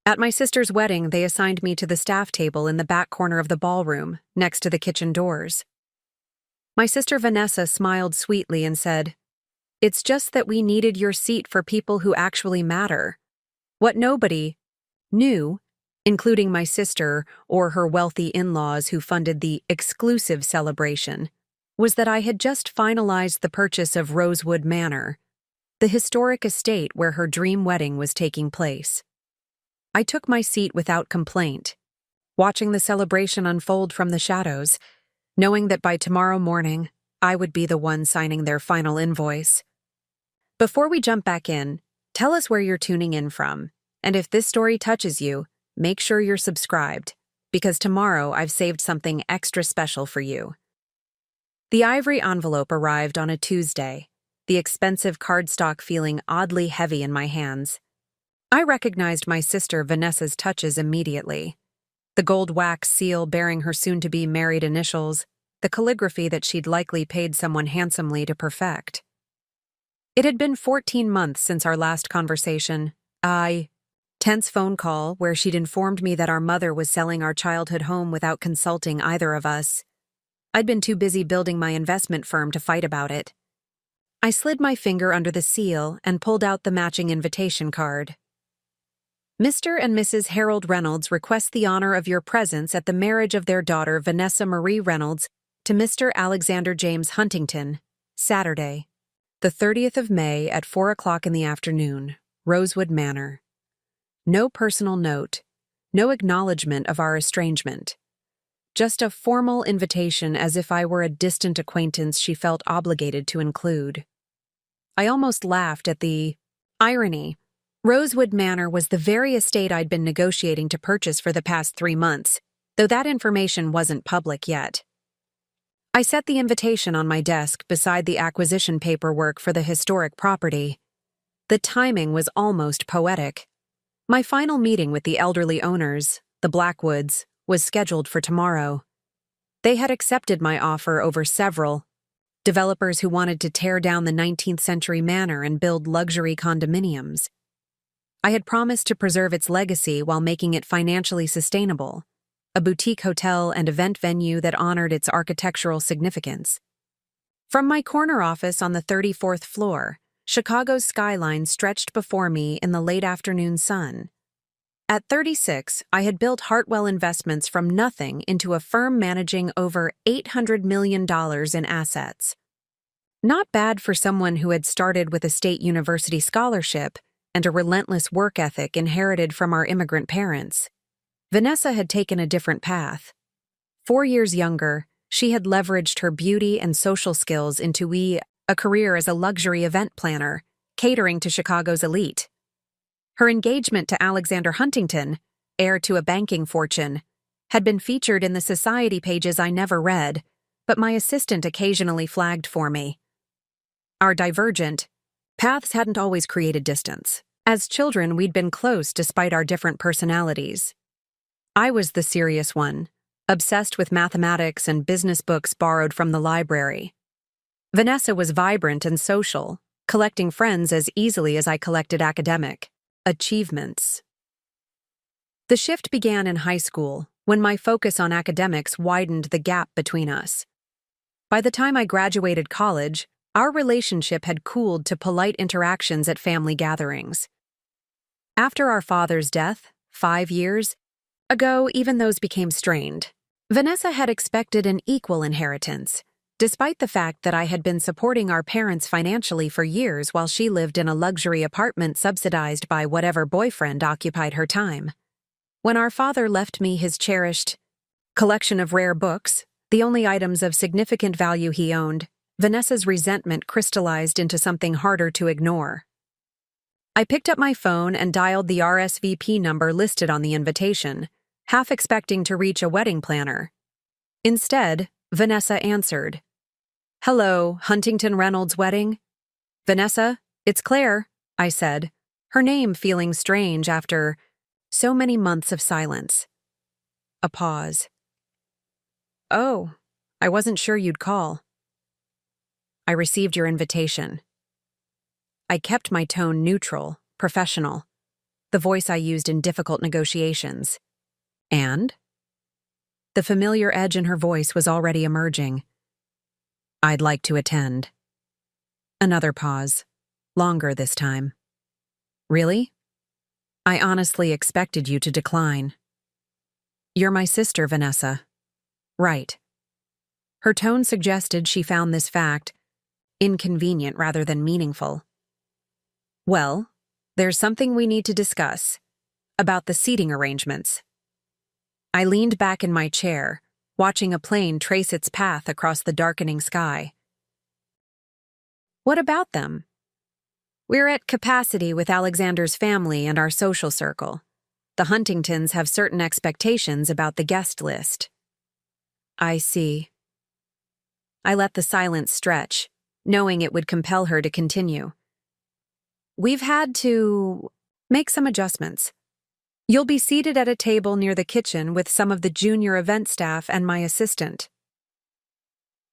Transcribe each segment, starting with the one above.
At my sister's wedding, they assigned me to the staff table in the back corner of the ballroom, next to the kitchen doors. My sister Vanessa smiled sweetly and said, "It's just that we needed your seat for people who actually matter." What nobody knew, including my sister or her wealthy in-laws who funded the exclusive celebration, was that I had just finalized the purchase of Rosewood Manor, the historic estate where her dream wedding was taking place. I took my seat without complaint, watching the celebration unfold from the shadows, knowing that by tomorrow morning, I would be the one signing their final invoice. Before we jump back in, tell us where you're tuning in from, and if this story touches you, make sure you're subscribed, because tomorrow I've saved something extra special for you. The ivory envelope arrived on a Tuesday, the expensive cardstock feeling oddly heavy in my hands. I recognized my sister Vanessa's touches immediately. The gold wax seal bearing her soon-to-be married initials, the calligraphy that she'd likely paid someone handsomely to perfect. It had been 14 months since our last conversation. Tense phone call where she'd informed me that our mother was selling our childhood home without consulting either of us. I'd been too busy building my investment firm to fight about it. I slid my finger under the seal and pulled out the matching invitation card. Mr. and Mrs. Harold Reynolds request the honor of your presence at the marriage of their daughter Vanessa Marie Reynolds to Mr. Alexander James Huntington, Saturday, the 30th of May at 4 o'clock in the afternoon, Rosewood Manor. No personal note, no acknowledgement of our estrangement. Just a formal invitation as if I were a distant acquaintance she felt obligated to include. I almost laughed at the irony. Rosewood Manor was the very estate I'd been negotiating to purchase for the past 3 months, though that information wasn't public yet. I set the invitation on my desk beside the acquisition paperwork for the historic property. The timing was almost poetic. My final meeting with the elderly owners, the Blackwoods, was scheduled for tomorrow. They had accepted my offer over several developers who wanted to tear down the 19th century manor and build luxury condominiums. I had promised to preserve its legacy while making it financially sustainable, a boutique hotel and event venue that honored its architectural significance. From my corner office on the 34th floor, Chicago's skyline stretched before me in the late afternoon sun. At 36, I had built Hartwell Investments from nothing into a firm managing over $800 million in assets. Not bad for someone who had started with a state university scholarship and a relentless work ethic inherited from our immigrant parents. Vanessa had taken a different path. 4 years younger, she had leveraged her beauty and social skills into a career as a luxury event planner, catering to Chicago's elite. Her engagement to Alexander Huntington, heir to a banking fortune, had been featured in the society pages I never read, but my assistant occasionally flagged for me. Our divergent paths hadn't always created distance. As children, we'd been close despite our different personalities. I was the serious one, obsessed with mathematics and business books borrowed from the library. Vanessa was vibrant and social, collecting friends as easily as I collected academic achievements. The shift began in high school, when my focus on academics widened the gap between us. By the time I graduated college, our relationship had cooled to polite interactions at family gatherings. After our father's death, 5 years ago, even those became strained. Vanessa had expected an equal inheritance, despite the fact that I had been supporting our parents financially for years while she lived in a luxury apartment subsidized by whatever boyfriend occupied her time. When our father left me his cherished collection of rare books, the only items of significant value he owned, Vanessa's resentment crystallized into something harder to ignore. I picked up my phone and dialed the RSVP number listed on the invitation, half expecting to reach a wedding planner. Instead, Vanessa answered. "Hello, Huntington Reynolds wedding?" "Vanessa, it's Claire," I said, her name feeling strange after so many months of silence. A pause. "Oh, I wasn't sure you'd call." "I received your invitation." I kept my tone neutral, professional. the voice I used in difficult negotiations. And? The familiar edge in her voice was already emerging. I'd like to attend. Another pause. Longer this time. Really? I honestly expected you to decline. You're my sister, Vanessa. Right. Her tone suggested she found this fact inconvenient rather than meaningful. Well, there's something we need to discuss about the seating arrangements. I leaned back in my chair, watching a plane trace its path across the darkening sky. What about them? We're at capacity with Alexander's family and our social circle. The Huntingtons have certain expectations about the guest list. I see. I let the silence stretch, knowing it would compel her to continue. We've had to make some adjustments. You'll be seated at a table near the kitchen with some of the junior event staff and my assistant.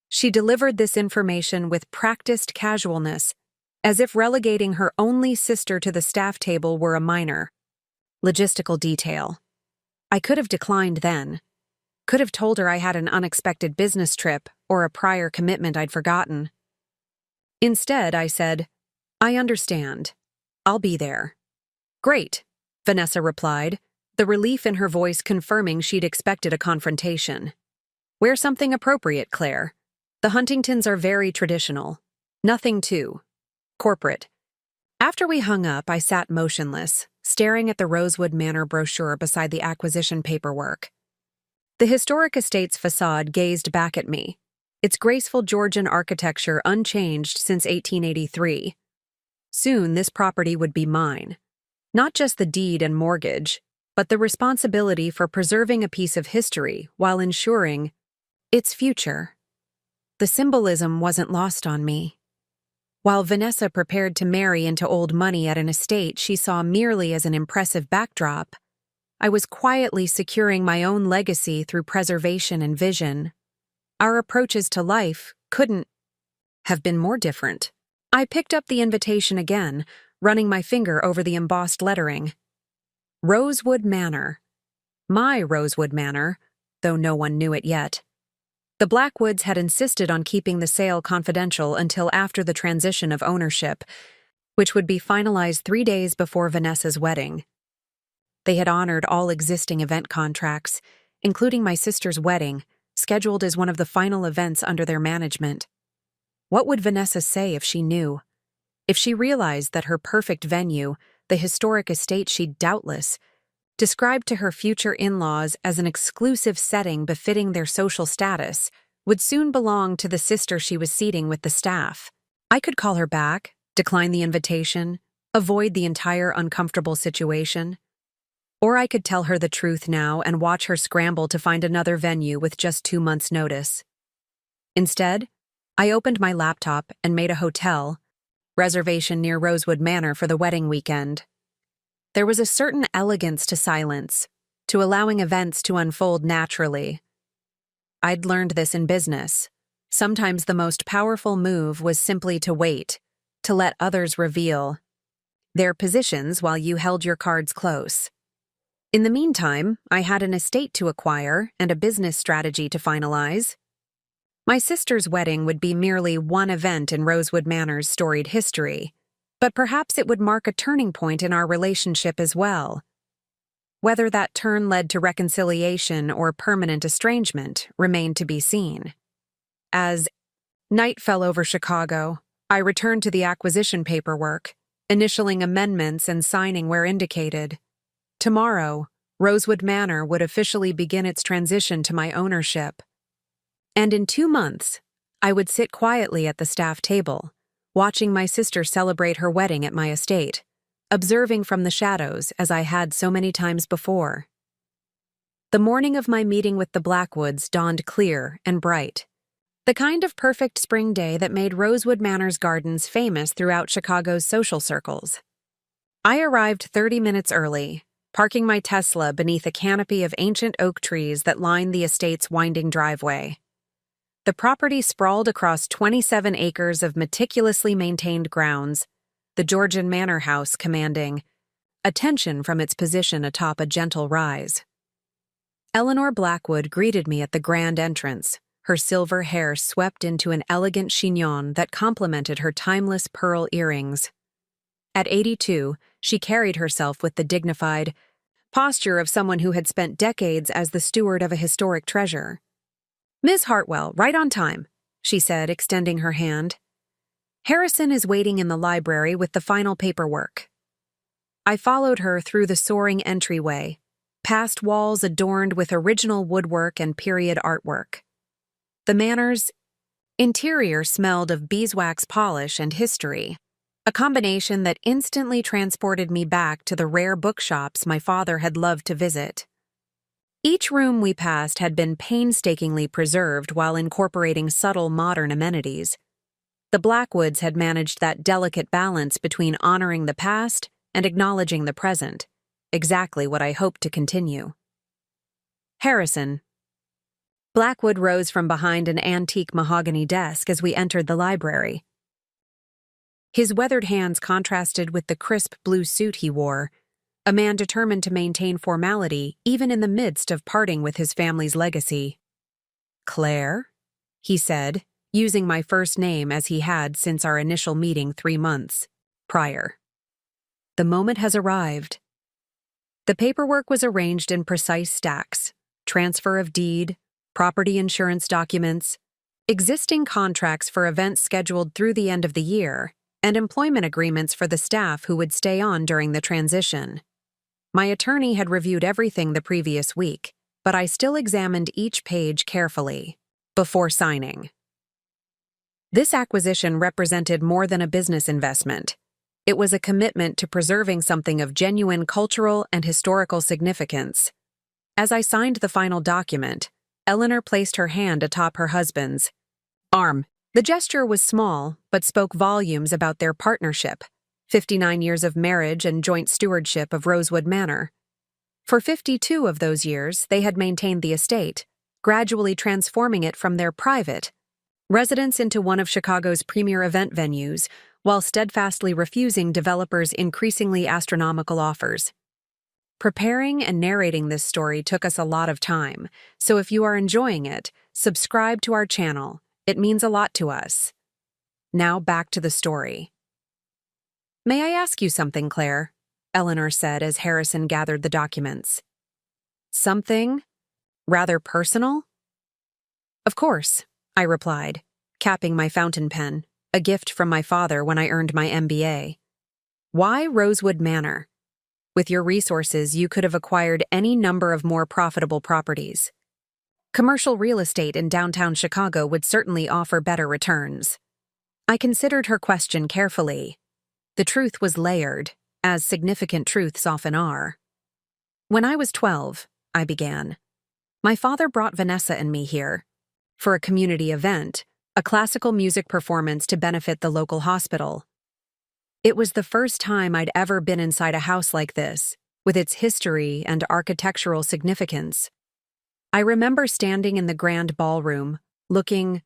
She delivered this information with practiced casualness, as if relegating her only sister to the staff table were a minor, logistical detail. I could have declined then. Could have told her I had an unexpected business trip or a prior commitment I'd forgotten. Instead, I said, I understand. I'll be there. Great, Vanessa replied, the relief in her voice confirming she'd expected a confrontation. Wear something appropriate, Claire. The Huntingtons are very traditional. Nothing too corporate. After we hung up, I sat motionless, staring at the Rosewood Manor brochure beside the acquisition paperwork. The historic estate's facade gazed back at me, its graceful Georgian architecture unchanged since 1883. Soon, this property would be mine. Not just the deed and mortgage, but the responsibility for preserving a piece of history while ensuring its future. The symbolism wasn't lost on me. While Vanessa prepared to marry into old money at an estate she saw merely as an impressive backdrop, I was quietly securing my own legacy through preservation and vision. Our approaches to life couldn't have been more different. I picked up the invitation again, running my finger over the embossed lettering. Rosewood Manor. My Rosewood Manor, though no one knew it yet. The Blackwoods had insisted on keeping the sale confidential until after the transition of ownership, which would be finalized 3 days before Vanessa's wedding. They had honored all existing event contracts, including my sister's wedding, scheduled as one of the final events under their management. What would Vanessa say if she knew? If she realized that her perfect venue, the historic estate she'd doubtless described to her future in-laws as an exclusive setting befitting their social status, would soon belong to the sister she was seating with the staff. I could call her back, decline the invitation, avoid the entire uncomfortable situation. Or I could tell her the truth now and watch her scramble to find another venue with just 2 months' notice. Instead, I opened my laptop and made a hotel reservation near Rosewood Manor for the wedding weekend. There was a certain elegance to silence, to allowing events to unfold naturally. I'd learned this in business. Sometimes the most powerful move was simply to wait, to let others reveal their positions while you held your cards close. In the meantime, I had an estate to acquire and a business strategy to finalize. My sister's wedding would be merely one event in Rosewood Manor's storied history, but perhaps it would mark a turning point in our relationship as well. Whether that turn led to reconciliation or permanent estrangement remained to be seen. As night fell over Chicago, I returned to the acquisition paperwork, initialing amendments and signing where indicated. Tomorrow, Rosewood Manor would officially begin its transition to my ownership. And in 2 months, I would sit quietly at the staff table, watching my sister celebrate her wedding at my estate, observing from the shadows as I had so many times before. The morning of my meeting with the Blackwoods dawned clear and bright, the kind of perfect spring day that made Rosewood Manor's gardens famous throughout Chicago's social circles. I arrived 30 minutes early, parking my Tesla beneath a canopy of ancient oak trees that lined the estate's winding driveway. The property sprawled across 27 acres of meticulously maintained grounds, the Georgian manor house commanding attention from its position atop a gentle rise. Eleanor Blackwood greeted me at the grand entrance, her silver hair swept into an elegant chignon that complemented her timeless pearl earrings. At 82, she carried herself with the dignified posture of someone who had spent decades as the steward of a historic treasure. "Miss Hartwell, right on time," she said, extending her hand. "Harrison is waiting in the library with the final paperwork." I followed her through the soaring entryway, past walls adorned with original woodwork and period artwork. The manor's interior smelled of beeswax polish and history, a combination that instantly transported me back to the rare bookshops my father had loved to visit. Each room we passed had been painstakingly preserved while incorporating subtle modern amenities. The Blackwoods had managed that delicate balance between honoring the past and acknowledging the present, exactly what I hoped to continue. "Harrison." Blackwood rose from behind an antique mahogany desk as we entered the library. His weathered hands contrasted with the crisp blue suit he wore, a man determined to maintain formality even in the midst of parting with his family's legacy. "Claire?" he said, using my first name as he had since our initial meeting 3 months prior. "The moment has arrived." The paperwork was arranged in precise stacks: transfer of deed, property insurance documents, existing contracts for events scheduled through the end of the year, and employment agreements for the staff who would stay on during the transition. My attorney had reviewed everything the previous week, but I still examined each page carefully before signing. This acquisition represented more than a business investment. It was a commitment to preserving something of genuine cultural and historical significance. As I signed the final document, Eleanor placed her hand atop her husband's arm. The gesture was small, but spoke volumes about their partnership, 59 years of marriage and joint stewardship of Rosewood Manor. For 52 of those years, they had maintained the estate, gradually transforming it from their private residence into one of Chicago's premier event venues, while steadfastly refusing developers' increasingly astronomical offers. Preparing and narrating this story took us a lot of time, so if you are enjoying it, subscribe to our channel. It means a lot to us. Now back to the story. "May I ask you something, Claire?" Eleanor said as Harrison gathered the documents. "Something rather personal?" "Of course," I replied, capping my fountain pen, a gift from my father when I earned my MBA. "Why Rosewood Manor? With your resources, you could have acquired any number of more profitable properties. Commercial real estate in downtown Chicago would certainly offer better returns." I considered her question carefully. The truth was layered, as significant truths often are. "When I was 12, I began. My father brought Vanessa and me here for a community event, a classical music performance to benefit the local hospital. It was the first time I'd ever been inside a house like this, with its history and architectural significance. I remember standing in the grand ballroom, looking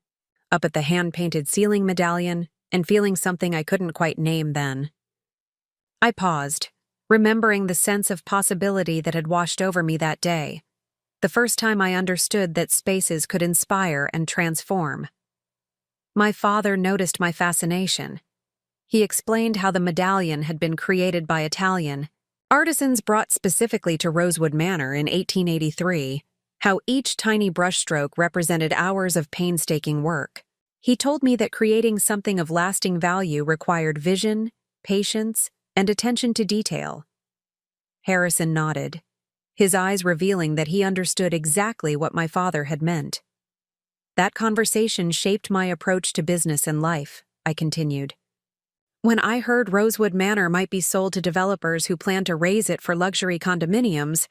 up at the hand-painted ceiling medallion and feeling something I couldn't quite name then. I paused, remembering the sense of possibility that had washed over me that day, the first time I understood that spaces could inspire and transform. My father noticed my fascination. He explained how the medallion had been created by Italian artisans brought specifically to Rosewood Manor in 1883, how each tiny brushstroke represented hours of painstaking work. He told me that creating something of lasting value required vision, patience, and attention to detail. Harrison nodded, his eyes revealing that he understood exactly what my father had meant. That conversation shaped my approach to business and life, I continued. When I heard Rosewood Manor might be sold to developers who plan to raise it for luxury condominiums,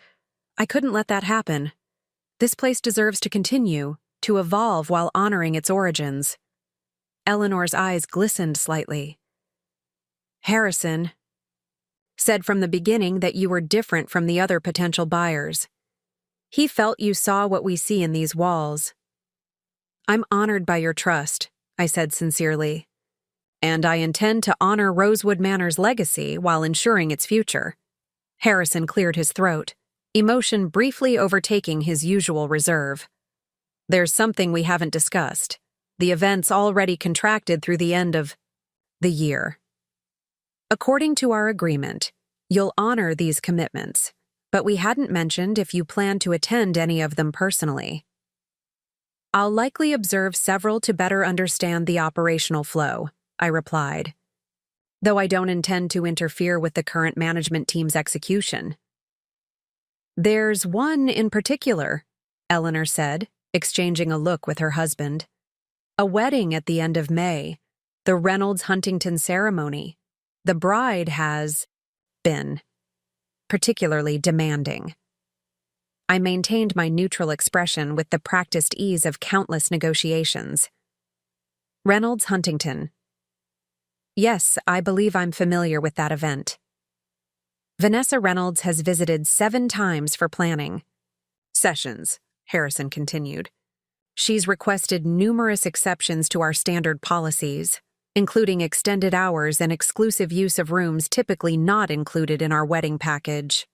I couldn't let that happen. This place deserves to continue, to evolve while honoring its origins. Eleanor's eyes glistened slightly. "Harrison said from the beginning that you were different from the other potential buyers. He felt you saw what we see in these walls." "I'm honored by your trust," I said sincerely. "And I intend to honor Rosewood Manor's legacy while ensuring its future." Harrison cleared his throat, emotion briefly overtaking his usual reserve. There's something we haven't discussed. The events already contracted through the end of the year. According to our agreement, you'll honor these commitments, but we hadn't mentioned if you plan to attend any of them personally. I'll likely observe several to better understand the operational flow, I replied, though I don't intend to interfere with the current management team's execution. There's one in particular, Eleanor said, exchanging a look with her husband. A wedding at the end of May, the Reynolds-Huntington ceremony. The bride has been particularly demanding. I maintained my neutral expression with the practiced ease of countless negotiations. Reynolds-Huntington. Yes, I believe I'm familiar with that event. Vanessa Reynolds has visited 7 times for planning sessions, Harrison continued. She's requested numerous exceptions to our standard policies, including extended hours and exclusive use of rooms typically not included in our wedding package.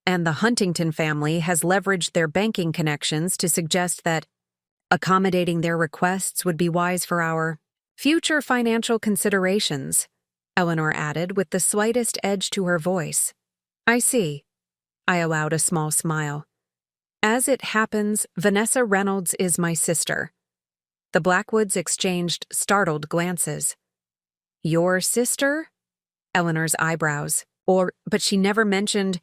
And the Huntington family has leveraged their banking connections to suggest that accommodating their requests would be wise for our future financial considerations, Eleanor added with the slightest edge to her voice. I see. I allowed a small smile. As it happens, Vanessa Reynolds is my sister. The Blackwoods exchanged startled glances. Your sister? Eleanor's eyebrows. But she never mentioned.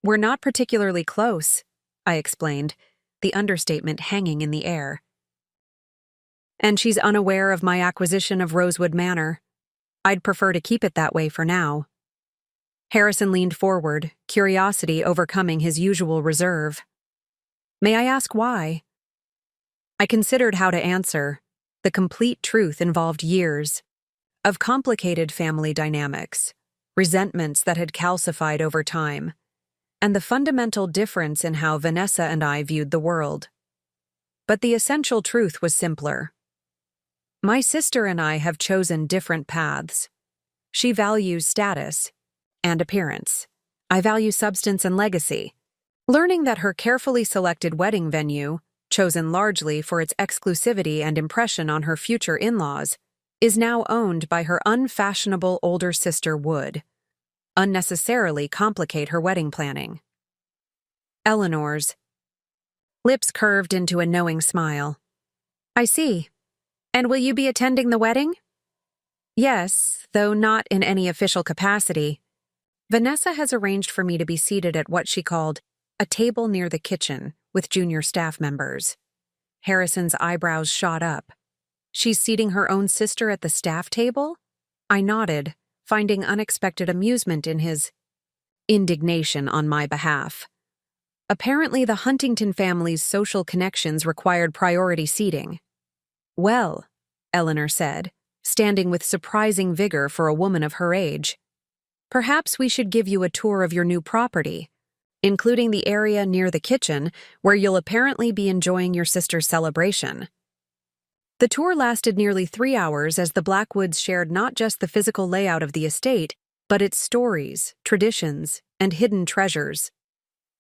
We're not particularly close, I explained, the understatement hanging in the air. And she's unaware of my acquisition of Rosewood Manor. I'd prefer to keep it that way for now. Harrison leaned forward, curiosity overcoming his usual reserve. May I ask why? I considered how to answer. The complete truth involved years of complicated family dynamics, resentments that had calcified over time, and the fundamental difference in how Vanessa and I viewed the world. But the essential truth was simpler. My sister and I have chosen different paths. She values status and appearance. I value substance and legacy. Learning that her carefully selected wedding venue, chosen largely for its exclusivity and impression on her future in-laws, is now owned by her unfashionable older sister would unnecessarily complicate her wedding planning. Eleanor's lips curved into a knowing smile. I see. And will you be attending the wedding? Yes, though not in any official capacity. Vanessa has arranged for me to be seated at what she called a table near the kitchen with junior staff members. Harrison's eyebrows shot up. She's seating her own sister at the staff table? I nodded, finding unexpected amusement in his indignation on my behalf. Apparently, the Huntington family's social connections required priority seating. Well, Eleanor said, standing with surprising vigor for a woman of her age. Perhaps we should give you a tour of your new property, including the area near the kitchen where you'll apparently be enjoying your sister's celebration. The tour lasted nearly 3 hours as the Blackwoods shared not just the physical layout of the estate, but its stories, traditions, and hidden treasures.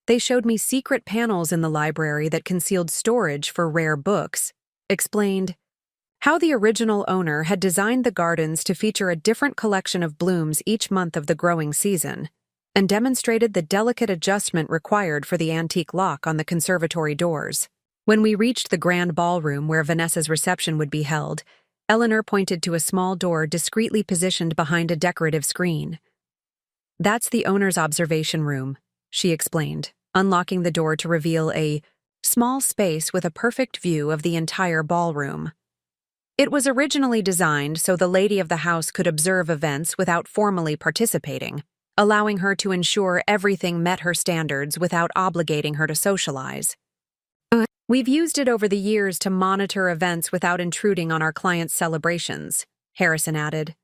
They showed me secret panels in the library that concealed storage for rare books, explained how the original owner had designed the gardens to feature a different collection of blooms each month of the growing season, and demonstrated the delicate adjustment required for the antique lock on the conservatory doors. When we reached the grand ballroom where Vanessa's reception would be held, Eleanor pointed to a small door discreetly positioned behind a decorative screen. That's the owner's observation room, she explained, unlocking the door to reveal a small space with a perfect view of the entire ballroom. It was originally designed so the lady of the house could observe events without formally participating, allowing her to ensure everything met her standards without obligating her to socialize. We've used it over the years to monitor events without intruding on our clients' celebrations, Harrison added.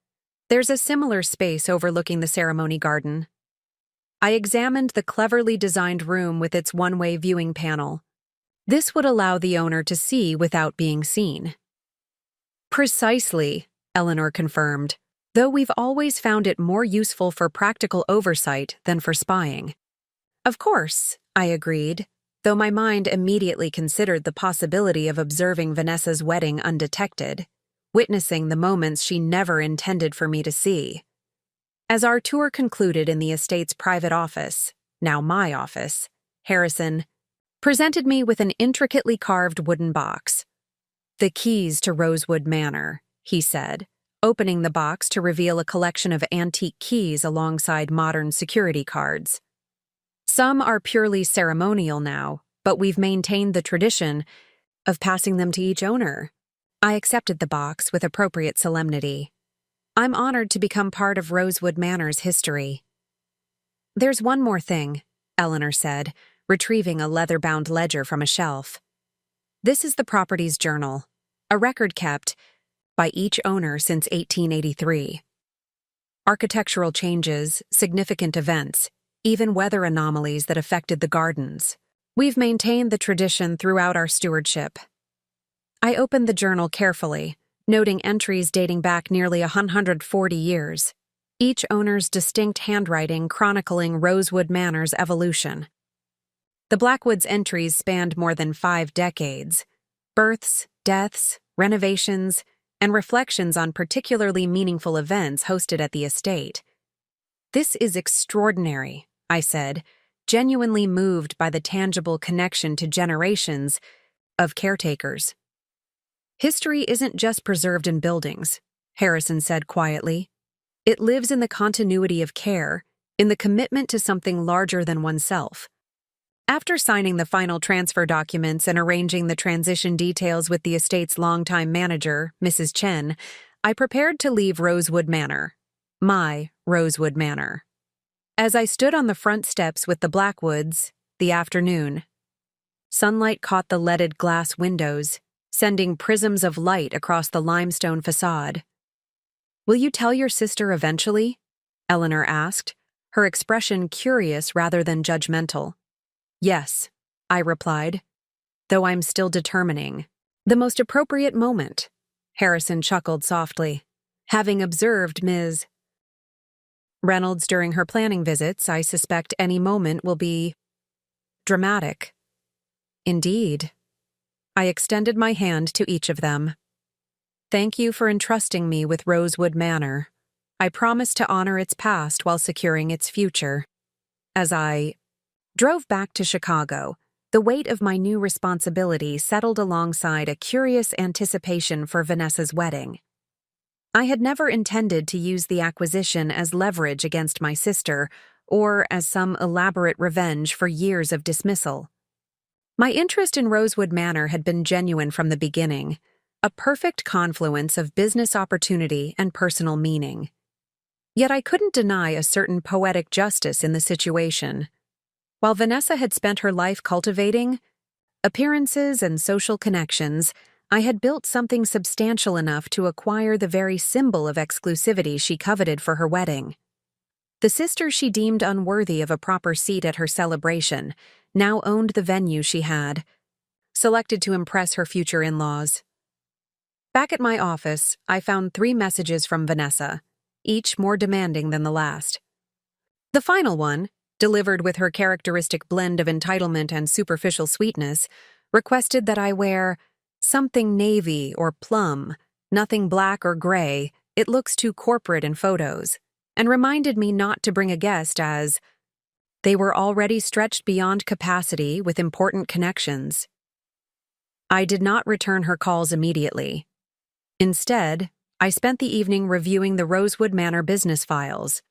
There's a similar space overlooking the ceremony garden. I examined the cleverly designed room with its one-way viewing panel. This would allow the owner to see without being seen. Precisely, Eleanor confirmed. though we've always found it more useful for practical oversight than for spying. Of course, I agreed, though my mind immediately considered the possibility of observing Vanessa's wedding undetected, witnessing the moments she never intended for me to see. As our tour concluded in the estate's private office, now my office, Harrison presented me with an intricately carved wooden box. "The keys to Rosewood Manor," he said, opening the box to reveal a collection of antique keys alongside modern security cards. "Some are purely ceremonial now, but we've maintained the tradition of passing them to each owner." I accepted the box with appropriate solemnity. I'm honored to become part of Rosewood Manor's history. "There's one more thing," Eleanor said, retrieving a leather-bound ledger from a shelf. "This is the property's journal, a record kept by each owner since 1883. Architectural changes, significant events, even weather anomalies that affected the gardens. We've maintained the tradition throughout our stewardship." I opened the journal carefully, noting entries dating back nearly 140 years, each owner's distinct handwriting chronicling Rosewood Manor's evolution. The Blackwood's entries spanned more than 5 decades. Births, deaths, renovations, and reflections on particularly meaningful events hosted at the estate. "This is extraordinary," I said, genuinely moved by the tangible connection to generations of caretakers. "History isn't just preserved in buildings," Harrison said quietly. "It lives in the continuity of care, in the commitment to something larger than oneself." After signing the final transfer documents and arranging the transition details with the estate's longtime manager, Mrs. Chen, I prepared to leave Rosewood Manor, my Rosewood Manor. As I stood on the front steps with the Blackwoods, the afternoon, sunlight caught the leaded glass windows, sending prisms of light across the limestone facade. "Will you tell your sister eventually?" Eleanor asked, her expression curious rather than judgmental. "Yes," I replied, "though I'm still determining the most appropriate moment." Harrison chuckled softly. "Having observed Ms. Reynolds during her planning visits, I suspect any moment will be dramatic." "Indeed." I extended my hand to each of them. "Thank you for entrusting me with Rosewood Manor. I promise to honor its past while securing its future." As I drove back to Chicago, the weight of my new responsibility settled alongside a curious anticipation for Vanessa's wedding. I had never intended to use the acquisition as leverage against my sister or as some elaborate revenge for years of dismissal. My interest in Rosewood Manor had been genuine from the beginning, a perfect confluence of business opportunity and personal meaning. Yet I couldn't deny a certain poetic justice in the situation. While Vanessa had spent her life cultivating appearances and social connections, I had built something substantial enough to acquire the very symbol of exclusivity she coveted for her wedding. The sister she deemed unworthy of a proper seat at her celebration now owned the venue she had selected to impress her future in-laws. Back at my office, I found 3 messages from Vanessa, each more demanding than the last. The final one, delivered with her characteristic blend of entitlement and superficial sweetness, requested that I wear something navy or plum, nothing black or gray, it looks too corporate in photos, and reminded me not to bring a guest as they were already stretched beyond capacity with important connections. I did not return her calls immediately. Instead, I spent the evening reviewing the Rosewood Manor business files,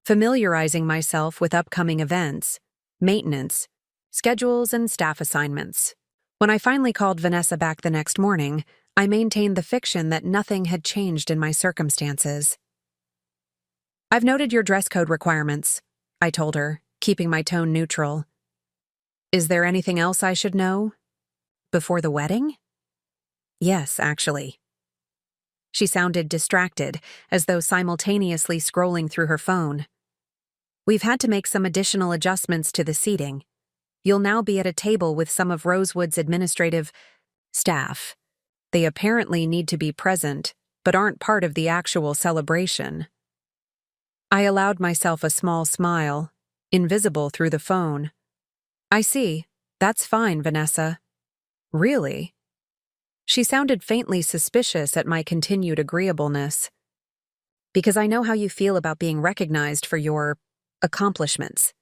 familiarizing myself with upcoming events, maintenance, schedules, and staff assignments. When I finally called Vanessa back the next morning, I maintained the fiction that nothing had changed in my circumstances. "I've noted your dress code requirements," I told her, keeping my tone neutral. "Is there anything else I should know? Before the wedding?" "Yes, actually." She sounded distracted, as though simultaneously scrolling through her phone. "We've had to make some additional adjustments to the seating. You'll now be at a table with some of Rosewood's administrative staff. They apparently need to be present but aren't part of the actual celebration. I allowed myself a small smile, invisible through the phone. I see. That's fine, Vanessa. Really? She sounded faintly suspicious at my continued agreeableness. Because I know how you feel about being recognized for your accomplishments.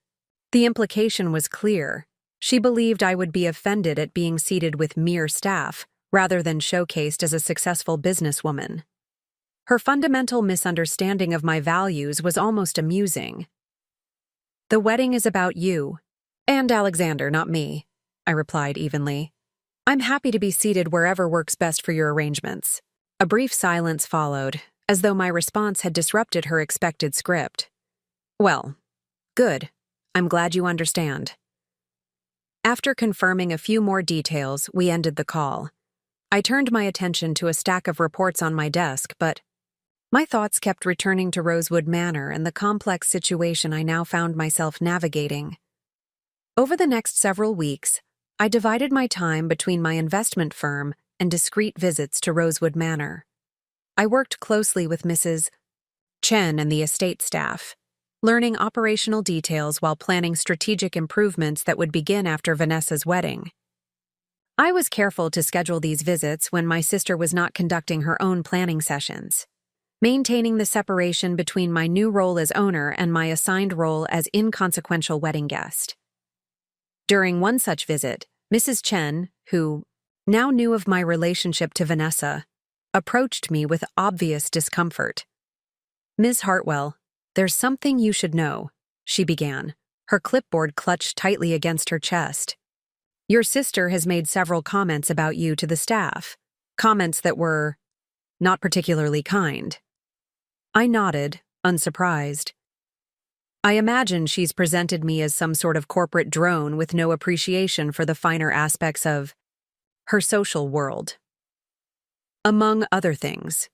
The implication was clear. She believed I would be offended at being seated with mere staff, rather than showcased as a successful businesswoman. Her fundamental misunderstanding of my values was almost amusing. The wedding is about you. And Alexander, not me, I replied evenly. I'm happy to be seated wherever works best for your arrangements. A brief silence followed, as though my response had disrupted her expected script. Well, good. I'm glad you understand. After confirming a few more details, we ended the call. I turned my attention to a stack of reports on my desk, but my thoughts kept returning to Rosewood Manor and the complex situation I now found myself navigating. Over the next several weeks, I divided my time between my investment firm and discreet visits to Rosewood Manor. I worked closely with Mrs. Chen and the estate staff, learning operational details while planning strategic improvements that would begin after Vanessa's wedding. I was careful to schedule these visits when my sister was not conducting her own planning sessions, maintaining the separation between my new role as owner and my assigned role as inconsequential wedding guest. During one such visit, Mrs. Chen, who now knew of my relationship to Vanessa, approached me with obvious discomfort. Ms. Hartwell, there's something you should know, she began, her clipboard clutched tightly against her chest. Your sister has made several comments about you to the staff, comments that were not particularly kind. I nodded, unsurprised. I imagine she's presented me as some sort of corporate drone with no appreciation for the finer aspects of her social world. Among other things,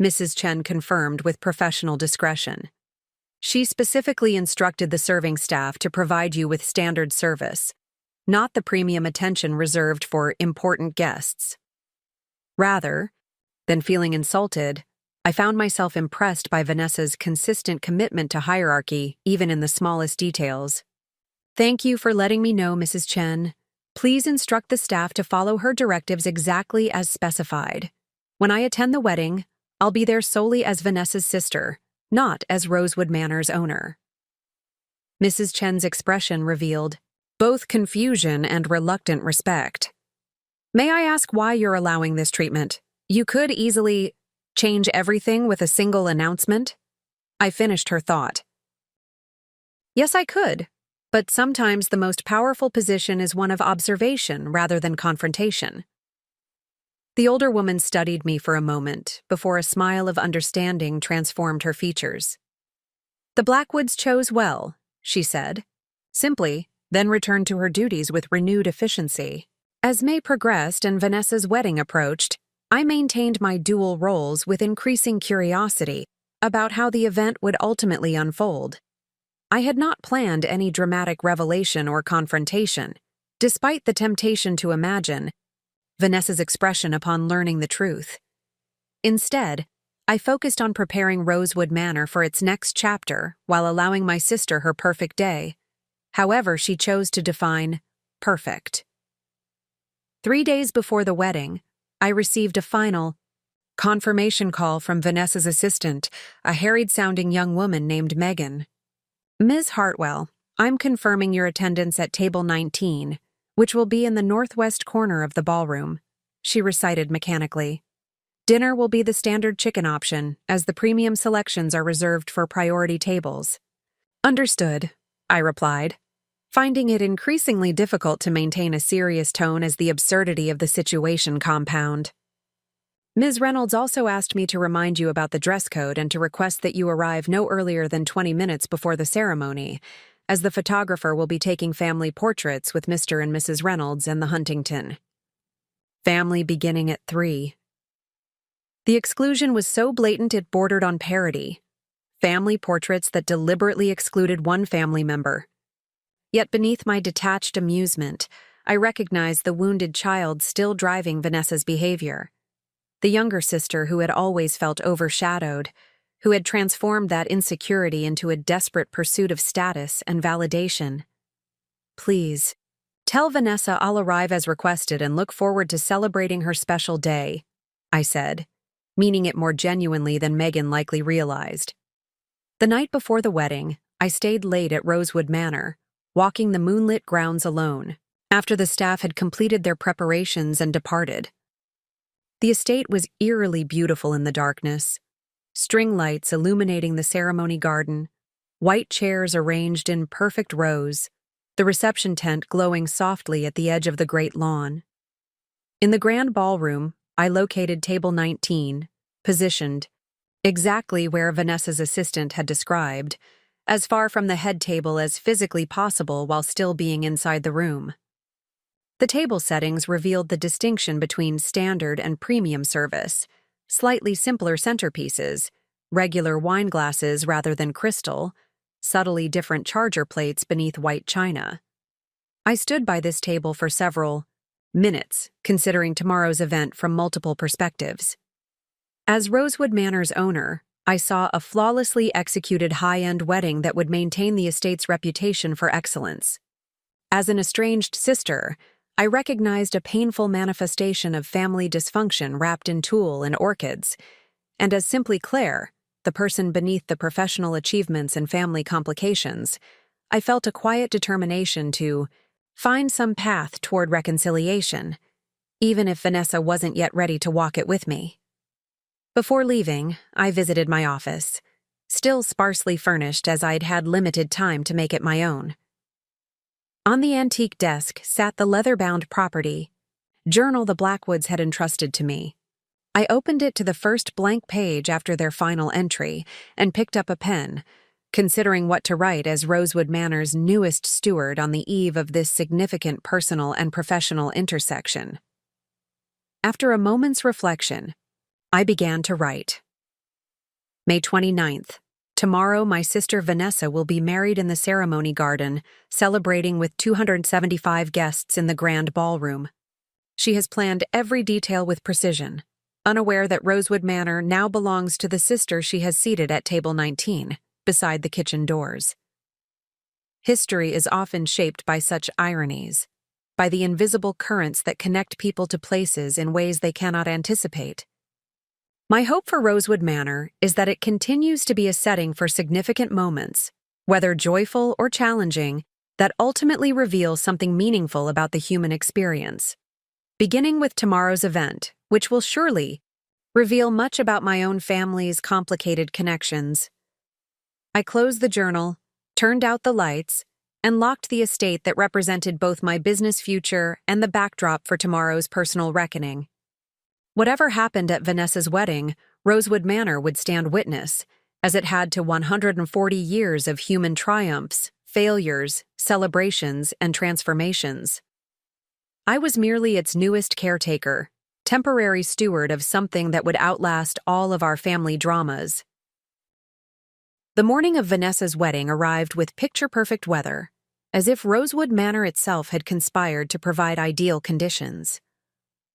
Mrs. Chen confirmed with professional discretion. She specifically instructed the serving staff to provide you with standard service, not the premium attention reserved for important guests. Rather than feeling insulted, I found myself impressed by Vanessa's consistent commitment to hierarchy, even in the smallest details. Thank you for letting me know, Mrs. Chen. Please instruct the staff to follow her directives exactly as specified. When I attend the wedding, I'll be there solely as Vanessa's sister, not as Rosewood Manor's owner. Mrs. Chen's expression revealed both confusion and reluctant respect. May I ask why you're allowing this treatment? You could easily change everything with a single announcement? I finished her thought. Yes, I could, but sometimes the most powerful position is one of observation rather than confrontation. The older woman studied me for a moment before a smile of understanding transformed her features. The Blackwoods chose well, she said, simply, then returned to her duties with renewed efficiency. As May progressed and Vanessa's wedding approached, I maintained my dual roles with increasing curiosity about how the event would ultimately unfold. I had not planned any dramatic revelation or confrontation, despite the temptation to imagine Vanessa's expression upon learning the truth. Instead, I focused on preparing Rosewood Manor for its next chapter while allowing my sister her perfect day, however she chose to define perfect. 3 days before the wedding, I received a final confirmation call from Vanessa's assistant, a harried-sounding young woman named Megan. Ms. Hartwell, I'm confirming your attendance at table 19, which will be in the northwest corner of the ballroom, she recited mechanically. Dinner will be the standard chicken option, as the premium selections are reserved for priority tables. Understood, I replied, finding it increasingly difficult to maintain a serious tone as the absurdity of the situation compound. Ms. Reynolds also asked me to remind you about the dress code and to request that you arrive no earlier than 20 minutes before the ceremony, as the photographer will be taking family portraits with Mr. and Mrs. Reynolds and the Huntington family beginning at 3. The exclusion was so blatant it bordered on parody. Family portraits that deliberately excluded one family member. Yet beneath my detached amusement, I recognized the wounded child still driving Vanessa's behavior. the younger sister who had always felt overshadowed, who had transformed that insecurity into a desperate pursuit of status and validation. "Please, tell Vanessa I'll arrive as requested and look forward to celebrating her special day," I said, meaning it more genuinely than Megan likely realized. The night before the wedding, I stayed late at Rosewood Manor, walking the moonlit grounds alone, after the staff had completed their preparations and departed. The estate was eerily beautiful in the darkness, string lights illuminating the ceremony garden, white chairs arranged in perfect rows, the reception tent glowing softly at the edge of the great lawn. In the grand ballroom, I located table 19, positioned exactly where Vanessa's assistant had described, as far from the head table as physically possible while still being inside the room. The table settings revealed the distinction between standard and premium service, slightly simpler centerpieces, regular wine glasses rather than crystal, subtly different charger plates beneath white china. I stood by this table for several minutes, considering tomorrow's event from multiple perspectives. As Rosewood Manor's owner, I saw a flawlessly executed high-end wedding that would maintain the estate's reputation for excellence. As an estranged sister, I recognized a painful manifestation of family dysfunction wrapped in tulle and orchids, and as simply Claire, the person beneath the professional achievements and family complications, I felt a quiet determination to find some path toward reconciliation, even if Vanessa wasn't yet ready to walk it with me. Before leaving, I visited my office, still sparsely furnished as I'd had limited time to make it my own. On the antique desk sat the leather-bound property journal the Blackwoods had entrusted to me. I opened it to the first blank page after their final entry and picked up a pen, considering what to write as Rosewood Manor's newest steward on the eve of this significant personal and professional intersection. After a moment's reflection, I began to write. May 29th. Tomorrow, my sister Vanessa will be married in the ceremony garden, celebrating with 275 guests in the grand ballroom. She has planned every detail with precision, unaware that Rosewood Manor now belongs to the sister she has seated at table 19, beside the kitchen doors. History is often shaped by such ironies, by the invisible currents that connect people to places in ways they cannot anticipate. My hope for Rosewood Manor is that it continues to be a setting for significant moments, whether joyful or challenging, that ultimately reveal something meaningful about the human experience. Beginning with tomorrow's event, which will surely reveal much about my own family's complicated connections. I closed the journal, turned out the lights, and locked the estate that represented both my business future and the backdrop for tomorrow's personal reckoning. Whatever happened at Vanessa's wedding, Rosewood Manor would stand witness, as it had to 140 years of human triumphs, failures, celebrations, and transformations. I was merely its newest caretaker, temporary steward of something that would outlast all of our family dramas. The morning of Vanessa's wedding arrived with picture-perfect weather, as if Rosewood Manor itself had conspired to provide ideal conditions.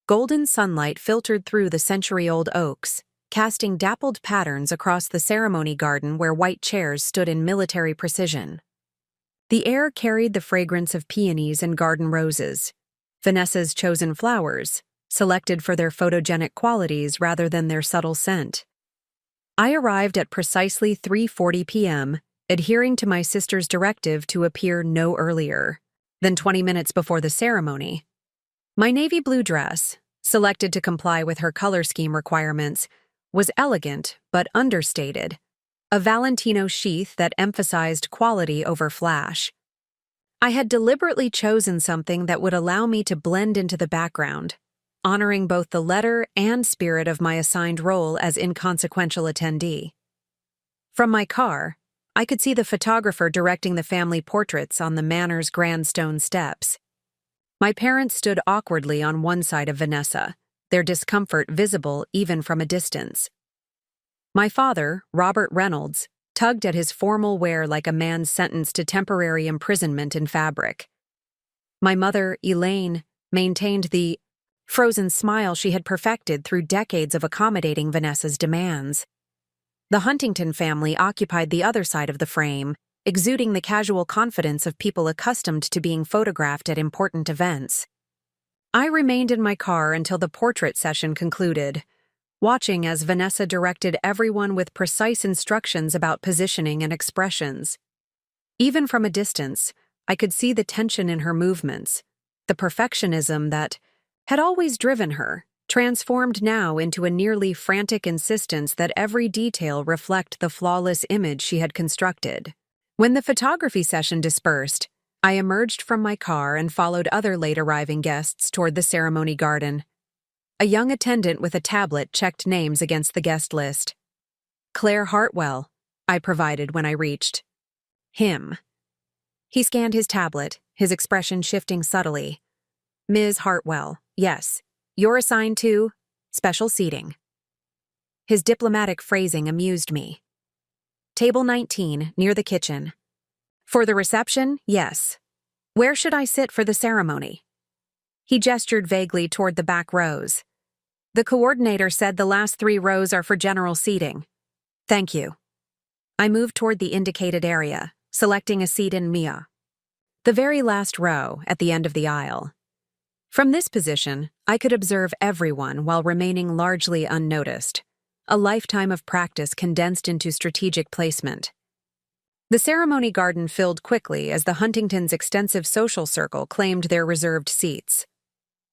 Golden sunlight filtered through the century-old oaks, casting dappled patterns across the ceremony garden where white chairs stood in military precision. The air carried the fragrance of peonies and garden roses, Vanessa's chosen flowers, selected for their photogenic qualities rather than their subtle scent. I arrived at precisely 3:40 p.m., adhering to my sister's directive to appear no earlier than 20 minutes before the ceremony. My navy blue dress, selected to comply with her color scheme requirements, was elegant but understated, a Valentino sheath that emphasized quality over flash. I had deliberately chosen something that would allow me to blend into the background, honoring both the letter and spirit of my assigned role as inconsequential attendee. From my car, I could see the photographer directing the family portraits on the manor's grand stone steps. My parents stood awkwardly on one side of Vanessa, their discomfort visible even from a distance. My father, Robert Reynolds, tugged at his formal wear like a man sentenced to temporary imprisonment in fabric. My mother, Elaine, maintained the frozen smile she had perfected through decades of accommodating Vanessa's demands. The Huntington family occupied the other side of the frame, exuding the casual confidence of people accustomed to being photographed at important events. I remained in my car until the portrait session concluded, watching as Vanessa directed everyone with precise instructions about positioning and expressions. Even from a distance, I could see the tension in her movements, the perfectionism that had always driven her, transformed now into a nearly frantic insistence that every detail reflect the flawless image she had constructed. When the photography session dispersed, I emerged from my car and followed other late-arriving guests toward the ceremony garden. A young attendant with a tablet checked names against the guest list. Claire Hartwell, I provided when I reached him. He scanned his tablet, his expression shifting subtly. Ms. Hartwell, yes. You're assigned to special seating. His diplomatic phrasing amused me. Table 19, near the kitchen. For the reception, yes. Where should I sit for the ceremony? He gestured vaguely toward the back rows. The coordinator said the last 3 rows are for general seating. Thank you. I moved toward the indicated area, selecting a seat in Mia. The very last row, at the end of the aisle. From this position, I could observe everyone while remaining largely unnoticed, a lifetime of practice condensed into strategic placement. The ceremony garden filled quickly as the Huntingtons' extensive social circle claimed their reserved seats.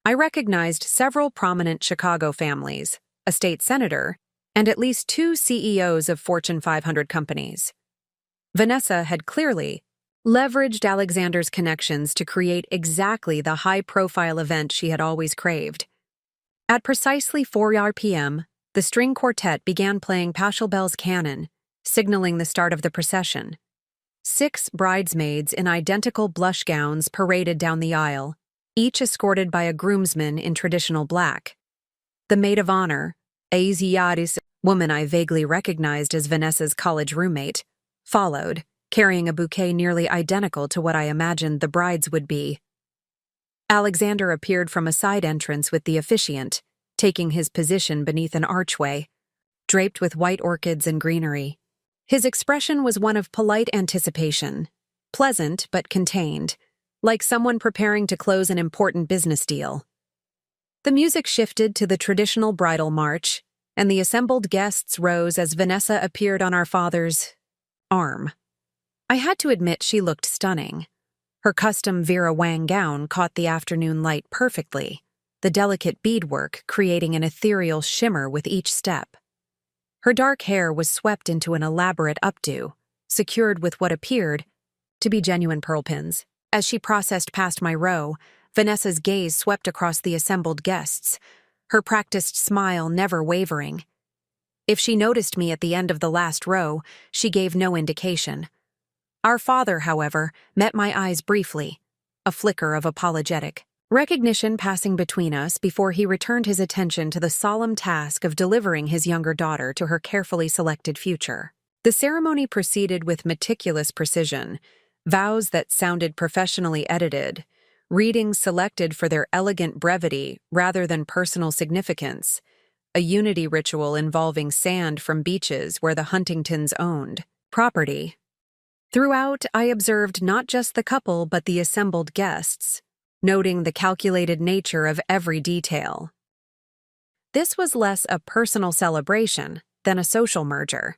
I recognized several prominent Chicago families, a state senator, and at least 2 CEOs of Fortune 500 companies. Vanessa had clearly leveraged Alexander's connections to create exactly the high-profile event she had always craved. At precisely 4 p.m., the string quartet began playing Pachelbel's canon, signaling the start of the procession. 6 bridesmaids in identical blush gowns paraded down the aisle, each escorted by a groomsman in traditional black. The maid of honor, a Asiatic woman I vaguely recognized as Vanessa's college roommate, followed, carrying a bouquet nearly identical to what I imagined the bride's would be. Alexander appeared from a side entrance with the officiant, taking his position beneath an archway, draped with white orchids and greenery. His expression was one of polite anticipation, pleasant but contained, like someone preparing to close an important business deal. The music shifted to the traditional bridal march, and the assembled guests rose as Vanessa appeared on our father's arm. I had to admit she looked stunning. Her custom Vera Wang gown caught the afternoon light perfectly, the delicate beadwork creating an ethereal shimmer with each step. Her dark hair was swept into an elaborate updo, secured with what appeared to be genuine pearl pins. As she processed past my row, Vanessa's gaze swept across the assembled guests, her practiced smile never wavering. If she noticed me at the end of the last row, she gave no indication. Our father, however, met my eyes briefly, a flicker of apologetic recognition passing between us before he returned his attention to the solemn task of delivering his younger daughter to her carefully selected future. The ceremony proceeded with meticulous precision, vows that sounded professionally edited, readings selected for their elegant brevity rather than personal significance, a unity ritual involving sand from beaches where the Huntingtons owned property. Throughout, I observed not just the couple but the assembled guests, noting the calculated nature of every detail. This was less a personal celebration than a social merger,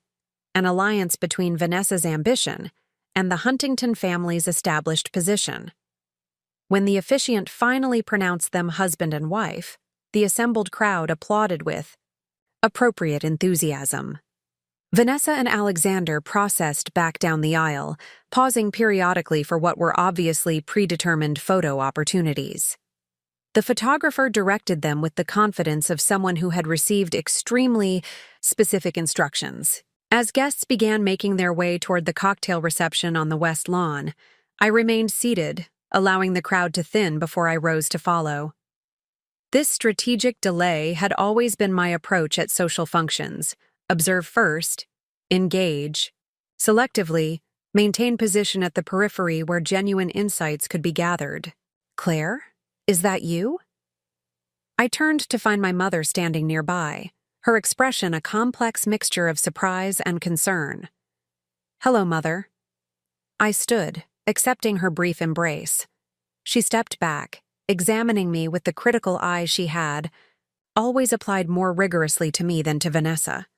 an alliance between Vanessa's ambition and the Huntington family's established position. When the officiant finally pronounced them husband and wife, the assembled crowd applauded with appropriate enthusiasm. Vanessa and Alexander processed back down the aisle, pausing periodically for what were obviously predetermined photo opportunities. The photographer directed them with the confidence of someone who had received extremely specific instructions. As guests began making their way toward the cocktail reception on the west lawn, I remained seated, allowing the crowd to thin before I rose to follow. This strategic delay had always been my approach at social functions. Observe first, engage, selectively, maintain position at the periphery where genuine insights could be gathered. Claire, is that you? I turned to find my mother standing nearby, her expression a complex mixture of surprise and concern. "Hello, Mother." I stood, accepting her brief embrace. She stepped back, examining me with the critical eyes she had, always applied more rigorously to me than to Vanessa.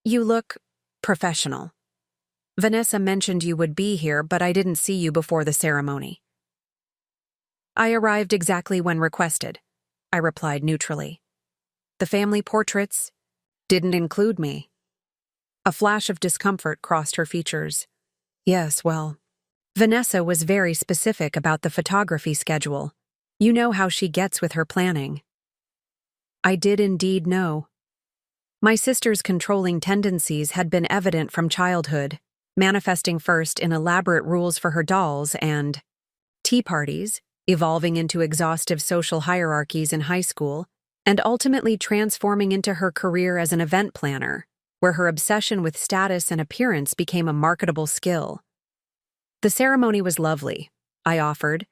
"You look professional. Vanessa mentioned you would be here, but I didn't see you before the ceremony." "I arrived exactly when requested," I replied neutrally. "The family portraits didn't include me." A flash of discomfort crossed her features. "Yes, well, Vanessa was very specific about the photography schedule. You know how she gets with her planning." I did indeed know. My sister's controlling tendencies had been evident from childhood, manifesting first in elaborate rules for her dolls and tea parties, evolving into exhaustive social hierarchies in high school, and ultimately transforming into her career as an event planner, where her obsession with status and appearance became a marketable skill. "The ceremony was lovely," I offered,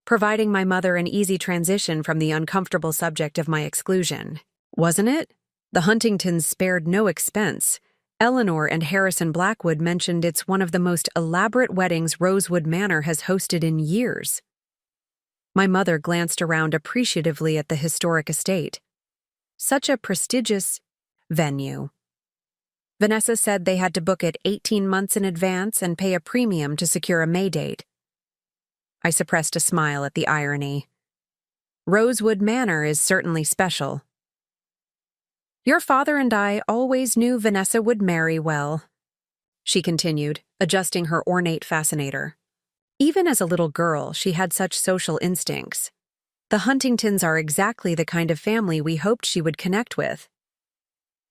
providing my mother an easy transition from the uncomfortable subject of my exclusion. "Wasn't it? The Huntingtons spared no expense. Eleanor and Harrison Blackwood mentioned it's one of the most elaborate weddings Rosewood Manor has hosted in years." My mother glanced around appreciatively at the historic estate. "Such a prestigious venue. Vanessa said they had to book it 18 months in advance and pay a premium to secure a May date." I suppressed a smile at the irony. "Rosewood Manor is certainly special." "Your father and I always knew Vanessa would marry well," she continued, adjusting her ornate fascinator. "Even as a little girl, she had such social instincts. The Huntingtons are exactly the kind of family we hoped she would connect with."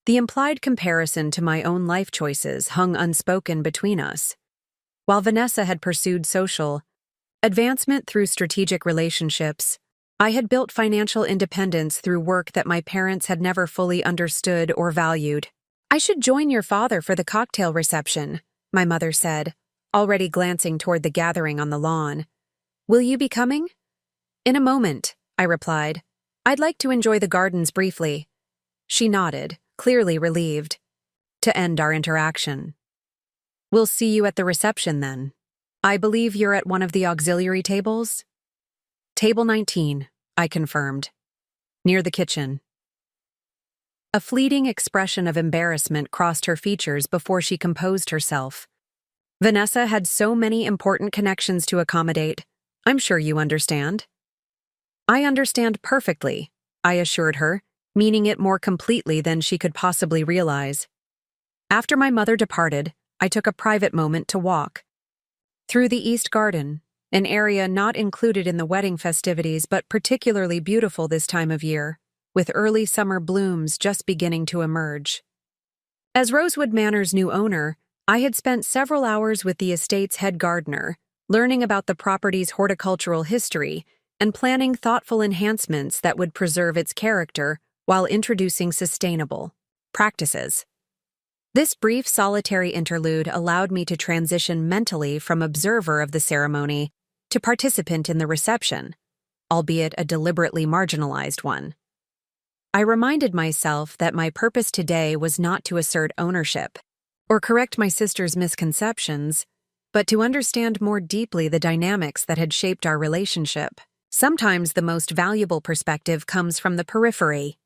The implied comparison to my own life choices hung unspoken between us. While Vanessa had pursued social advancement through strategic relationships, I had built financial independence through work that my parents had never fully understood or valued. "I should join your father for the cocktail reception," my mother said, already glancing toward the gathering on the lawn. "Will you be coming?" "In a moment," I replied. "I'd like to enjoy the gardens briefly." She nodded, clearly relieved. To end our interaction. "We'll see you at the reception then. I believe you're at one of the auxiliary tables?" "Table 19, I confirmed. Near the kitchen." A fleeting expression of embarrassment crossed her features before she composed herself. "Vanessa had so many important connections to accommodate. I'm sure you understand." "I understand perfectly," I assured her, meaning it more completely than she could possibly realize. After my mother departed, I took a private moment to walk through the East Garden, an area not included in the wedding festivities but particularly beautiful this time of year, with early summer blooms just beginning to emerge. As Rosewood Manor's new owner, I had spent several hours with the estate's head gardener, learning about the property's horticultural history and planning thoughtful enhancements that would preserve its character while introducing sustainable practices. This brief solitary interlude allowed me to transition mentally from observer of the ceremony to participant in the reception, albeit a deliberately marginalized one. I reminded myself that my purpose today was not to assert ownership or correct my sister's misconceptions, but to understand more deeply the dynamics that had shaped our relationship. Sometimes the most valuable perspective comes from the periphery.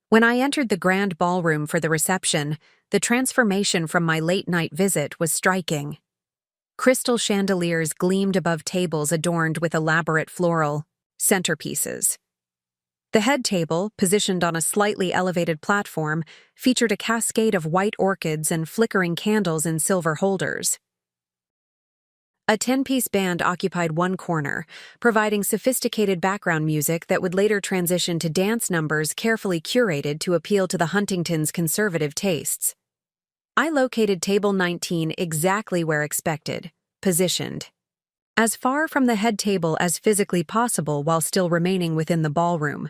When I entered the grand ballroom for the reception, the transformation from my late-night visit was striking. Crystal chandeliers gleamed above tables adorned with elaborate floral centerpieces. The head table, positioned on a slightly elevated platform, featured a cascade of white orchids and flickering candles in silver holders. A 10-piece band occupied one corner, providing sophisticated background music that would later transition to dance numbers carefully curated to appeal to the Huntingtons' conservative tastes. I located table 19 exactly where expected, positioned as far from the head table as physically possible while still remaining within the ballroom.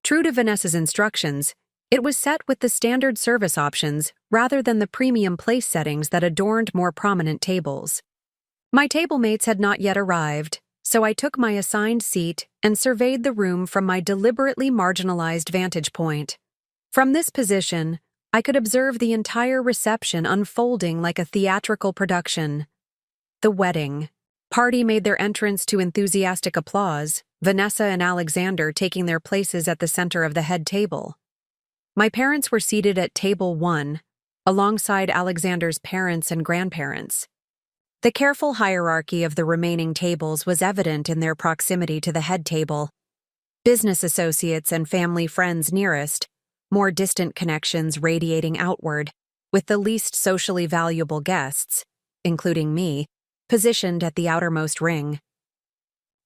True to Vanessa's instructions, it was set with the standard service options rather than the premium place settings that adorned more prominent tables. My table mates had not yet arrived, so I took my assigned seat and surveyed the room from my deliberately marginalized vantage point. From this position, I could observe the entire reception unfolding like a theatrical production. The wedding. Party made their entrance to enthusiastic applause, Vanessa and Alexander taking their places at the center of the head table. My parents were seated at table 1, alongside Alexander's parents and grandparents. The careful hierarchy of the remaining tables was evident in their proximity to the head table. Business associates and family friends nearest, more distant connections radiating outward, with the least socially valuable guests, including me, positioned at the outermost ring.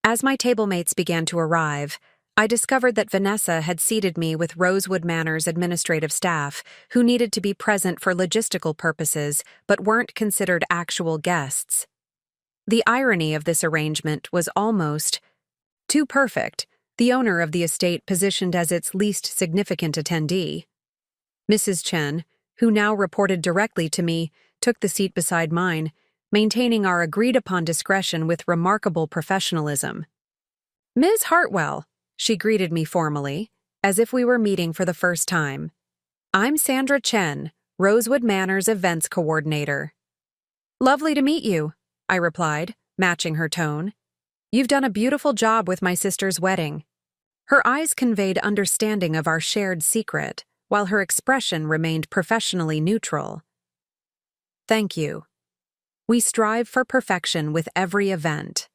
As my tablemates began to arrive, I discovered that Vanessa had seated me with Rosewood Manor's administrative staff, who needed to be present for logistical purposes but weren't considered actual guests. The irony of this arrangement was almost too perfect, the owner of the estate positioned as its least significant attendee. Mrs. Chen, who now reported directly to me, took the seat beside mine, maintaining our agreed-upon discretion with remarkable professionalism. "Ms. Hartwell," she greeted me formally, as if we were meeting for the first time. "I'm Sandra Chen, Rosewood Manor's events coordinator." "Lovely to meet you," I replied, matching her tone. "You've done a beautiful job with my sister's wedding." Her eyes conveyed understanding of our shared secret, while her expression remained professionally neutral. "Thank you. We strive for perfection with every event."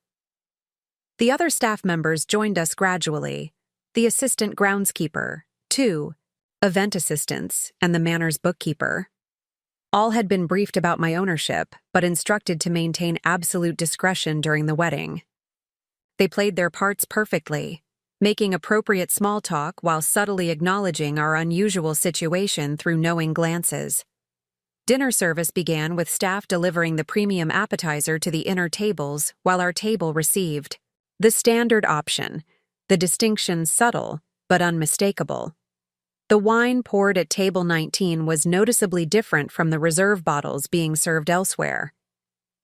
The other staff members joined us gradually: the assistant groundskeeper, 2 event assistants, and the manor's bookkeeper. All had been briefed about my ownership, but instructed to maintain absolute discretion during the wedding. They played their parts perfectly, making appropriate small talk while subtly acknowledging our unusual situation through knowing glances. Dinner service began with staff delivering the premium appetizer to the inner tables while our table received the standard option, the distinction subtle but unmistakable. The wine poured at table 19 was noticeably different from the reserve bottles being served elsewhere.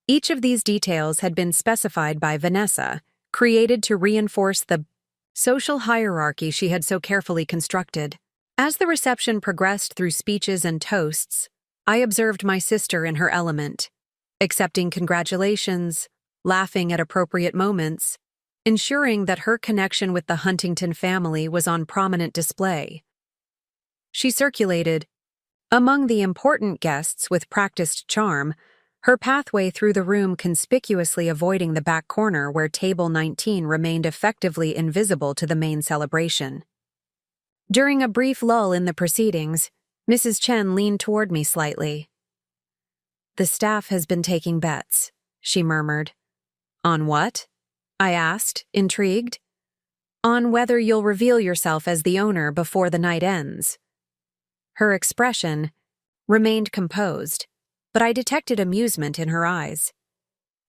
Each of these details had been specified by Vanessa, created to reinforce the social hierarchy she had so carefully constructed. As the reception progressed through speeches and toasts, I observed my sister in her element, accepting congratulations, laughing at appropriate moments, ensuring that her connection with the Huntington family was on prominent display. She circulated among the important guests with practiced charm, her pathway through the room conspicuously avoiding the back corner where table 19 remained effectively invisible to the main celebration. During a brief lull in the proceedings, Mrs. Chen leaned toward me slightly. "The staff has been taking bets," she murmured. "On what?" I asked, intrigued. "On whether you'll reveal yourself as the owner before the night ends." Her expression remained composed, but I detected amusement in her eyes.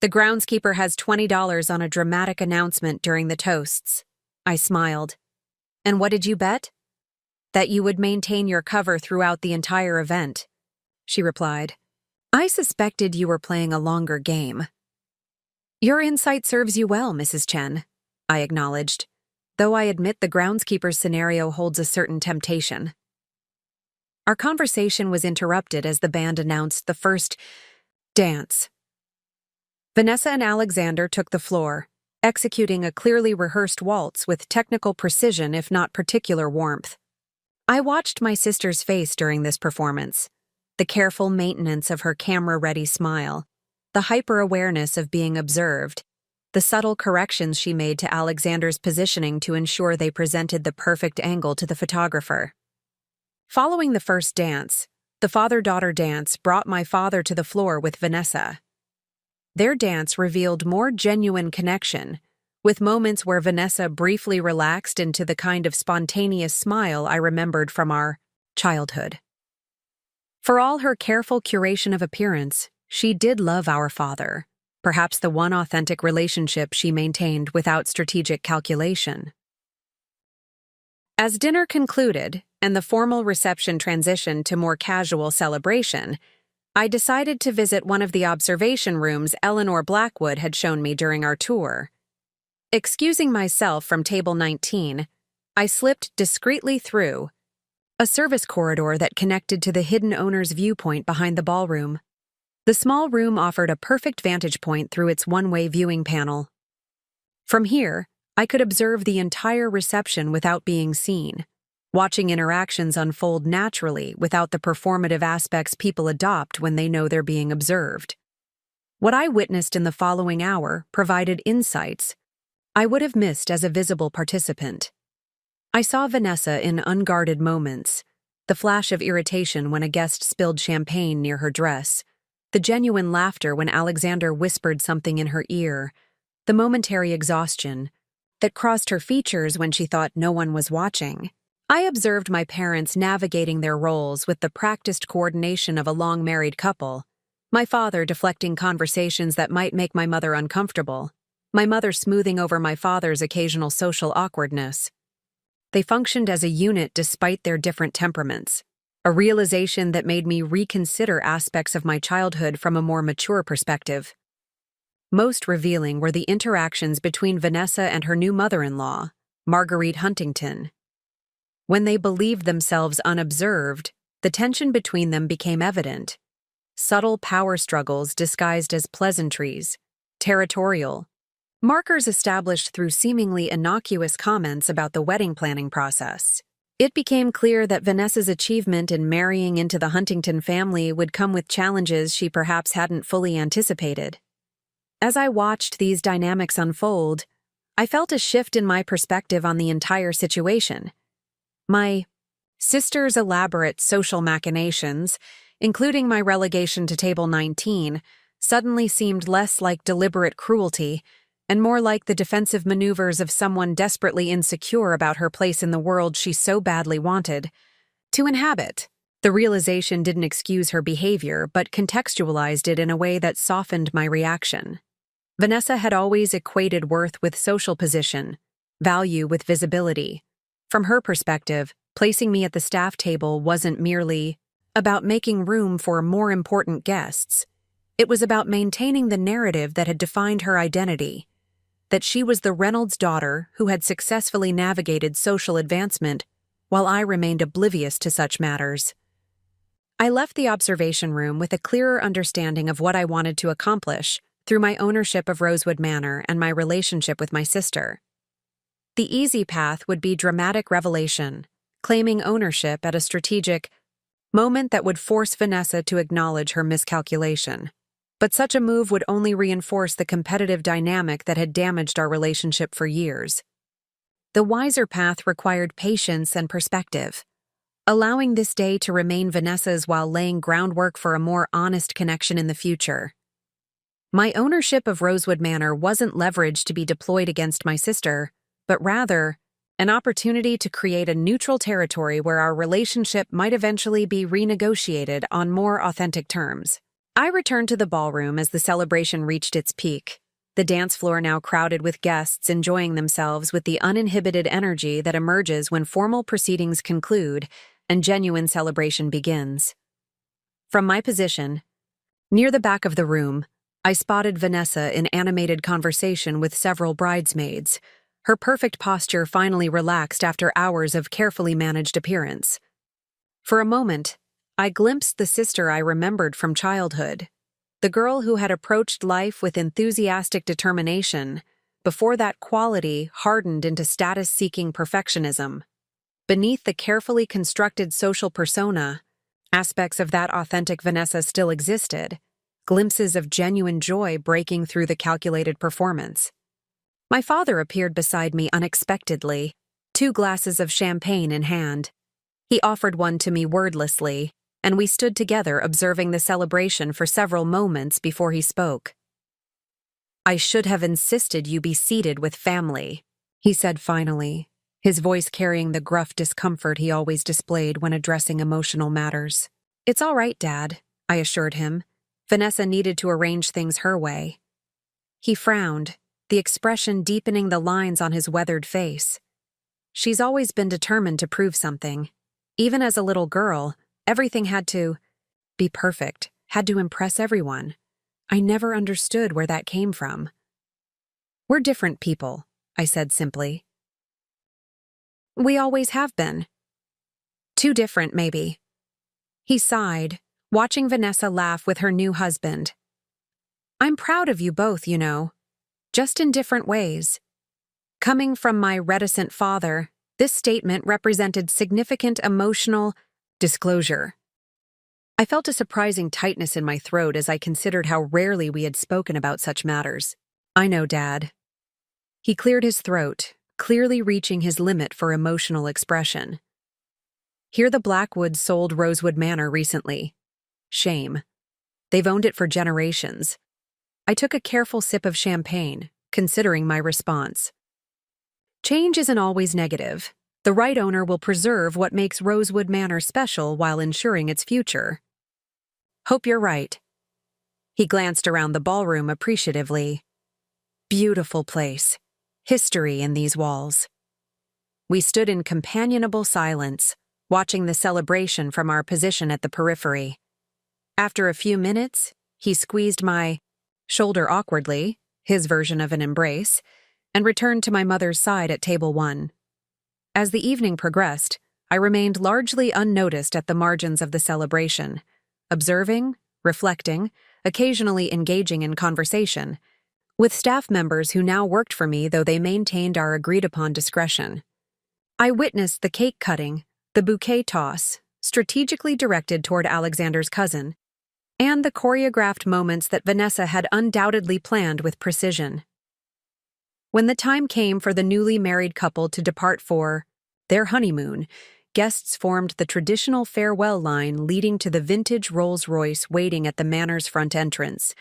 "The groundskeeper has $20 on a dramatic announcement during the toasts." I smiled. "And what did you bet?" "That you would maintain your cover throughout the entire event," she replied. "I suspected you were playing a longer game." "Your insight serves you well, Mrs. Chen," I acknowledged, though I admit the groundskeeper's scenario holds a certain temptation. Our conversation was interrupted as the band announced the first dance. Vanessa and Alexander took the floor, executing a clearly rehearsed waltz with technical precision if not particular warmth. I watched my sister's face during this performance, the careful maintenance of her camera-ready smile, the hyper-awareness of being observed, the subtle corrections she made to Alexander's positioning to ensure they presented the perfect angle to the photographer. Following the first dance, the father-daughter dance brought my father to the floor with Vanessa. Their dance revealed more genuine connection, with moments where Vanessa briefly relaxed into the kind of spontaneous smile I remembered from our childhood. For all her careful curation of appearance, she did love our father, perhaps the one authentic relationship she maintained without strategic calculation. As dinner concluded and the formal reception transitioned to more casual celebration, I decided to visit one of the observation rooms Eleanor Blackwood had shown me during our tour. Excusing myself from table 19, I slipped discreetly through a service corridor that connected to the hidden owner's viewpoint behind the ballroom. The small room offered a perfect vantage point through its one-way viewing panel. From here, I could observe the entire reception without being seen, watching interactions unfold naturally without the performative aspects people adopt when they know they're being observed. What I witnessed in the following hour provided insights I would have missed as a visible participant. I saw Vanessa in unguarded moments, the flash of irritation when a guest spilled champagne near her dress, the genuine laughter when Alexander whispered something in her ear, the momentary exhaustion that crossed her features when she thought no one was watching. I observed my parents navigating their roles with the practiced coordination of a long-married couple, my father deflecting conversations that might make my mother uncomfortable, my mother smoothing over my father's occasional social awkwardness. They functioned as a unit despite their different temperaments, a realization that made me reconsider aspects of my childhood from a more mature perspective. Most revealing were the interactions between Vanessa and her new mother-in-law, Marguerite Huntington. When they believed themselves unobserved, the tension between them became evident. Subtle power struggles disguised as pleasantries, territorial, markers established through seemingly innocuous comments about the wedding planning process. It became clear that Vanessa's achievement in marrying into the Huntington family would come with challenges she perhaps hadn't fully anticipated. As I watched these dynamics unfold, I felt a shift in my perspective on the entire situation. My sister's elaborate social machinations, including my relegation to table 19, suddenly seemed less like deliberate cruelty and more like the defensive maneuvers of someone desperately insecure about her place in the world she so badly wanted to inhabit. The realization didn't excuse her behavior, but contextualized it in a way that softened my reaction. Vanessa had always equated worth with social position, value with visibility. From her perspective, placing me at the staff table wasn't merely about making room for more important guests. It was about maintaining the narrative that had defined her identity, that she was the Reynolds daughter who had successfully navigated social advancement while I remained oblivious to such matters. I left the observation room with a clearer understanding of what I wanted to accomplish through my ownership of Rosewood Manor and my relationship with my sister. The easy path would be dramatic revelation, claiming ownership at a strategic moment that would force Vanessa to acknowledge her miscalculation. But such a move would only reinforce the competitive dynamic that had damaged our relationship for years. The wiser path required patience and perspective, allowing this day to remain Vanessa's while laying groundwork for a more honest connection in the future. My ownership of Rosewood Manor wasn't leverage to be deployed against my sister, but rather an opportunity to create a neutral territory where our relationship might eventually be renegotiated on more authentic terms. I returned to the ballroom as the celebration reached its peak, the dance floor now crowded with guests enjoying themselves with the uninhibited energy that emerges when formal proceedings conclude and genuine celebration begins. From my position, near the back of the room, I spotted Vanessa in animated conversation with several bridesmaids, her perfect posture finally relaxed after hours of carefully managed appearance. For a moment, I glimpsed the sister I remembered from childhood, the girl who had approached life with enthusiastic determination before that quality hardened into status-seeking perfectionism. Beneath the carefully constructed social persona, aspects of that authentic Vanessa still existed, glimpses of genuine joy breaking through the calculated performance. My father appeared beside me unexpectedly, 2 glasses of champagne in hand. He offered one to me wordlessly, and we stood together observing the celebration for several moments before he spoke. "I should have insisted you be seated with family," he said finally, his voice carrying the gruff discomfort he always displayed when addressing emotional matters. "It's all right, Dad," I assured him. Vanessa needed to arrange things her way. He frowned, the expression deepening the lines on his weathered face. She's always been determined to prove something. Even as a little girl, everything had to be perfect, had to impress everyone. I never understood where that came from. "We're different people," I said simply. We always have been. Too different, maybe. He sighed, watching Vanessa laugh with her new husband. I'm proud of you both, you know, just in different ways. Coming from my reticent father, this statement represented significant emotional disclosure. I felt a surprising tightness in my throat as I considered how rarely we had spoken about such matters. I know, Dad. He cleared his throat, clearly reaching his limit for emotional expression. Here the Blackwoods sold Rosewood Manor recently. Shame. They've owned it for generations. I took a careful sip of champagne, considering my response. Change isn't always negative. The right owner will preserve what makes Rosewood Manor special while ensuring its future. Hope you're right. He glanced around the ballroom appreciatively. Beautiful place. History in these walls. We stood in companionable silence, watching the celebration from our position at the periphery. After a few minutes, he squeezed my shoulder awkwardly, his version of an embrace, and returned to my mother's side at table 1. As the evening progressed, I remained largely unnoticed at the margins of the celebration, observing, reflecting, occasionally engaging in conversation, with staff members who now worked for me though they maintained our agreed-upon discretion. I witnessed the cake cutting, the bouquet toss, strategically directed toward Alexander's cousin, and the choreographed moments that Vanessa had undoubtedly planned with precision. When the time came for the newly married couple to depart for their honeymoon, guests formed the traditional farewell line leading to the vintage Rolls-Royce waiting at the manor's front entrance.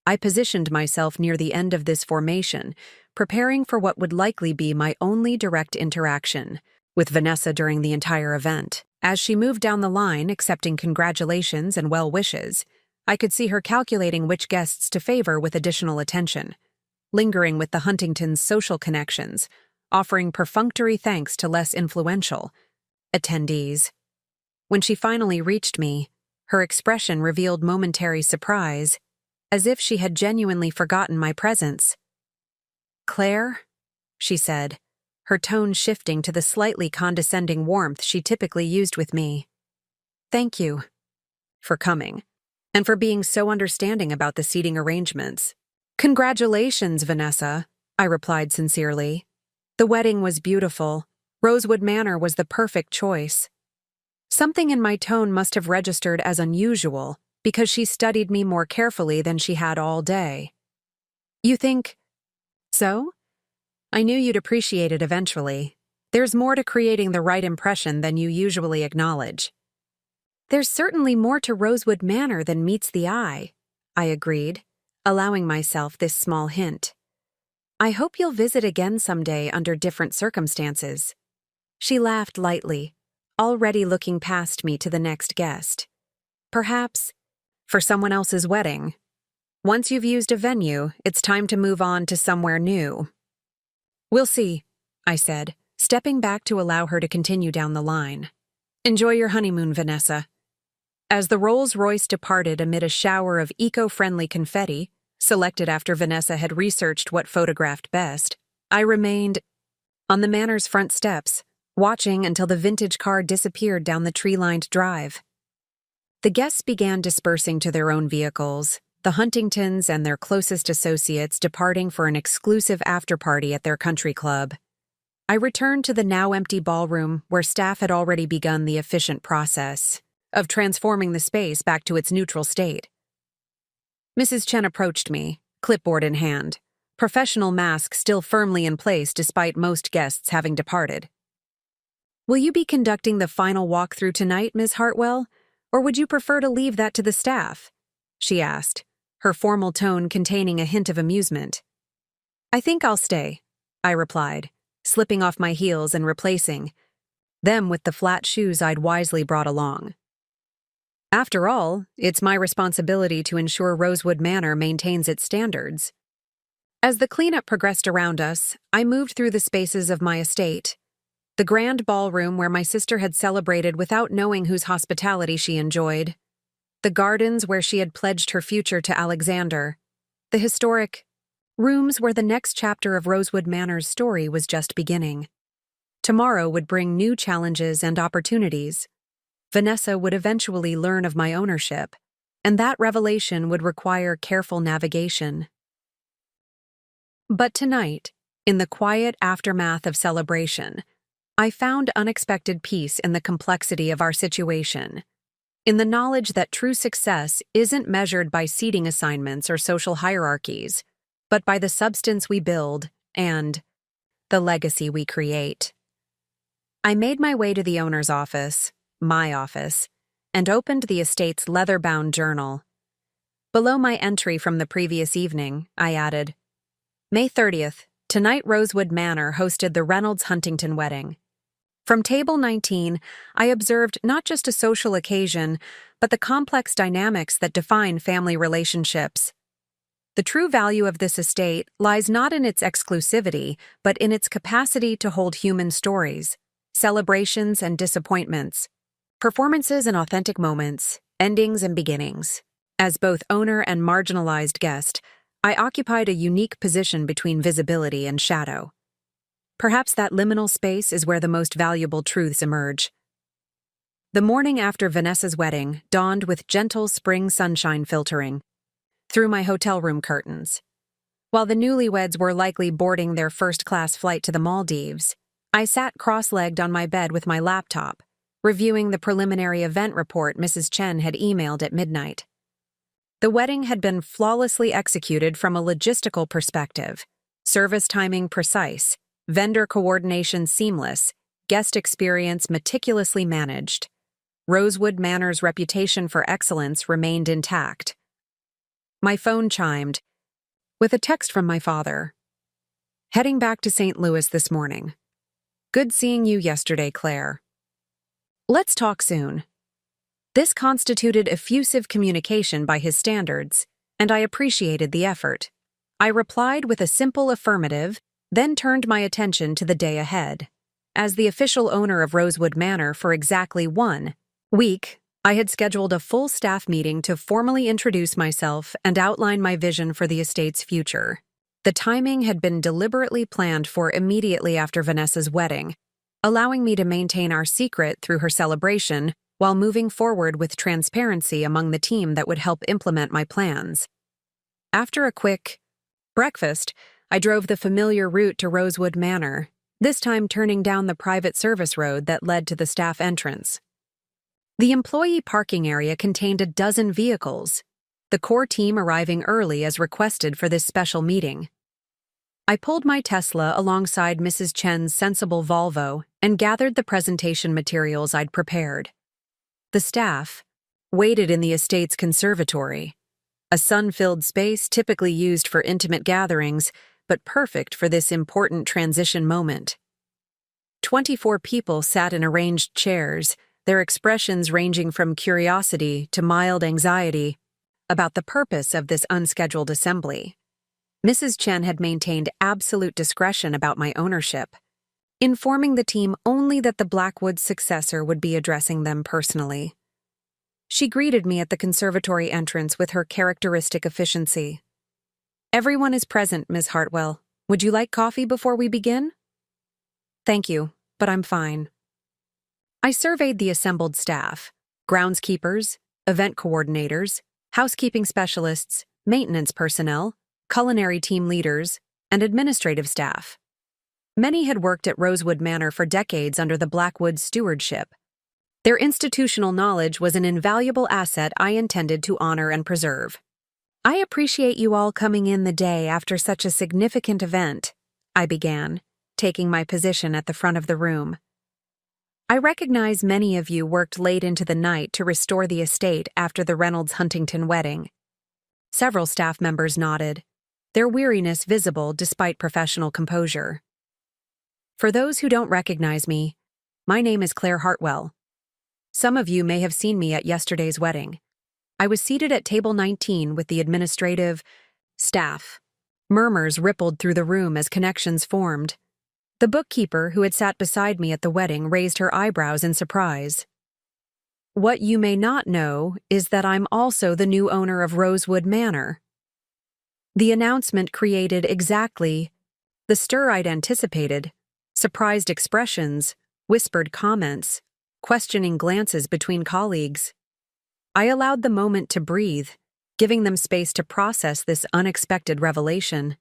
I positioned myself near the end of this formation, preparing for what would likely be my only direct interaction with Vanessa during the entire event. As she moved down the line, accepting congratulations and well wishes, I could see her calculating which guests to favor with additional attention, lingering with the Huntingtons' social connections, offering perfunctory thanks to less influential attendees. When she finally reached me, her expression revealed momentary surprise, as if she had genuinely forgotten my presence. "Claire?" she said, her tone shifting to the slightly condescending warmth she typically used with me. "Thank you for coming, and for being so understanding about the seating arrangements." "Congratulations, Vanessa," I replied sincerely. "The wedding was beautiful. Rosewood Manor was the perfect choice." Something in my tone must have registered as unusual, because she studied me more carefully than she had all day. "You think so? I knew you'd appreciate it eventually. There's more to creating the right impression than you usually acknowledge." "There's certainly more to Rosewood Manor than meets the eye," I agreed, allowing myself this small hint. "I hope you'll visit again someday under different circumstances." She laughed lightly, already looking past me to the next guest. "Perhaps for someone else's wedding. Once you've used a venue, it's time to move on to somewhere new." "We'll see," I said, stepping back to allow her to continue down the line. "Enjoy your honeymoon, Vanessa." As the Rolls-Royce departed amid a shower of eco-friendly confetti, selected after Vanessa had researched what photographed best, I remained on the manor's front steps, watching until the vintage car disappeared down the tree-lined drive. The guests began dispersing to their own vehicles, the Huntingtons and their closest associates departing for an exclusive after-party at their country club. I returned to the now-empty ballroom where staff had already begun the efficient process of transforming the space back to its neutral state. Mrs. Chen approached me, clipboard in hand, professional mask still firmly in place despite most guests having departed. "Will you be conducting the final walkthrough tonight, Ms. Hartwell, or would you prefer to leave that to the staff?" she asked, her formal tone containing a hint of amusement. "I think I'll stay," I replied, slipping off my heels and replacing them with the flat shoes I'd wisely brought along. After all, it's my responsibility to ensure Rosewood Manor maintains its standards. As the cleanup progressed around us, I moved through the spaces of my estate. The grand ballroom where my sister had celebrated without knowing whose hospitality she enjoyed. The gardens where she had pledged her future to Alexander. The historic rooms where the next chapter of Rosewood Manor's story was just beginning. Tomorrow would bring new challenges and opportunities. Vanessa would eventually learn of my ownership, and that revelation would require careful navigation. But tonight, in the quiet aftermath of celebration, I found unexpected peace in the complexity of our situation, in the knowledge that true success isn't measured by seating assignments or social hierarchies, but by the substance we build and the legacy we create. I made my way to the owner's office, my office, and opened the estate's leather-bound journal. Below my entry from the previous evening, I added, May 30th, tonight Rosewood Manor hosted the Reynolds-Huntington wedding. From Table 19, I observed not just a social occasion, but the complex dynamics that define family relationships. The true value of this estate lies not in its exclusivity, but in its capacity to hold human stories, celebrations and disappointments, performances and authentic moments, endings and beginnings. As both owner and marginalized guest, I occupied a unique position between visibility and shadow. Perhaps that liminal space is where the most valuable truths emerge. The morning after Vanessa's wedding dawned with gentle spring sunshine filtering through my hotel room curtains. While the newlyweds were likely boarding their first-class flight to the Maldives, I sat cross-legged on my bed with my laptop, reviewing the preliminary event report Mrs. Chen had emailed at midnight. The wedding had been flawlessly executed from a logistical perspective, service timing precise, vendor coordination seamless, guest experience meticulously managed. Rosewood Manor's reputation for excellence remained intact. My phone chimed, with a text from my father. Heading back to St. Louis this morning. Good seeing you yesterday, Claire. Let's talk soon. This constituted effusive communication by his standards, and I appreciated the effort. I replied with a simple affirmative, then turned my attention to the day ahead. As the official owner of Rosewood Manor for exactly 1 week, I had scheduled a full staff meeting to formally introduce myself and outline my vision for the estate's future. The timing had been deliberately planned for immediately after Vanessa's wedding, allowing me to maintain our secret through her celebration while moving forward with transparency among the team that would help implement my plans. After a quick breakfast, I drove the familiar route to Rosewood Manor, this time turning down the private service road that led to the staff entrance. The employee parking area contained a dozen vehicles, the core team arriving early as requested for this special meeting. I pulled my Tesla alongside Mrs. Chen's sensible Volvo and gathered the presentation materials I'd prepared. The staff waited in the estate's conservatory, a sun-filled space typically used for intimate gatherings, but perfect for this important transition moment. 24 people sat in arranged chairs, their expressions ranging from curiosity to mild anxiety about the purpose of this unscheduled assembly. Mrs. Chen had maintained absolute discretion about my ownership, informing the team only that the Blackwood's successor would be addressing them personally. She greeted me at the conservatory entrance with her characteristic efficiency. Everyone is present, Ms. Hartwell. Would you like coffee before we begin? Thank you, but I'm fine. I surveyed the assembled staff, groundskeepers, event coordinators, housekeeping specialists, maintenance personnel, culinary team leaders, and administrative staff. Many had worked at Rosewood Manor for decades under the Blackwood's stewardship. Their institutional knowledge was an invaluable asset I intended to honor and preserve. I appreciate you all coming in the day after such a significant event, I began, taking my position at the front of the room. I recognize many of you worked late into the night to restore the estate after the Reynolds-Huntington wedding. Several staff members nodded, their weariness visible despite professional composure. For those who don't recognize me, my name is Claire Hartwell. Some of you may have seen me at yesterday's wedding. I was seated at table 19 with the administrative staff. Murmurs rippled through the room as connections formed. The bookkeeper who had sat beside me at the wedding raised her eyebrows in surprise. What you may not know is that I'm also the new owner of Rosewood Manor. The announcement created exactly the stir I'd anticipated: surprised expressions, whispered comments, questioning glances between colleagues. I allowed the moment to breathe, giving them space to process this unexpected revelation.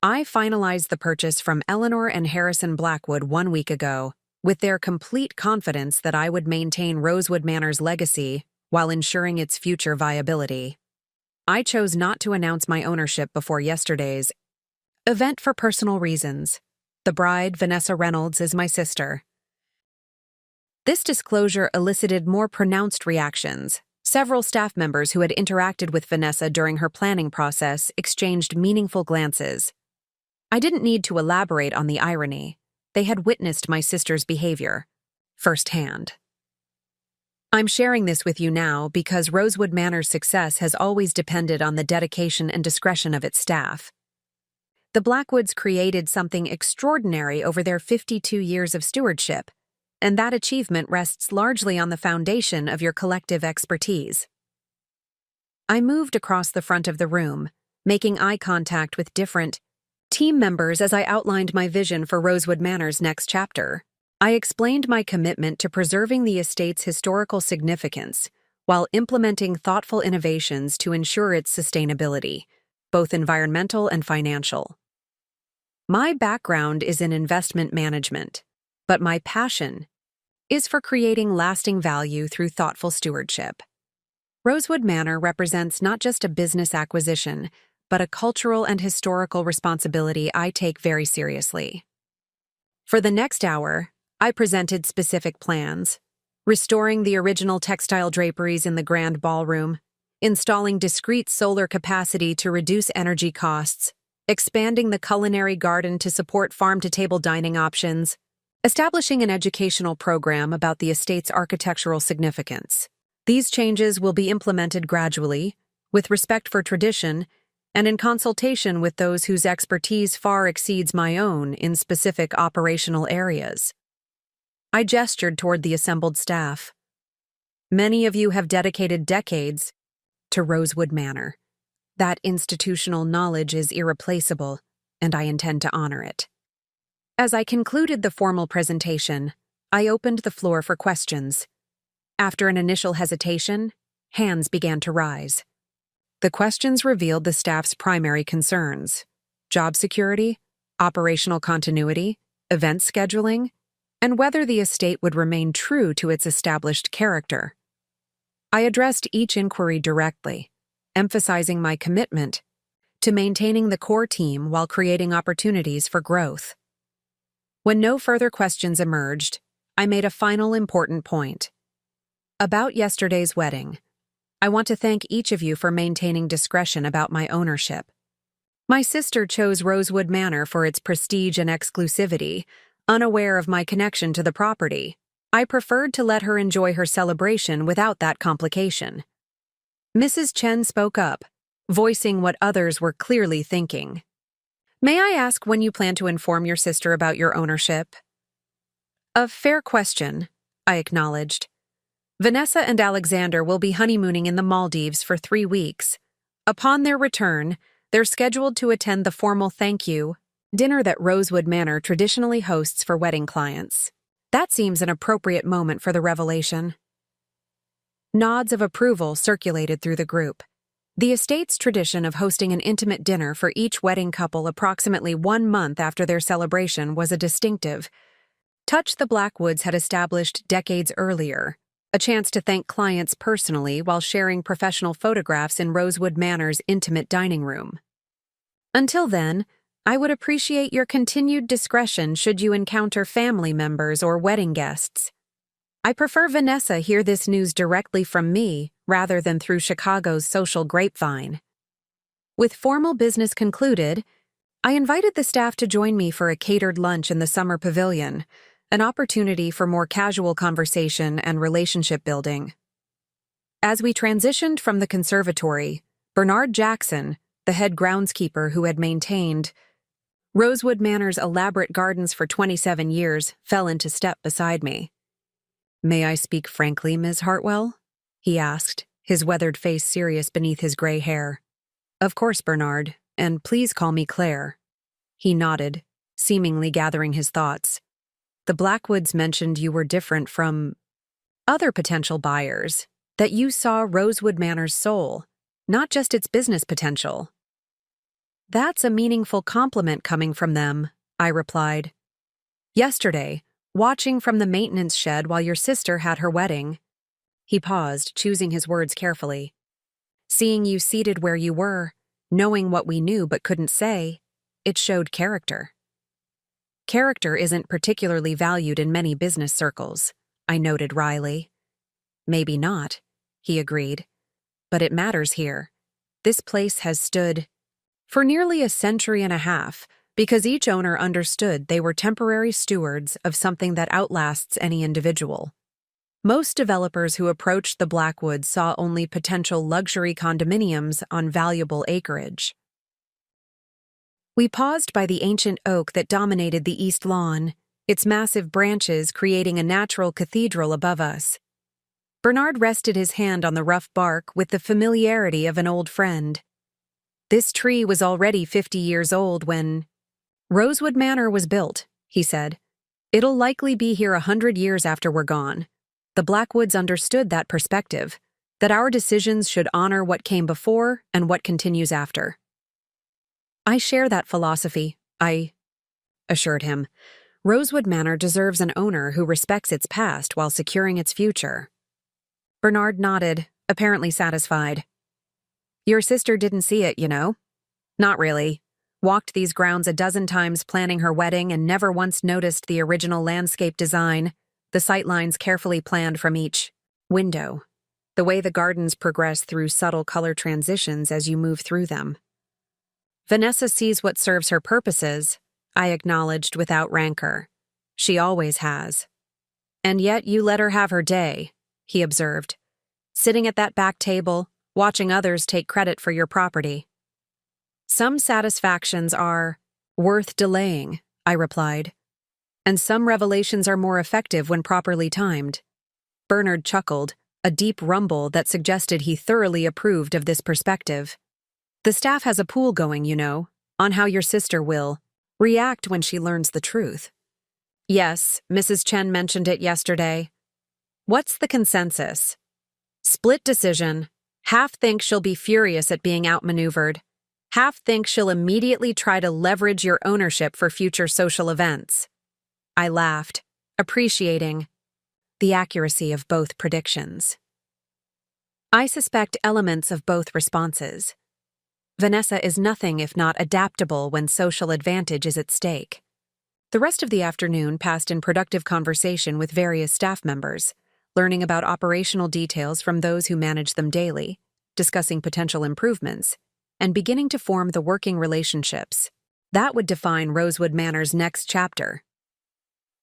I finalized the purchase from Eleanor and Harrison Blackwood 1 week ago, with their complete confidence that I would maintain Rosewood Manor's legacy while ensuring its future viability. I chose not to announce my ownership before yesterday's event for personal reasons. The bride, Vanessa Reynolds, is my sister. This disclosure elicited more pronounced reactions. Several staff members who had interacted with Vanessa during her planning process exchanged meaningful glances. I didn't need to elaborate on the irony. They had witnessed my sister's behavior firsthand. I'm sharing this with you now because Rosewood Manor's success has always depended on the dedication and discretion of its staff. The Blackwoods created something extraordinary over their 52 years of stewardship, and that achievement rests largely on the foundation of your collective expertise. I moved across the front of the room, making eye contact with different team members as I outlined my vision for Rosewood Manor's next chapter. I explained my commitment to preserving the estate's historical significance while implementing thoughtful innovations to ensure its sustainability, both environmental and financial. My background is in investment management, but my passion is for creating lasting value through thoughtful stewardship. Rosewood Manor represents not just a business acquisition, but a cultural and historical responsibility I take very seriously. For the next hour, I presented specific plans: restoring the original textile draperies in the grand ballroom, installing discrete solar capacity to reduce energy costs, expanding the culinary garden to support farm-to-table dining options, establishing an educational program about the estate's architectural significance. These changes will be implemented gradually, with respect for tradition, and in consultation with those whose expertise far exceeds my own in specific operational areas. I gestured toward the assembled staff. Many of you have dedicated decades to Rosewood Manor. That institutional knowledge is irreplaceable, and I intend to honor it. As I concluded the formal presentation, I opened the floor for questions. After an initial hesitation, hands began to rise. The questions revealed the staff's primary concerns: job security, operational continuity, event scheduling, and whether the estate would remain true to its established character. I addressed each inquiry directly, emphasizing my commitment to maintaining the core team while creating opportunities for growth. When no further questions emerged, I made a final important point. About yesterday's wedding, I want to thank each of you for maintaining discretion about my ownership. My sister chose Rosewood Manor for its prestige and exclusivity, unaware of my connection to the property. I preferred to let her enjoy her celebration without that complication. Mrs. Chen spoke up, voicing what others were clearly thinking. May I ask when you plan to inform your sister about your ownership? A fair question, I acknowledged. Vanessa and Alexander will be honeymooning in the Maldives for 3 weeks. Upon their return, they're scheduled to attend the formal thank you dinner that Rosewood Manor traditionally hosts for wedding clients. That seems an appropriate moment for the revelation. Nods of approval circulated through the group. The estate's tradition of hosting an intimate dinner for each wedding couple approximately 1 month after their celebration was a distinctive touch the Blackwoods had established decades earlier, a chance to thank clients personally while sharing professional photographs in Rosewood Manor's intimate dining room. Until then, I would appreciate your continued discretion should you encounter family members or wedding guests. I prefer Vanessa hear this news directly from me rather than through Chicago's social grapevine. With formal business concluded, I invited the staff to join me for a catered lunch in the summer pavilion, an opportunity for more casual conversation and relationship building. As we transitioned from the conservatory, Bernard Jackson, the head groundskeeper who had maintained Rosewood Manor's elaborate gardens for 27 years, fell into step beside me. May I speak frankly, Ms. Hartwell? He asked, his weathered face serious beneath his gray hair. Of course, Bernard, and please call me Claire. He nodded, seemingly gathering his thoughts. The Blackwoods mentioned you were different from other potential buyers, that you saw Rosewood Manor's soul, not just its business potential. That's a meaningful compliment coming from them, I replied. Yesterday, watching from the maintenance shed while your sister had her wedding. He paused, choosing his words carefully. Seeing you seated where you were, knowing what we knew but couldn't say, it showed character. Character isn't particularly valued in many business circles, I noted wryly. Maybe not, he agreed. But it matters here. This place has stood for nearly a century and a half because each owner understood they were temporary stewards of something that outlasts any individual. Most developers who approached the Blackwoods saw only potential luxury condominiums on valuable acreage. We paused by the ancient oak that dominated the east lawn, its massive branches creating a natural cathedral above us. Bernard rested his hand on the rough bark with the familiarity of an old friend. This tree was already 50 years old when Rosewood Manor was built, he said. It'll likely be here 100 years after we're gone. The Blackwoods understood that perspective, that our decisions should honor what came before and what continues after. I share that philosophy, I assured him. Rosewood Manor deserves an owner who respects its past while securing its future. Bernard nodded, apparently satisfied. Your sister didn't see it, you know? Not really. Walked these grounds a dozen times planning her wedding and never once noticed the original landscape design, the sightlines carefully planned from each window, the way the gardens progress through subtle color transitions as you move through them. Vanessa sees what serves her purposes, I acknowledged without rancor. She always has. And yet you let her have her day, he observed, sitting at that back table, watching others take credit for your property. Some satisfactions are worth delaying, I replied, and some revelations are more effective when properly timed. Bernard chuckled, a deep rumble that suggested he thoroughly approved of this perspective. The staff has a pool going, you know, on how your sister will react when she learns the truth. Yes, Mrs. Chen mentioned it yesterday. What's the consensus? Split decision. Half think she'll be furious at being outmaneuvered. Half think she'll immediately try to leverage your ownership for future social events. I laughed, appreciating the accuracy of both predictions. I suspect elements of both responses. Vanessa is nothing if not adaptable when social advantage is at stake. The rest of the afternoon passed in productive conversation with various staff members, learning about operational details from those who manage them daily, discussing potential improvements, and beginning to form the working relationships that would define Rosewood Manor's next chapter.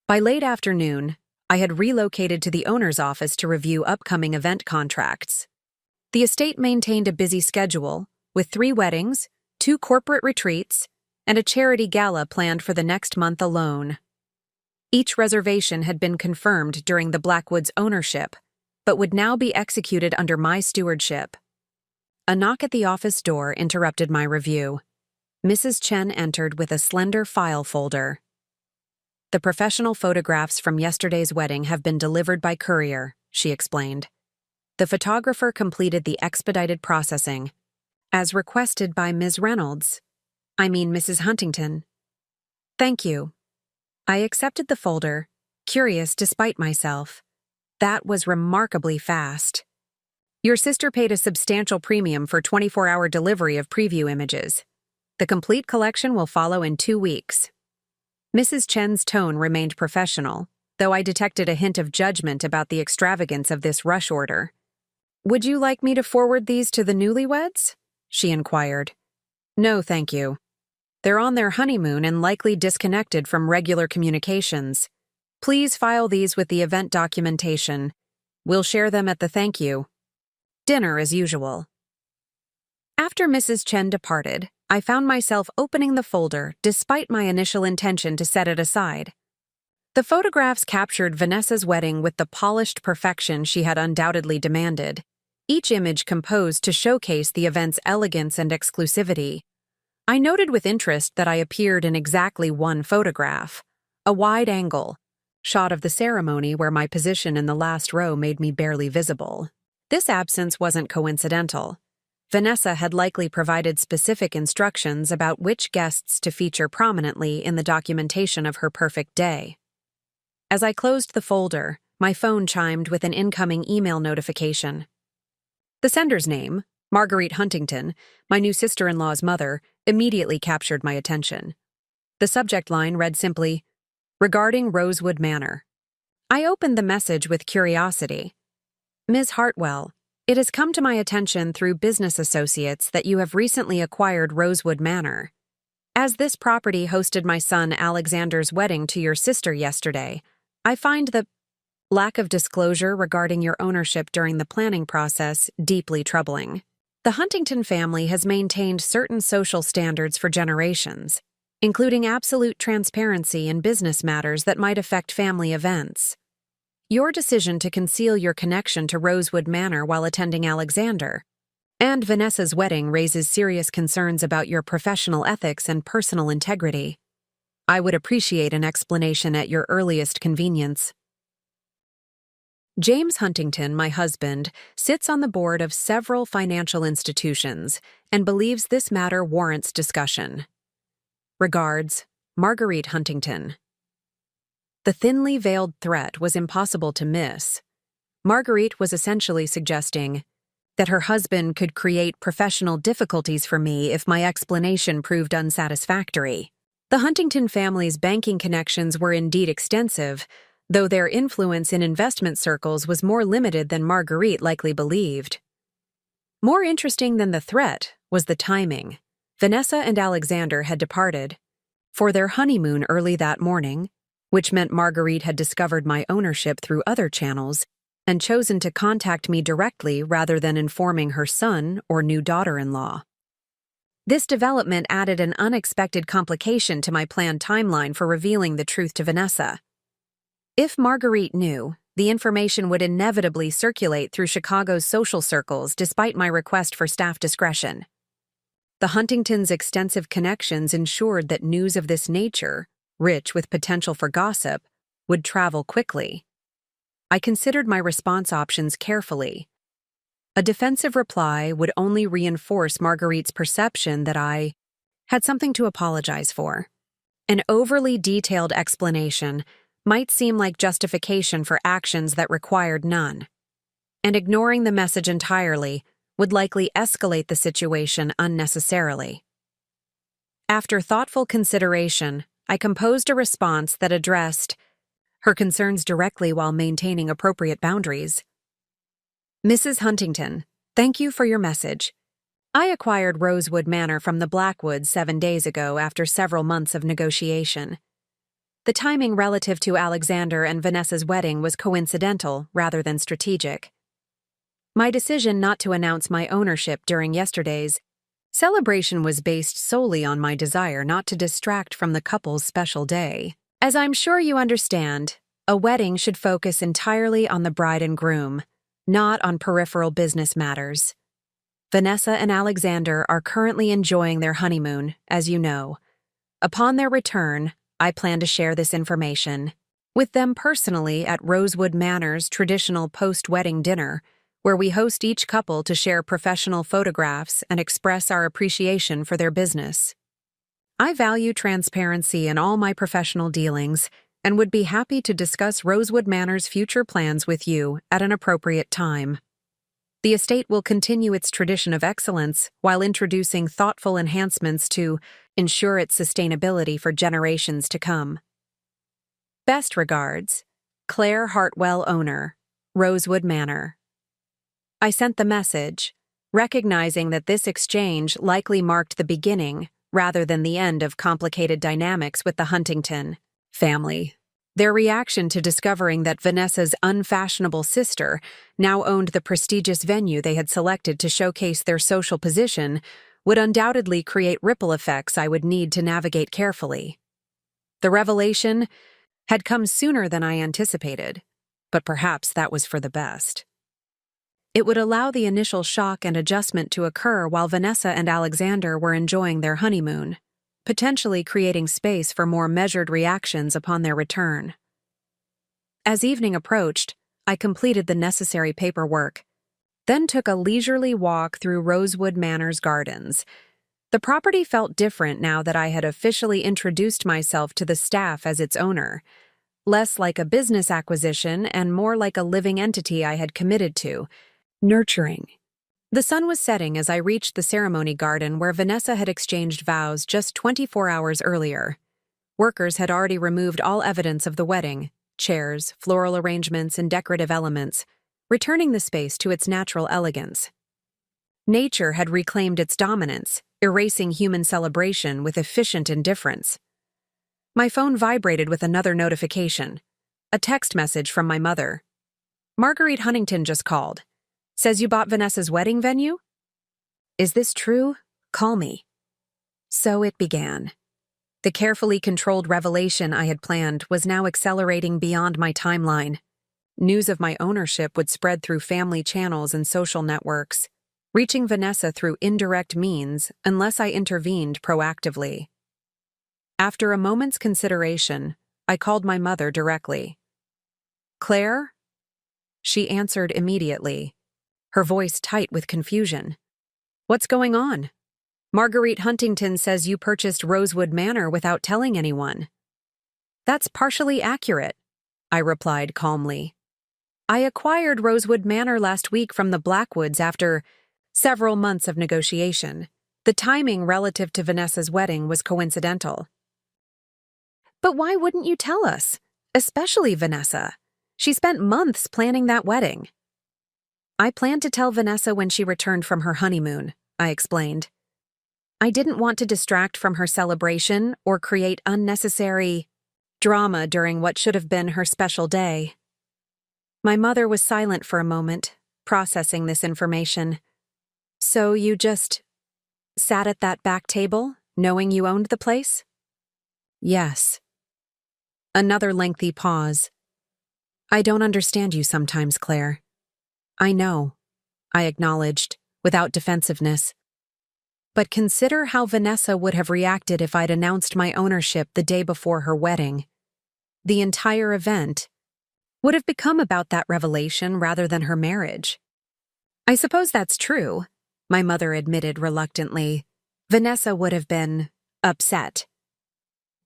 By late afternoon, I had relocated to the owner's office to review upcoming event contracts. The estate maintained a busy schedule, with 3 weddings, 2 corporate retreats, and a charity gala planned for the next month alone. Each reservation had been confirmed during the Blackwoods' ownership, but would now be executed under my stewardship. A knock at the office door interrupted my review. Mrs. Chen entered with a slender file folder. The professional photographs from yesterday's wedding have been delivered by courier, she explained. The photographer completed the expedited processing, as requested by Ms. Mrs. Huntington. Thank you. I accepted the folder, curious despite myself. That was remarkably fast. Your sister paid a substantial premium for 24-hour delivery of preview images. The complete collection will follow in 2 weeks. Mrs. Chen's tone remained professional, though I detected a hint of judgment about the extravagance of this rush order. Would you like me to forward these to the newlyweds? She inquired. No, thank you. They're on their honeymoon and likely disconnected from regular communications. Please file these with the event documentation. We'll share them at the thank you dinner as usual. After Mrs. Chen departed, I found myself opening the folder despite my initial intention to set it aside. The photographs captured Vanessa's wedding with the polished perfection she had undoubtedly demanded, each image composed to showcase the event's elegance and exclusivity. I noted with interest that I appeared in exactly one photograph, a wide-angle shot of the ceremony where my position in the last row made me barely visible. This absence wasn't coincidental. Vanessa had likely provided specific instructions about which guests to feature prominently in the documentation of her perfect day. As I closed the folder, my phone chimed with an incoming email notification. The sender's name, Marguerite Huntington, my new sister-in-law's mother, immediately captured my attention. The subject line read simply, "Regarding Rosewood Manor." I opened the message with curiosity. "Ms. Hartwell, it has come to my attention through business associates that you have recently acquired Rosewood Manor. As this property hosted my son Alexander's wedding to your sister yesterday, I find the lack of disclosure regarding your ownership during the planning process deeply troubling. The Huntington family has maintained certain social standards for generations, including absolute transparency in business matters that might affect family events. Your decision to conceal your connection to Rosewood Manor while attending Alexander and Vanessa's wedding raises serious concerns about your professional ethics and personal integrity. I would appreciate an explanation at your earliest convenience." James Huntington, my husband, sits on the board of several financial institutions and believes this matter warrants discussion. Regards, Marguerite Huntington. The thinly veiled threat was impossible to miss. Marguerite was essentially suggesting that her husband could create professional difficulties for me if my explanation proved unsatisfactory. The Huntington family's banking connections were indeed extensive, though their influence in investment circles was more limited than Marguerite likely believed. More interesting than the threat was the timing. Vanessa and Alexander had departed for their honeymoon early that morning, which meant Marguerite had discovered my ownership through other channels and chosen to contact me directly rather than informing her son or new daughter-in-law. This development added an unexpected complication to my planned timeline for revealing the truth to Vanessa. If Marguerite knew, the information would inevitably circulate through Chicago's social circles despite my request for staff discretion. The Huntingtons' extensive connections ensured that news of this nature, rich with potential for gossip, would travel quickly. I considered my response options carefully. A defensive reply would only reinforce Marguerite's perception that I had something to apologize for. An overly detailed explanation might seem like justification for actions that required none, and ignoring the message entirely would likely escalate the situation unnecessarily. After thoughtful consideration, I composed a response that addressed her concerns directly while maintaining appropriate boundaries. "Mrs. Huntington, thank you for your message. I acquired Rosewood Manor from the Blackwoods 7 days ago after several months of negotiation. The timing relative to Alexander and Vanessa's wedding was coincidental rather than strategic. My decision not to announce my ownership during yesterday's celebration was based solely on my desire not to distract from the couple's special day. As I'm sure you understand, a wedding should focus entirely on the bride and groom, not on peripheral business matters. Vanessa and Alexander are currently enjoying their honeymoon, as you know. Upon their return, I plan to share this information with them personally at Rosewood Manor's traditional post-wedding dinner, where we host each couple to share professional photographs and express our appreciation for their business. I value transparency in all my professional dealings and would be happy to discuss Rosewood Manor's future plans with you at an appropriate time. The estate will continue its tradition of excellence while introducing thoughtful enhancements to ensure its sustainability for generations to come. Best regards, Claire Hartwell, owner, Rosewood Manor." I sent the message, recognizing that this exchange likely marked the beginning rather than the end of complicated dynamics with the Huntington family. Their reaction to discovering that Vanessa's unfashionable sister now owned the prestigious venue they had selected to showcase their social position would undoubtedly create ripple effects I would need to navigate carefully. The revelation had come sooner than I anticipated, but perhaps that was for the best. It would allow the initial shock and adjustment to occur while Vanessa and Alexander were enjoying their honeymoon, potentially creating space for more measured reactions upon their return. As evening approached, I completed the necessary paperwork, then took a leisurely walk through Rosewood Manor's gardens. The property felt different now that I had officially introduced myself to the staff as its owner, less like a business acquisition and more like a living entity I had committed to, nurturing. The sun was setting as I reached the ceremony garden where Vanessa had exchanged vows just 24 hours earlier. Workers had already removed all evidence of the wedding, chairs, floral arrangements, and decorative elements, returning the space to its natural elegance. Nature had reclaimed its dominance, erasing human celebration with efficient indifference. My phone vibrated with another notification, a text message from my mother. "Marguerite Huntington just called. Says you bought Vanessa's wedding venue? Is this true? Call me." So it began. The carefully controlled revelation I had planned was now accelerating beyond my timeline. News of my ownership would spread through family channels and social networks, reaching Vanessa through indirect means unless I intervened proactively. After a moment's consideration, I called my mother directly. "Claire?" She answered immediately, her voice tight with confusion. "What's going on? Marguerite Huntington says you purchased Rosewood Manor without telling anyone." "That's partially accurate," I replied calmly. "I acquired Rosewood Manor last week from the Blackwoods after several months of negotiation. The timing relative to Vanessa's wedding was coincidental." "But why wouldn't you tell us? Especially Vanessa. She spent months planning that wedding." "I planned to tell Vanessa when she returned from her honeymoon," I explained. "I didn't want to distract from her celebration or create unnecessary drama during what should have been her special day." My mother was silent for a moment, processing this information. "So you just sat at that back table, knowing you owned the place?" "Yes." Another lengthy pause. "I don't understand you sometimes, Claire." "I know," I acknowledged, without defensiveness. "But consider how Vanessa would have reacted if I'd announced my ownership the day before her wedding. The entire event would have become about that revelation rather than her marriage." "I suppose that's true," my mother admitted reluctantly. "Vanessa would have been upset."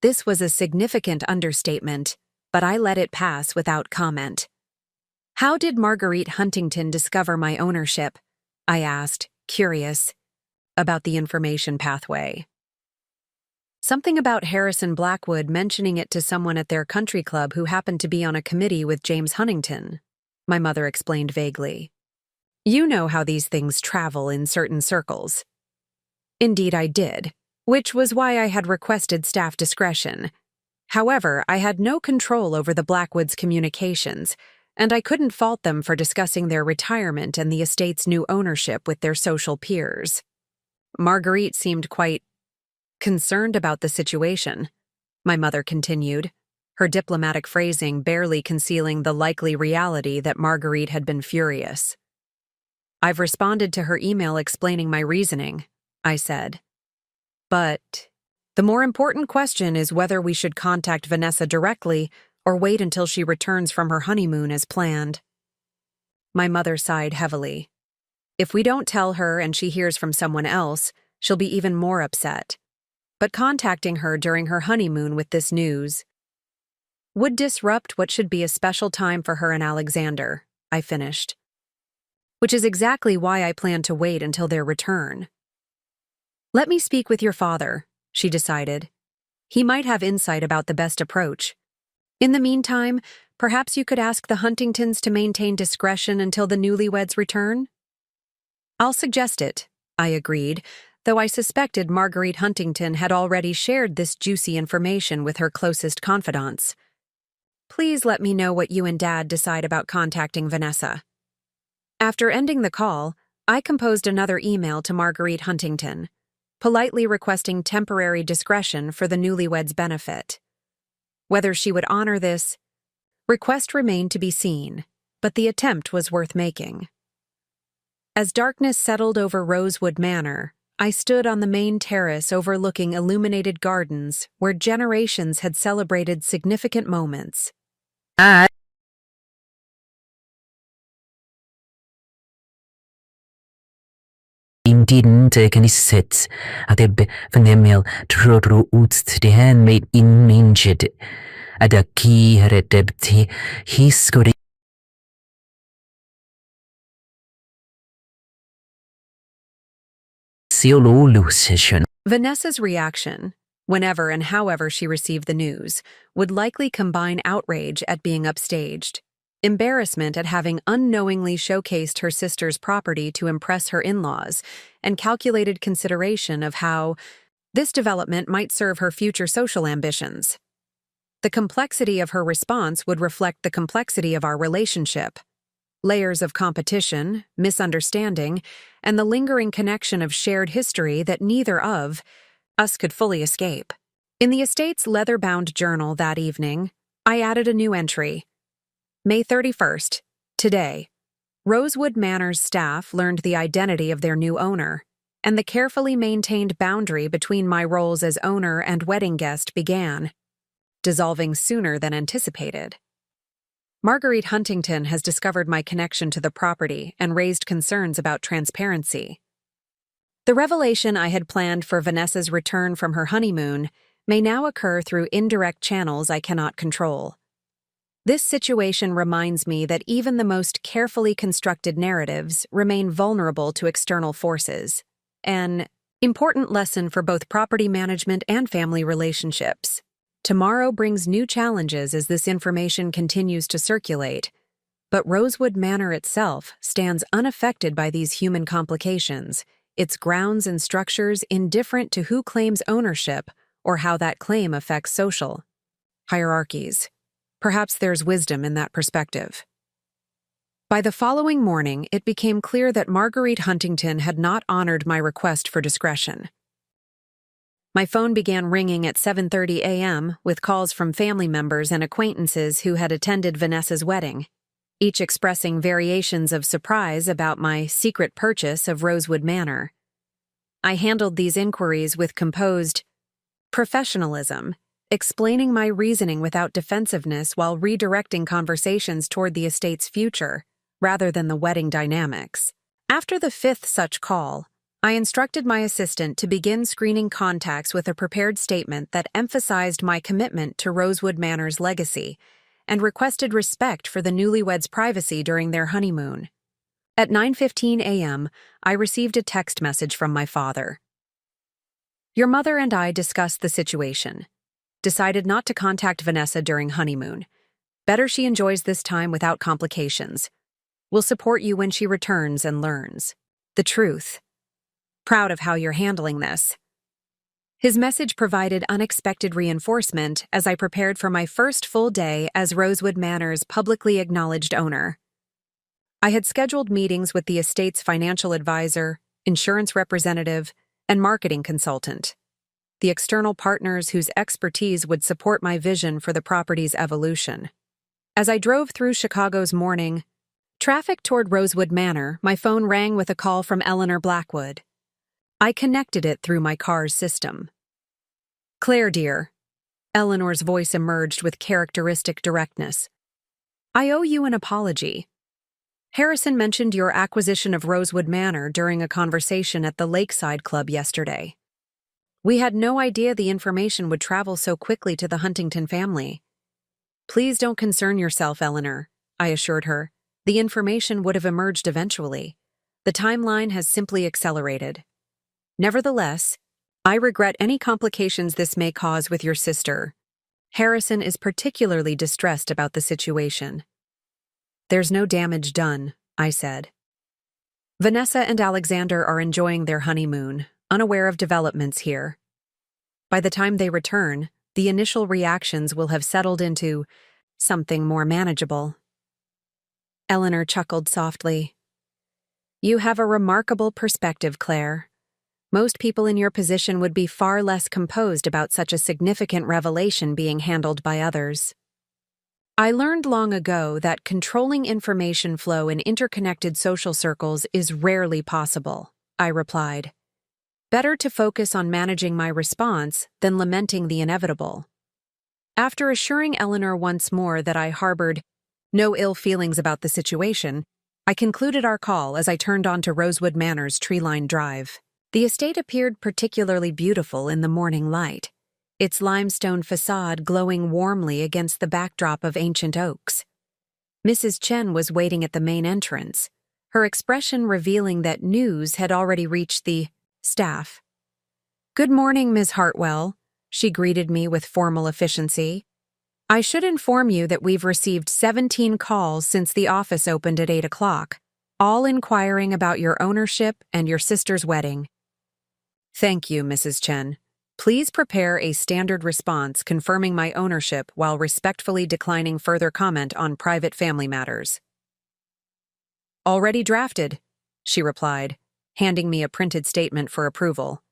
This was a significant understatement, but I let it pass without comment. "How did Marguerite Huntington discover my ownership?" I asked, curious about the information pathway. "Something about Harrison Blackwood mentioning it to someone at their country club who happened to be on a committee with James Huntington," my mother explained vaguely. "You know how these things travel in certain circles." Indeed, I did, which was why I had requested staff discretion. However, I had no control over the Blackwoods' communications, and I couldn't fault them for discussing their retirement and the estate's new ownership with their social peers. Marguerite seemed quite concerned about the situation, my mother continued, her diplomatic phrasing barely concealing the likely reality that Marguerite had been furious. "I've responded to her email explaining my reasoning," I said. "But the more important question is whether we should contact Vanessa directly or wait until she returns from her honeymoon as planned." My mother sighed heavily. "If we don't tell her and she hears from someone else, she'll be even more upset. But contacting her during her honeymoon with this news would disrupt what should be a special time for her and Alexander," I finished. "Which is exactly why I plan to wait until their return." "Let me speak with your father," she decided. "He might have insight about the best approach. In the meantime, perhaps you could ask the Huntingtons to maintain discretion until the newlyweds return?" "I'll suggest it," I agreed, though I suspected Marguerite Huntington had already shared this juicy information with her closest confidants. "Please let me know what you and Dad decide about contacting Vanessa." After ending the call, I composed another email to Marguerite Huntington, politely requesting temporary discretion for the newlyweds' benefit. Whether she would honor this request remained to be seen, but the attempt was worth making. As darkness settled over Rosewood Manor, I stood on the main terrace overlooking illuminated gardens where generations had celebrated significant moments. Didn't take any sets at the Vanemiel Trotro Utst the handmade in Minchit. At the key had a deputy, he scored session. Vanessa's reaction, whenever and however she received the news, would likely combine outrage at being upstaged, embarrassment at having unknowingly showcased her sister's property to impress her in-laws, and calculated consideration of how this development might serve her future social ambitions. The complexity of her response would reflect the complexity of our relationship. Layers of competition, misunderstanding, and the lingering connection of shared history that neither of us could fully escape. In the estate's leather-bound journal that evening, I added a new entry. May 31st, today, Rosewood Manor's staff learned the identity of their new owner, and the carefully maintained boundary between my roles as owner and wedding guest began, dissolving sooner than anticipated. Marguerite Huntington has discovered my connection to the property and raised concerns about transparency. The revelation I had planned for Vanessa's return from her honeymoon may now occur through indirect channels I cannot control. This situation reminds me that even the most carefully constructed narratives remain vulnerable to external forces, an important lesson for both property management and family relationships. Tomorrow brings new challenges as this information continues to circulate, but Rosewood Manor itself stands unaffected by these human complications, its grounds and structures indifferent to who claims ownership or how that claim affects social hierarchies. Perhaps there's wisdom in that perspective. By the following morning, it became clear that Marguerite Huntington had not honored my request for discretion. My phone began ringing at 7:30 a.m. with calls from family members and acquaintances who had attended Vanessa's wedding, each expressing variations of surprise about my secret purchase of Rosewood Manor. I handled these inquiries with composed professionalism, explaining my reasoning without defensiveness while redirecting conversations toward the estate's future, rather than the wedding dynamics. After the fifth such call, I instructed my assistant to begin screening contacts with a prepared statement that emphasized my commitment to Rosewood Manor's legacy and requested respect for the newlyweds' privacy during their honeymoon. At 9:15 a.m., I received a text message from my father. Your mother and I discussed the situation. Decided not to contact Vanessa during honeymoon. Better she enjoys this time without complications. We'll support you when she returns and learns the truth. Proud of how you're handling this. His message provided unexpected reinforcement as I prepared for my first full day as Rosewood Manor's publicly acknowledged owner. I had scheduled meetings with the estate's financial advisor, insurance representative, and marketing consultant, the external partners whose expertise would support my vision for the property's evolution. As I drove through Chicago's morning traffic toward Rosewood Manor, my phone rang with a call from Eleanor Blackwood. I connected it through my car's system. Claire, dear. Eleanor's voice emerged with characteristic directness. I owe you an apology. Harrison mentioned your acquisition of Rosewood Manor during a conversation at the Lakeside Club yesterday. We had no idea the information would travel so quickly to the Huntington family. Please don't concern yourself, Eleanor, I assured her. The information would have emerged eventually. The timeline has simply accelerated. Nevertheless, I regret any complications this may cause with your sister. Harrison is particularly distressed about the situation. There's no damage done, I said. Vanessa and Alexander are enjoying their honeymoon, unaware of developments here. By the time they return, the initial reactions will have settled into something more manageable. Eleanor chuckled softly. You have a remarkable perspective, Claire. Most people in your position would be far less composed about such a significant revelation being handled by others. I learned long ago that controlling information flow in interconnected social circles is rarely possible, I replied. Better to focus on managing my response than lamenting the inevitable. After assuring Eleanor once more that I harbored no ill feelings about the situation, I concluded our call as I turned onto Rosewood Manor's tree-lined drive. The estate appeared particularly beautiful in the morning light, its limestone facade glowing warmly against the backdrop of ancient oaks. Mrs. Chen was waiting at the main entrance, her expression revealing that news had already reached the staff. "Good morning, Ms. Hartwell," she greeted me with formal efficiency. "I should inform you that we've received 17 calls since the office opened at 8 o'clock, all inquiring about your ownership and your sister's wedding." "Thank you, Mrs. Chen. Please prepare a standard response confirming my ownership while respectfully declining further comment on private family matters." "Already drafted," she replied, handing me a printed statement for approval.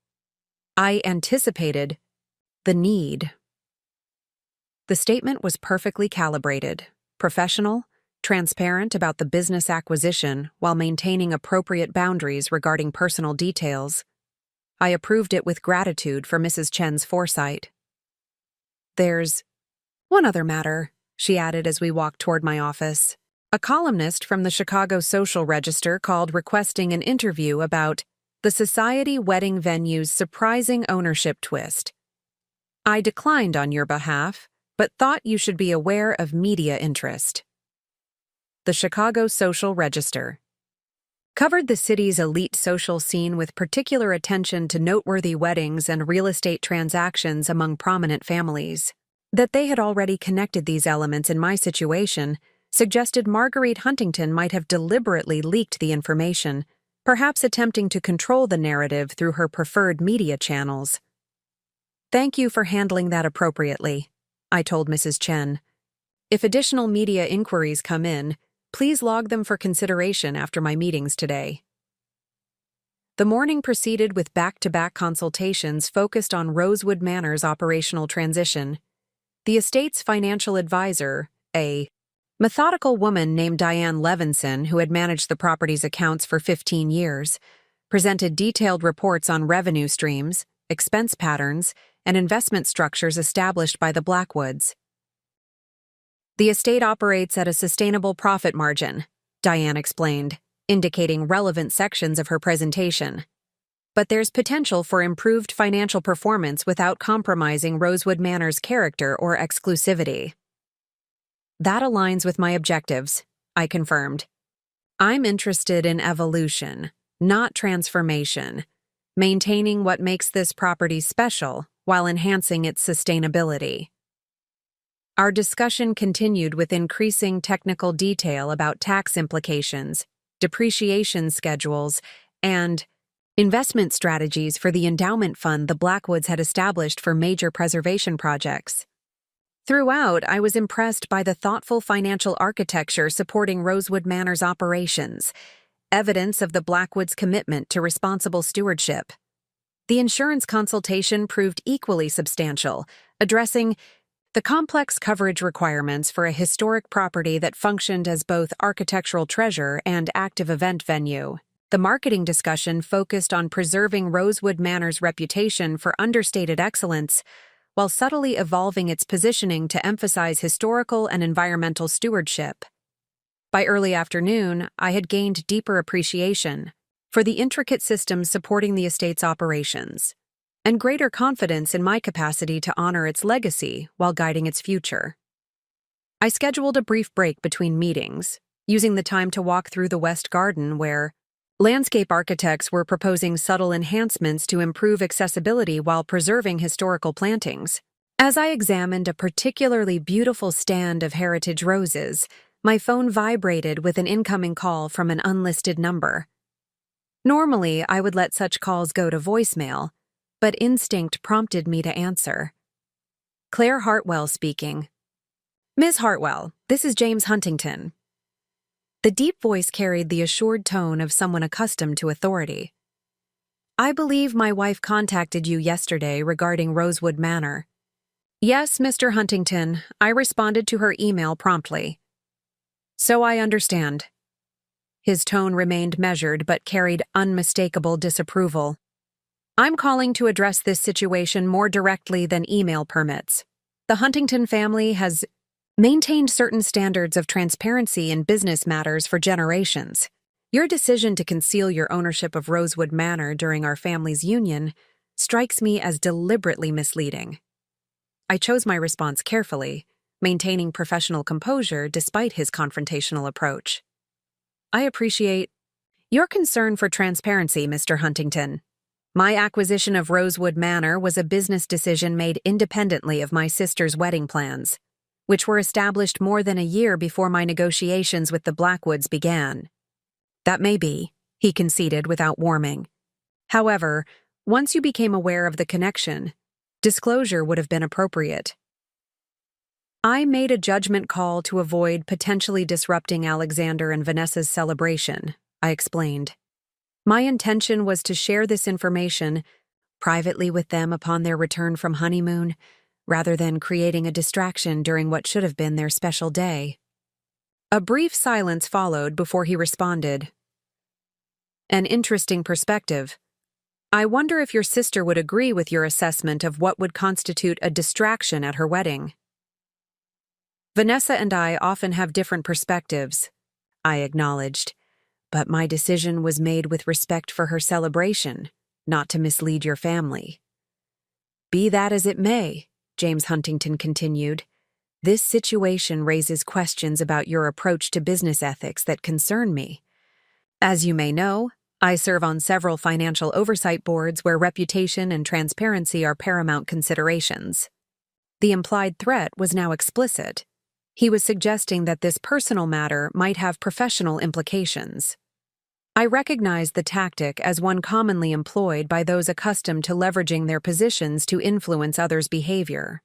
I anticipated the need. The statement was perfectly calibrated, professional, transparent about the business acquisition while maintaining appropriate boundaries regarding personal details. I approved it with gratitude for Mrs. Chen's foresight. "There's one other matter," she added as we walked toward my office. "A columnist from the Chicago Social Register called requesting an interview about the Society wedding venue's surprising ownership twist. I declined on your behalf, but thought you should be aware of media interest." The Chicago Social Register covered the city's elite social scene with particular attention to noteworthy weddings and real estate transactions among prominent families. That they had already connected these elements in my situation suggested Marguerite Huntington might have deliberately leaked the information, perhaps attempting to control the narrative through her preferred media channels. "Thank you for handling that appropriately," I told Mrs. Chen. "If additional media inquiries come in, please log them for consideration after my meetings today." The morning proceeded with back-to-back consultations focused on Rosewood Manor's operational transition. The estate's financial advisor, a methodical woman named Diane Levinson, who had managed the property's accounts for 15 years, presented detailed reports on revenue streams, expense patterns, and investment structures established by the Blackwoods. "The estate operates at a sustainable profit margin," Diane explained, indicating relevant sections of her presentation. "But there's potential for improved financial performance without compromising Rosewood Manor's character or exclusivity." "That aligns with my objectives," I confirmed. "I'm interested in evolution, not transformation, maintaining what makes this property special while enhancing its sustainability." Our discussion continued with increasing technical detail about tax implications, depreciation schedules, and investment strategies for the endowment fund the Blackwoods had established for major preservation projects. Throughout, I was impressed by the thoughtful financial architecture supporting Rosewood Manor's operations, evidence of the Blackwoods' commitment to responsible stewardship. The insurance consultation proved equally substantial, addressing the complex coverage requirements for a historic property that functioned as both architectural treasure and active event venue. The marketing discussion focused on preserving Rosewood Manor's reputation for understated excellence, while subtly evolving its positioning to emphasize historical and environmental stewardship. By early afternoon, I had gained deeper appreciation for the intricate systems supporting the estate's operations, and greater confidence in my capacity to honor its legacy while guiding its future. I scheduled a brief break between meetings, using the time to walk through the West Garden where landscape architects were proposing subtle enhancements to improve accessibility while preserving historical plantings. As I examined a particularly beautiful stand of heritage roses, my phone vibrated with an incoming call from an unlisted number. Normally, I would let such calls go to voicemail, but instinct prompted me to answer. Claire Hartwell speaking. "Ms. Hartwell, this is James Huntington." The deep voice carried the assured tone of someone accustomed to authority. "I believe my wife contacted you yesterday regarding Rosewood Manor. Yes, Mr. Huntington, I responded to her email promptly. So I understand. His tone remained measured but carried unmistakable disapproval. I'm calling to address this situation more directly than email permits. The Huntington family has maintained certain standards of transparency in business matters for generations. Your decision to conceal your ownership of Rosewood Manor during our family's union strikes me as deliberately misleading. I chose my response carefully, maintaining professional composure despite his confrontational approach. I appreciate your concern for transparency, Mr. Huntington. My acquisition of Rosewood Manor was a business decision made independently of my sister's wedding plans, which were established more than a year before my negotiations with the Blackwoods began. That may be, he conceded without warming. However, once you became aware of the connection, disclosure would have been appropriate. I made a judgment call to avoid potentially disrupting Alexander and Vanessa's celebration, I explained. My intention was to share this information privately with them upon their return from honeymoon, rather than creating a distraction during what should have been their special day. A brief silence followed before he responded. An interesting perspective. I wonder if your sister would agree with your assessment of what would constitute a distraction at her wedding. Vanessa and I often have different perspectives, I acknowledged, but my decision was made with respect for her celebration, not to mislead your family. Be that as it may, James Huntington continued, this situation raises questions about your approach to business ethics that concern me. As you may know, I serve on several financial oversight boards where reputation and transparency are paramount considerations. The implied threat was now explicit. He was suggesting that this personal matter might have professional implications. I recognized the tactic as one commonly employed by those accustomed to leveraging their positions to influence others' behavior.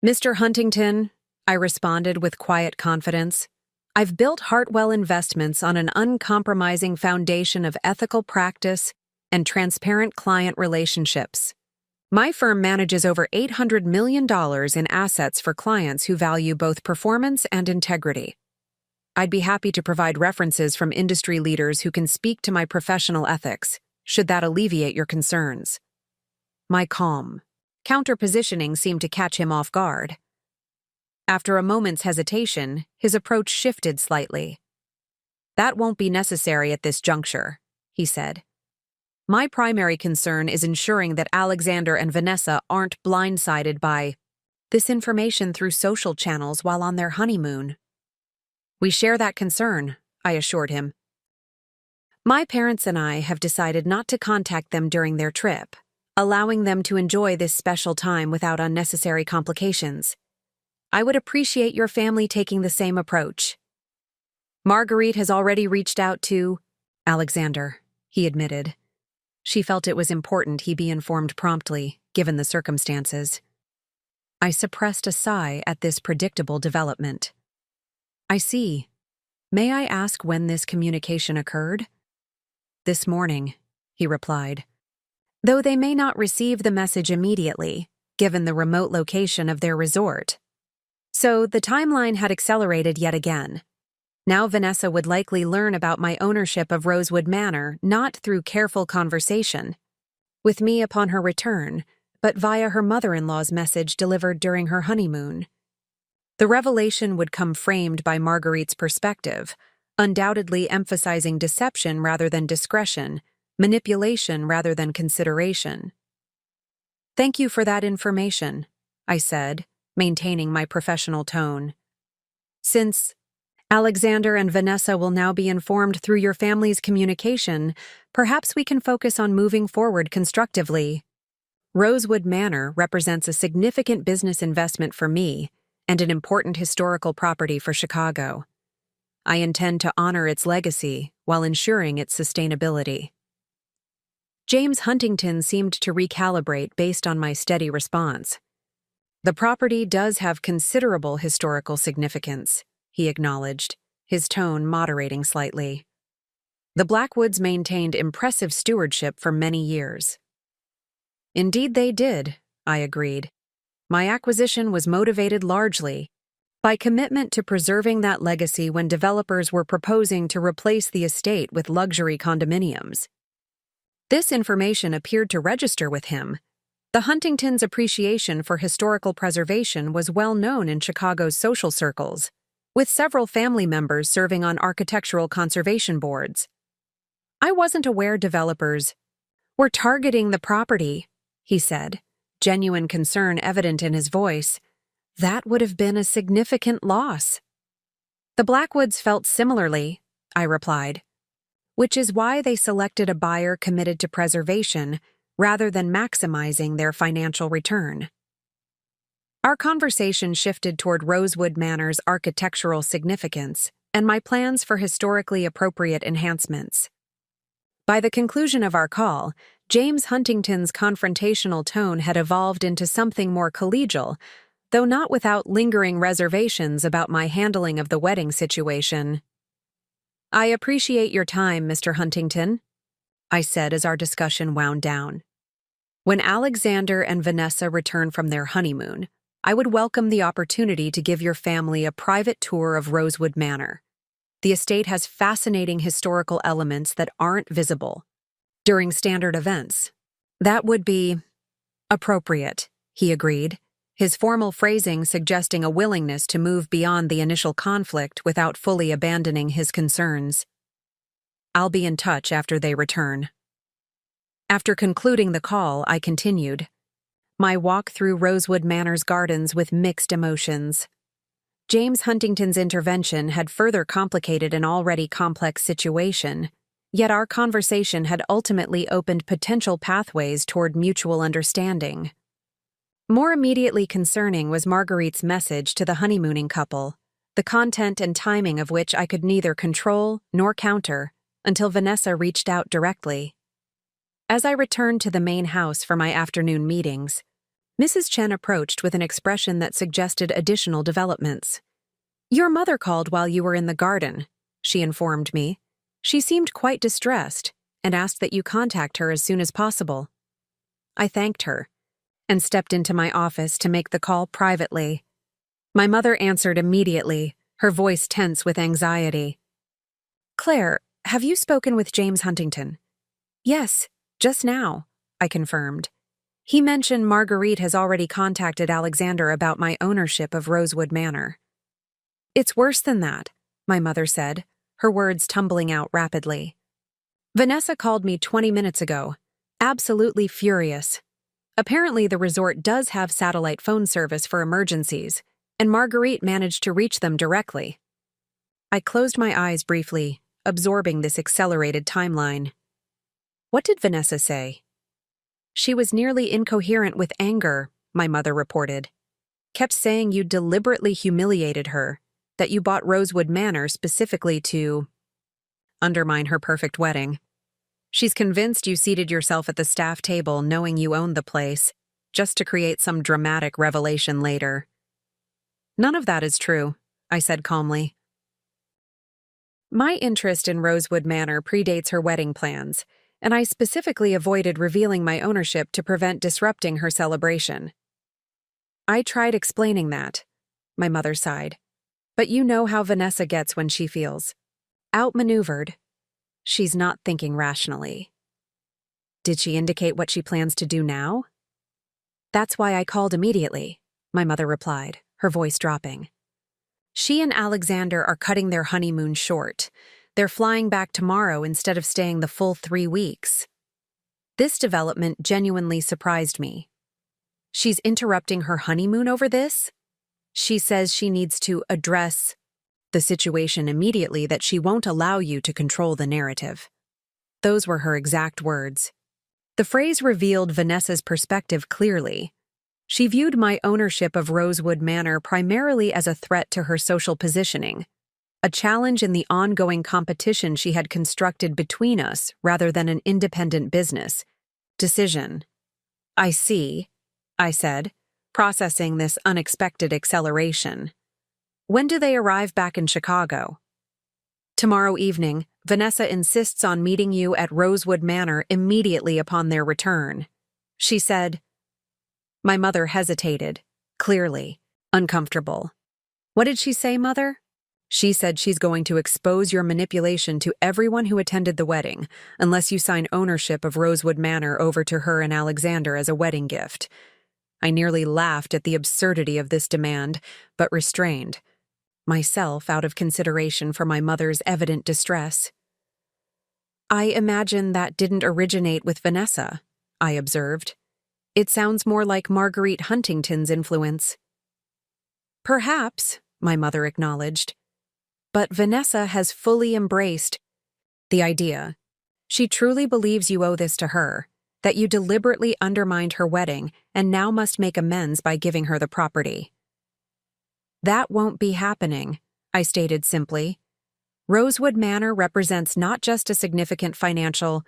Mr. Huntington, I responded with quiet confidence, I've built Hartwell Investments on an uncompromising foundation of ethical practice and transparent client relationships. My firm manages over $800 million in assets for clients who value both performance and integrity. I'd be happy to provide references from industry leaders who can speak to my professional ethics, should that alleviate your concerns. My calm, counter-positioning seemed to catch him off guard. After a moment's hesitation, his approach shifted slightly. That won't be necessary at this juncture, he said. My primary concern is ensuring that Alexander and Vanessa aren't blindsided by this information through social channels while on their honeymoon. We share that concern, I assured him. My parents and I have decided not to contact them during their trip, allowing them to enjoy this special time without unnecessary complications. I would appreciate your family taking the same approach. Marguerite has already reached out to Alexander, he admitted. She felt it was important he be informed promptly, given the circumstances. I suppressed a sigh at this predictable development. I see. May I ask when this communication occurred? This morning, he replied. Though they may not receive the message immediately, given the remote location of their resort. So the timeline had accelerated yet again. Now Vanessa would likely learn about my ownership of Rosewood Manor not through careful conversation with me upon her return, but via her mother-in-law's message delivered during her honeymoon. The revelation would come framed by Marguerite's perspective, undoubtedly emphasizing deception rather than discretion, manipulation rather than consideration. Thank you for that information, I said, maintaining my professional tone. Since Alexander and Vanessa will now be informed through your family's communication, perhaps we can focus on moving forward constructively. Rosewood Manor represents a significant business investment for me and an important historical property for Chicago. I intend to honor its legacy while ensuring its sustainability. James Huntington seemed to recalibrate based on my steady response. The property does have considerable historical significance, he acknowledged, his tone moderating slightly. The Blackwoods maintained impressive stewardship for many years. Indeed they did, I agreed. My acquisition was motivated largely by commitment to preserving that legacy when developers were proposing to replace the estate with luxury condominiums. This information appeared to register with him. The Huntingtons' appreciation for historical preservation was well known in Chicago's social circles, with several family members serving on architectural conservation boards. I wasn't aware developers were targeting the property, he said, genuine concern evident in his voice. That would have been a significant loss. The Blackwoods felt similarly, I replied, which is why they selected a buyer committed to preservation rather than maximizing their financial return. Our conversation shifted toward Rosewood Manor's architectural significance and my plans for historically appropriate enhancements. By the conclusion of our call, James Huntington's confrontational tone had evolved into something more collegial, though not without lingering reservations about my handling of the wedding situation. "I appreciate your time, Mr. Huntington," I said as our discussion wound down. "When Alexander and Vanessa return from their honeymoon, I would welcome the opportunity to give your family a private tour of Rosewood Manor. The estate has fascinating historical elements that aren't visible during standard events." "That would be appropriate," he agreed, his formal phrasing suggesting a willingness to move beyond the initial conflict without fully abandoning his concerns. "I'll be in touch after they return." After concluding the call, I continued my walk through Rosewood Manor's gardens with mixed emotions. James Huntington's intervention had further complicated an already complex situation, yet our conversation had ultimately opened potential pathways toward mutual understanding. More immediately concerning was Marguerite's message to the honeymooning couple, the content and timing of which I could neither control nor counter until Vanessa reached out directly. As I returned to the main house for my afternoon meetings, Mrs. Chen approached with an expression that suggested additional developments. "Your mother called while you were in the garden," she informed me. "She seemed quite distressed and asked that you contact her as soon as possible." I thanked her and stepped into my office to make the call privately. My mother answered immediately, her voice tense with anxiety. "Claire, have you spoken with James Huntington?" "Yes, just now," I confirmed. "He mentioned Marguerite has already contacted Alexander about my ownership of Rosewood Manor." "It's worse than that," my mother said, her words tumbling out rapidly. "Vanessa called me 20 minutes ago, absolutely furious. Apparently the resort does have satellite phone service for emergencies, and Marguerite managed to reach them directly." I closed my eyes briefly, absorbing this accelerated timeline. What did Vanessa say? "She was nearly incoherent with anger," my mother reported. "Kept saying you deliberately humiliated her, that you bought Rosewood Manor specifically to undermine her perfect wedding. She's convinced you seated yourself at the staff table knowing you owned the place, just to create some dramatic revelation later." "None of that is true," I said calmly. "My interest in Rosewood Manor predates her wedding plans, and I specifically avoided revealing my ownership to prevent disrupting her celebration." "I tried explaining that," my mother sighed. "But you know how Vanessa gets when she feels outmaneuvered. She's not thinking rationally." "Did she indicate what she plans to do now?" "That's why I called immediately," my mother replied, her voice dropping. "She and Alexander are cutting their honeymoon short. They're flying back tomorrow instead of staying the full 3 weeks. This development genuinely surprised me. She's interrupting her honeymoon over this? She says she needs to address the situation immediately, that she won't allow you to control the narrative. Those were her exact words. The phrase revealed Vanessa's perspective clearly. She viewed my ownership of Rosewood Manor primarily as a threat to her social positioning, a challenge in the ongoing competition she had constructed between us rather than an independent business decision. "I see," I said, processing this unexpected acceleration. "When do they arrive back in Chicago?" "Tomorrow evening. Vanessa insists on meeting you at Rosewood Manor immediately upon their return," she said. My mother hesitated, clearly, uncomfortable. What did she say, Mother? She said she's going to expose your manipulation to everyone who attended the wedding, unless you sign ownership of Rosewood Manor over to her and Alexander as a wedding gift. I nearly laughed at the absurdity of this demand, but restrained myself out of consideration for my mother's evident distress. I imagine that didn't originate with Vanessa, I observed. It sounds more like Marguerite Huntington's influence. Perhaps, my mother acknowledged, but Vanessa has fully embraced the idea. She truly believes you owe this to her, that you deliberately undermined her wedding and now must make amends by giving her the property. That won't be happening, I stated simply. Rosewood Manor represents not just a significant financial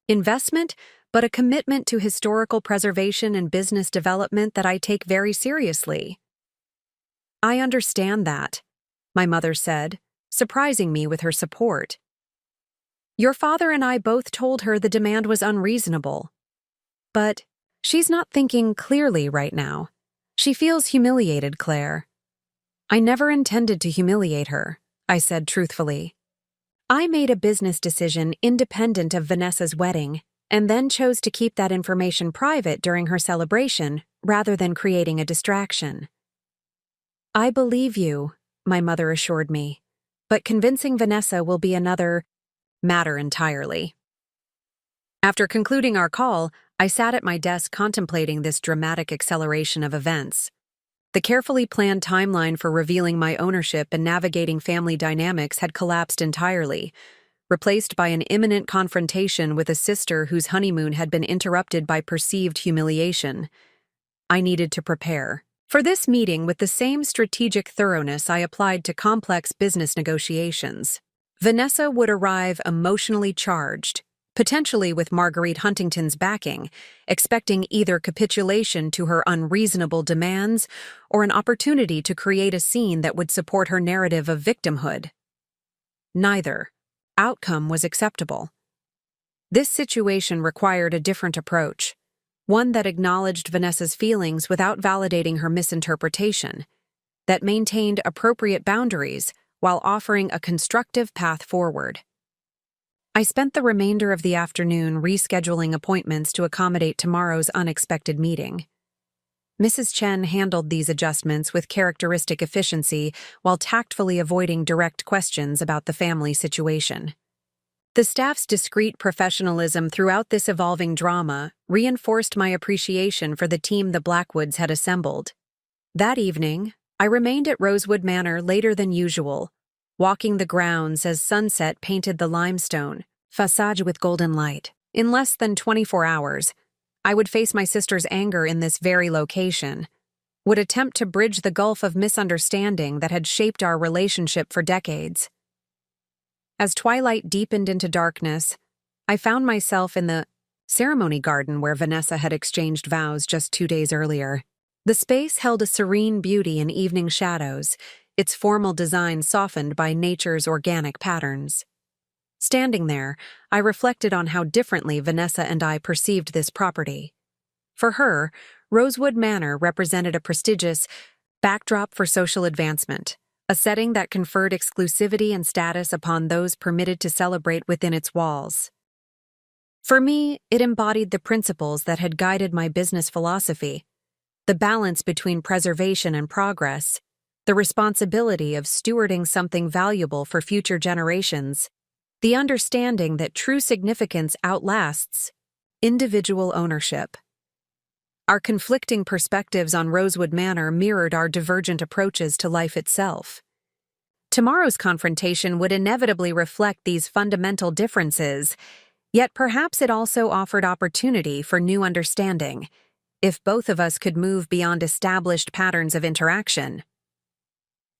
investment, but a commitment to historical preservation and business development that I take very seriously. I understand that, my mother said, surprising me with her support. Your father and I both told her the demand was unreasonable. But she's not thinking clearly right now. She feels humiliated, Claire. I never intended to humiliate her, I said truthfully. I made a business decision independent of Vanessa's wedding, and then chose to keep that information private during her celebration rather than creating a distraction. I believe you, my mother assured me, but convincing Vanessa will be another matter entirely. After concluding our call, I sat at my desk contemplating this dramatic acceleration of events. The carefully planned timeline for revealing my ownership and navigating family dynamics had collapsed entirely, replaced by an imminent confrontation with a sister whose honeymoon had been interrupted by perceived humiliation. I needed to prepare for this meeting with the same strategic thoroughness I applied to complex business negotiations. Vanessa would arrive emotionally charged, potentially with Marguerite Huntington's backing, expecting either capitulation to her unreasonable demands or an opportunity to create a scene that would support her narrative of victimhood. Neither outcome was acceptable. This situation required a different approach, one that acknowledged Vanessa's feelings without validating her misinterpretation, that maintained appropriate boundaries while offering a constructive path forward. I spent the remainder of the afternoon rescheduling appointments to accommodate tomorrow's unexpected meeting. Mrs. Chen handled these adjustments with characteristic efficiency while tactfully avoiding direct questions about the family situation. The staff's discreet professionalism throughout this evolving drama reinforced my appreciation for the team the Blackwoods had assembled. That evening, I remained at Rosewood Manor later than usual, walking the grounds as sunset painted the limestone facade with golden light. In less than 24 hours, I would face my sister's anger in this very location, would attempt to bridge the gulf of misunderstanding that had shaped our relationship for decades. As twilight deepened into darkness, I found myself in the ceremony garden where Vanessa had exchanged vows just 2 days earlier. The space held a serene beauty in evening shadows, its formal design softened by nature's organic patterns. Standing there, I reflected on how differently Vanessa and I perceived this property. For her, Rosewood Manor represented a prestigious backdrop for social advancement, a setting that conferred exclusivity and status upon those permitted to celebrate within its walls. For me, it embodied the principles that had guided my business philosophy, the balance between preservation and progress, the responsibility of stewarding something valuable for future generations, the understanding that true significance outlasts individual ownership. Our conflicting perspectives on Rosewood Manor mirrored our divergent approaches to life itself. Tomorrow's confrontation would inevitably reflect these fundamental differences, yet perhaps it also offered opportunity for new understanding, if both of us could move beyond established patterns of interaction.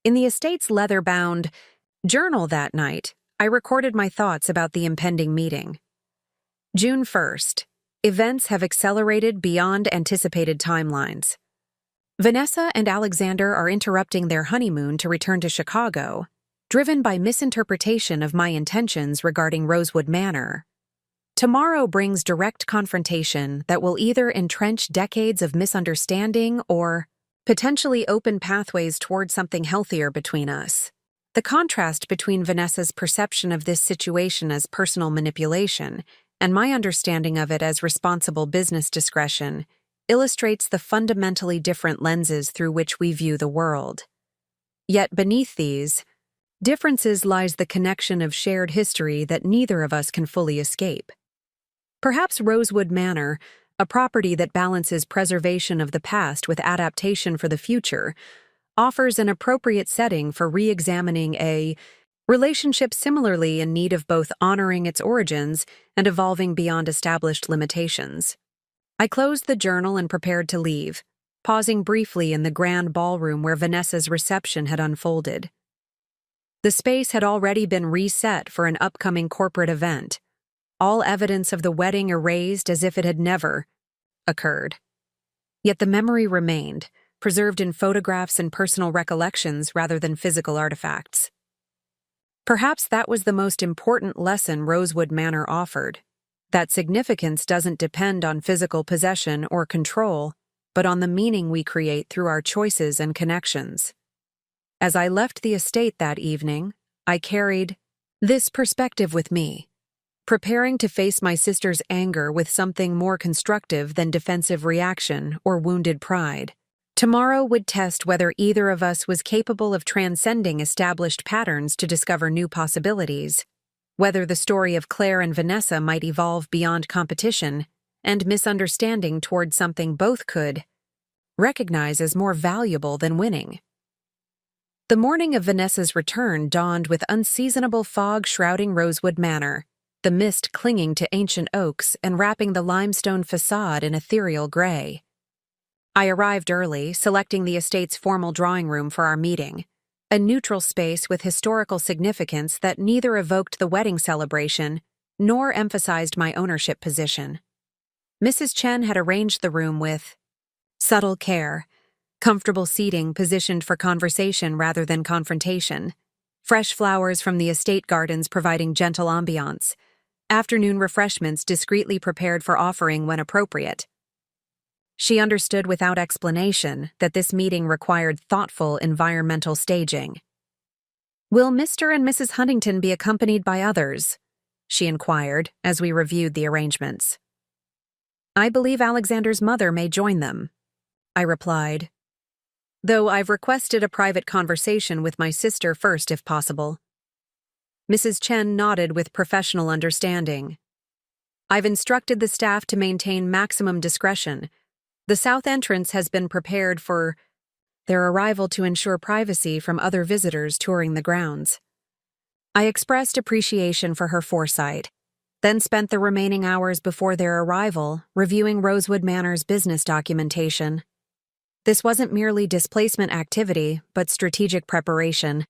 In the estate's leather-bound journal that night, I recorded my thoughts about the impending meeting. June 1st. Events have accelerated beyond anticipated timelines. Vanessa and Alexander are interrupting their honeymoon to return to Chicago, driven by misinterpretation of my intentions regarding Rosewood Manor. Tomorrow brings direct confrontation that will either entrench decades of misunderstanding or potentially open pathways toward something healthier between us. The contrast between Vanessa's perception of this situation as personal manipulation and my understanding of it as responsible business discretion illustrates the fundamentally different lenses through which we view the world. Yet beneath these differences lies the connection of shared history that neither of us can fully escape. Perhaps Rosewood Manor, a property that balances preservation of the past with adaptation for the future, offers an appropriate setting for re-examining a relationship similarly in need of both honoring its origins and evolving beyond established limitations. I closed the journal and prepared to leave, pausing briefly in the grand ballroom where Vanessa's reception had unfolded. The space had already been reset for an upcoming corporate event, all evidence of the wedding erased as if it had never occurred. Yet the memory remained, preserved in photographs and personal recollections rather than physical artifacts. Perhaps that was the most important lesson Rosewood Manor offered, that significance doesn't depend on physical possession or control, but on the meaning we create through our choices and connections. As I left the estate that evening, I carried this perspective with me, preparing to face my sister's anger with something more constructive than defensive reaction or wounded pride. Tomorrow would test whether either of us was capable of transcending established patterns to discover new possibilities, whether the story of Claire and Vanessa might evolve beyond competition and misunderstanding toward something both could recognize as more valuable than winning. The morning of Vanessa's return dawned with unseasonable fog shrouding Rosewood Manor, the mist clinging to ancient oaks and wrapping the limestone facade in ethereal gray. I arrived early, selecting the estate's formal drawing room for our meeting, a neutral space with historical significance that neither evoked the wedding celebration nor emphasized my ownership position. Mrs. Chen had arranged the room with subtle care, comfortable seating positioned for conversation rather than confrontation, fresh flowers from the estate gardens providing gentle ambiance, afternoon refreshments discreetly prepared for offering when appropriate. She understood without explanation that this meeting required thoughtful environmental staging. "Will Mr. and Mrs. Huntington be accompanied by others?" she inquired as we reviewed the arrangements. "I believe Alexander's mother may join them," I replied, "though I've requested a private conversation with my sister first if possible." Mrs. Chen nodded with professional understanding. "I've instructed the staff to maintain maximum discretion. The south entrance has been prepared for their arrival to ensure privacy from other visitors touring the grounds." I expressed appreciation for her foresight, then spent the remaining hours before their arrival reviewing Rosewood Manor's business documentation. This wasn't merely displacement activity, but strategic preparation,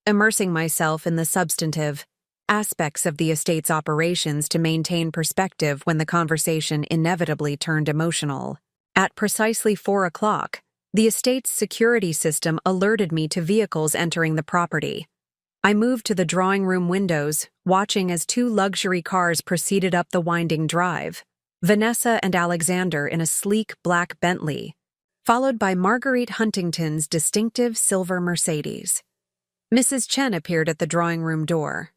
immersing myself in the substantive aspects of the estate's operations to maintain perspective when the conversation inevitably turned emotional. At precisely 4 o'clock, the estate's security system alerted me to vehicles entering the property. I moved to the drawing room windows, watching as 2 luxury cars proceeded up the winding drive, Vanessa and Alexander in a sleek black Bentley, followed by Marguerite Huntington's distinctive silver Mercedes. Mrs. Chen appeared at the drawing room door.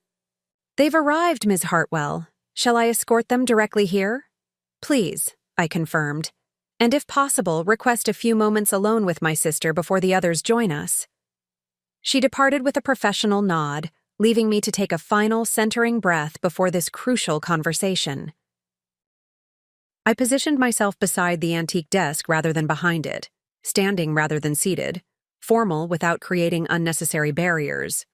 "They've arrived, Ms. Hartwell. Shall I escort them directly here?" "Please," I confirmed, "and if possible, request a few moments alone with my sister before the others join us." She departed with a professional nod, leaving me to take a final centering breath before this crucial conversation. I positioned myself beside the antique desk rather than behind it, standing rather than seated, formal without creating unnecessary barriers.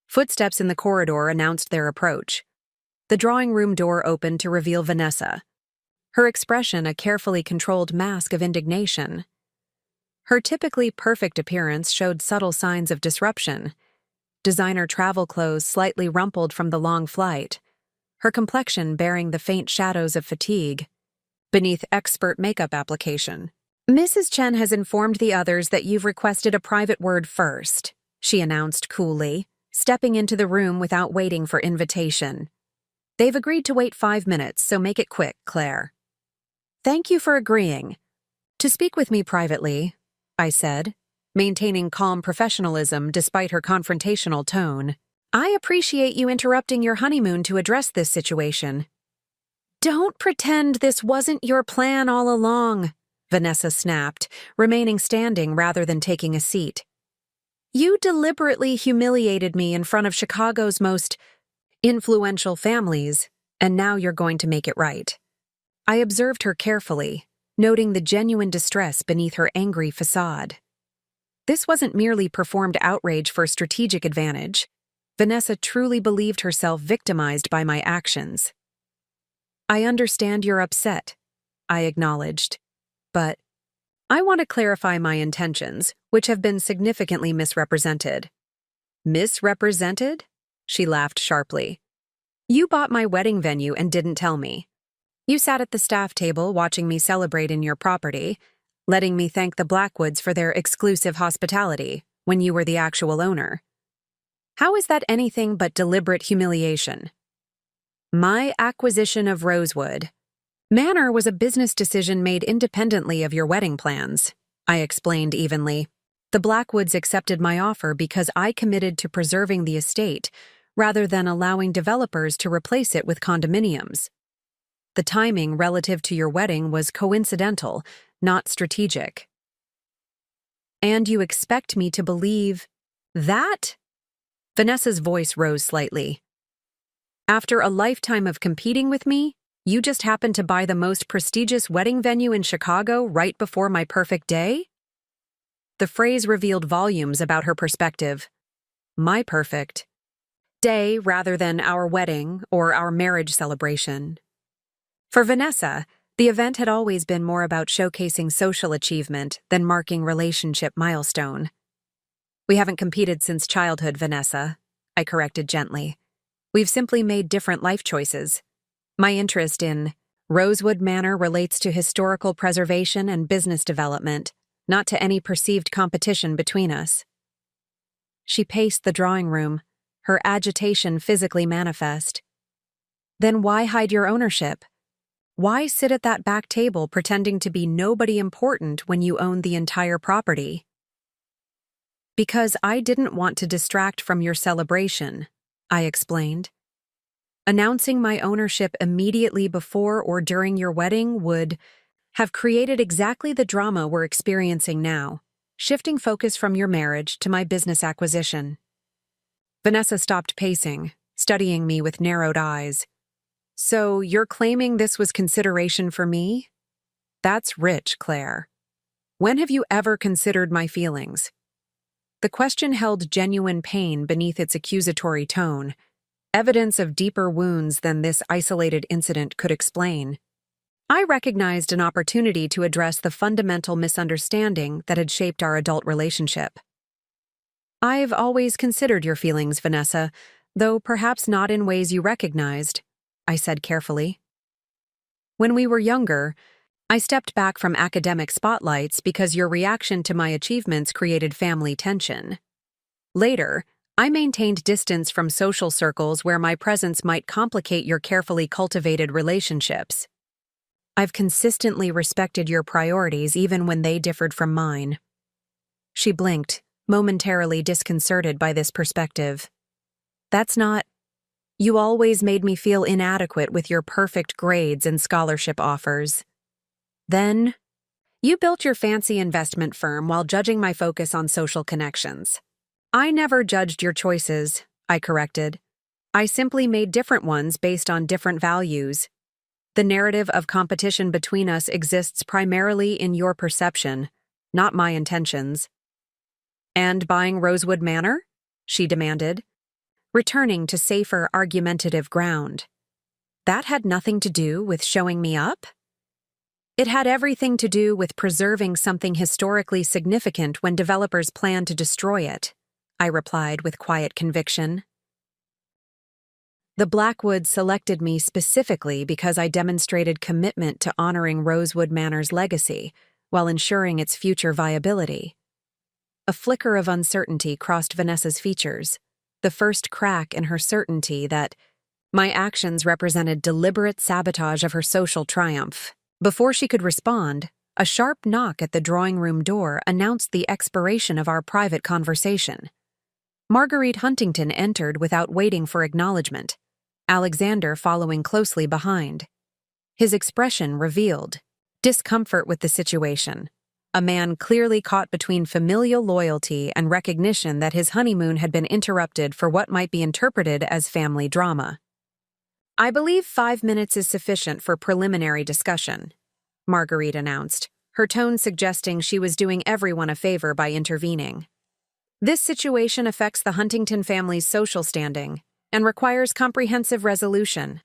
Footsteps in the corridor announced their approach. The drawing room door opened to reveal Vanessa, her expression a carefully controlled mask of indignation. Her typically perfect appearance showed subtle signs of disruption. Designer travel clothes slightly rumpled from the long flight, her complexion bearing the faint shadows of fatigue beneath expert makeup application. "Mrs. Chen has informed the others that you've requested a private word first," she announced coolly, stepping into the room without waiting for invitation. "They've agreed to wait 5 minutes, so make it quick, Claire." "Thank you for agreeing. To speak with me privately, I said, maintaining calm professionalism despite her confrontational tone. I appreciate you interrupting your honeymoon to address this situation. Don't pretend this wasn't your plan all along, Vanessa snapped, remaining standing rather than taking a seat. You deliberately humiliated me in front of Chicago's most influential families, and now you're going to make it right. I observed her carefully, noting the genuine distress beneath her angry facade. This wasn't merely performed outrage for strategic advantage. Vanessa truly believed herself victimized by my actions. I understand you're upset, I acknowledged, but I want to clarify my intentions, which have been significantly misrepresented. Misrepresented? She laughed sharply. You bought my wedding venue and didn't tell me. You sat at the staff table watching me celebrate in your property, letting me thank the Blackwoods for their exclusive hospitality when you were the actual owner. How is that anything but deliberate humiliation? My acquisition of Rosewood Manor was a business decision made independently of your wedding plans, I explained evenly. The Blackwoods accepted my offer because I committed to preserving the estate rather than allowing developers to replace it with condominiums. The timing relative to your wedding was coincidental, not strategic. And you expect me to believe that? Vanessa's voice rose slightly. After a lifetime of competing with me, you just happened to buy the most prestigious wedding venue in Chicago right before my perfect day? The phrase revealed volumes about her perspective. My perfect day rather than our wedding or our marriage celebration. For Vanessa, the event had always been more about showcasing social achievement than marking relationship milestone. We haven't competed since childhood, Vanessa, I corrected gently. We've simply made different life choices. My interest in Rosewood Manor relates to historical preservation and business development, not to any perceived competition between us. She paced the drawing room, her agitation physically manifest. Then why hide your ownership? Why sit at that back table pretending to be nobody important when you own the entire property? Because I didn't want to distract from your celebration, I explained. Announcing my ownership immediately before or during your wedding would have created exactly the drama we're experiencing now, shifting focus from your marriage to my business acquisition. Vanessa stopped pacing, studying me with narrowed eyes. So you're claiming this was consideration for me? That's rich, Claire. When have you ever considered my feelings? The question held genuine pain beneath its accusatory tone, evidence of deeper wounds than this isolated incident could explain. I recognized an opportunity to address the fundamental misunderstanding that had shaped our adult relationship. I've always considered your feelings, Vanessa, though perhaps not in ways you recognized, I said carefully. When we were younger, I stepped back from academic spotlights because your reaction to my achievements created family tension. Later, I maintained distance from social circles where my presence might complicate your carefully cultivated relationships. I've consistently respected your priorities even when they differed from mine. She blinked, momentarily disconcerted by this perspective. That's not. You always made me feel inadequate with your perfect grades and scholarship offers. Then, you built your fancy investment firm while judging my focus on social connections. I never judged your choices, I corrected. I simply made different ones based on different values. The narrative of competition between us exists primarily in your perception, not my intentions. And buying Rosewood Manor? She demanded, returning to safer argumentative ground. That had nothing to do with showing me up? It had everything to do with preserving something historically significant when developers plan to destroy it, I replied with quiet conviction. The Blackwoods selected me specifically because I demonstrated commitment to honoring Rosewood Manor's legacy while ensuring its future viability. A flicker of uncertainty crossed Vanessa's features, the first crack in her certainty that my actions represented deliberate sabotage of her social triumph. Before she could respond, A sharp knock at the drawing room door announced the expiration of our private conversation. Marguerite Huntington entered without waiting for acknowledgement, Alexander following closely behind. His expression revealed discomfort with the situation, a man clearly caught between familial loyalty and recognition that his honeymoon had been interrupted for what might be interpreted as family drama. "I believe 5 minutes is sufficient for preliminary discussion," Marguerite announced, her tone suggesting she was doing everyone a favor by intervening. "This situation affects the Huntington family's social standing and requires comprehensive resolution."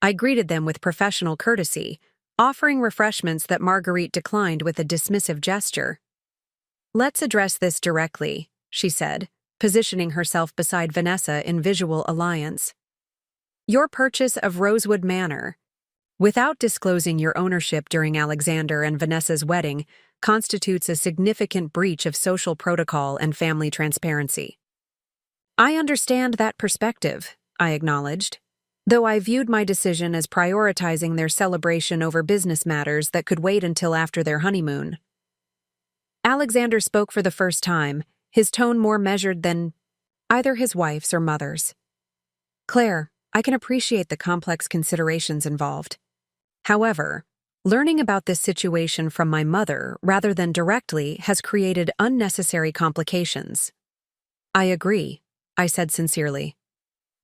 I greeted them with professional courtesy, offering refreshments that Marguerite declined with a dismissive gesture. "Let's address this directly," she said, positioning herself beside Vanessa in visual alliance. "Your purchase of Rosewood Manor, without disclosing your ownership during Alexander and Vanessa's wedding, constitutes a significant breach of social protocol and family transparency." "I understand that perspective," I acknowledged, though I viewed my decision as prioritizing their celebration over business matters that could wait until after their honeymoon. Alexander spoke for the first time, his tone more measured than either his wife's or mother's. "Claire, I can appreciate the complex considerations involved. However, learning about this situation from my mother rather than directly has created unnecessary complications." "I agree," I said sincerely.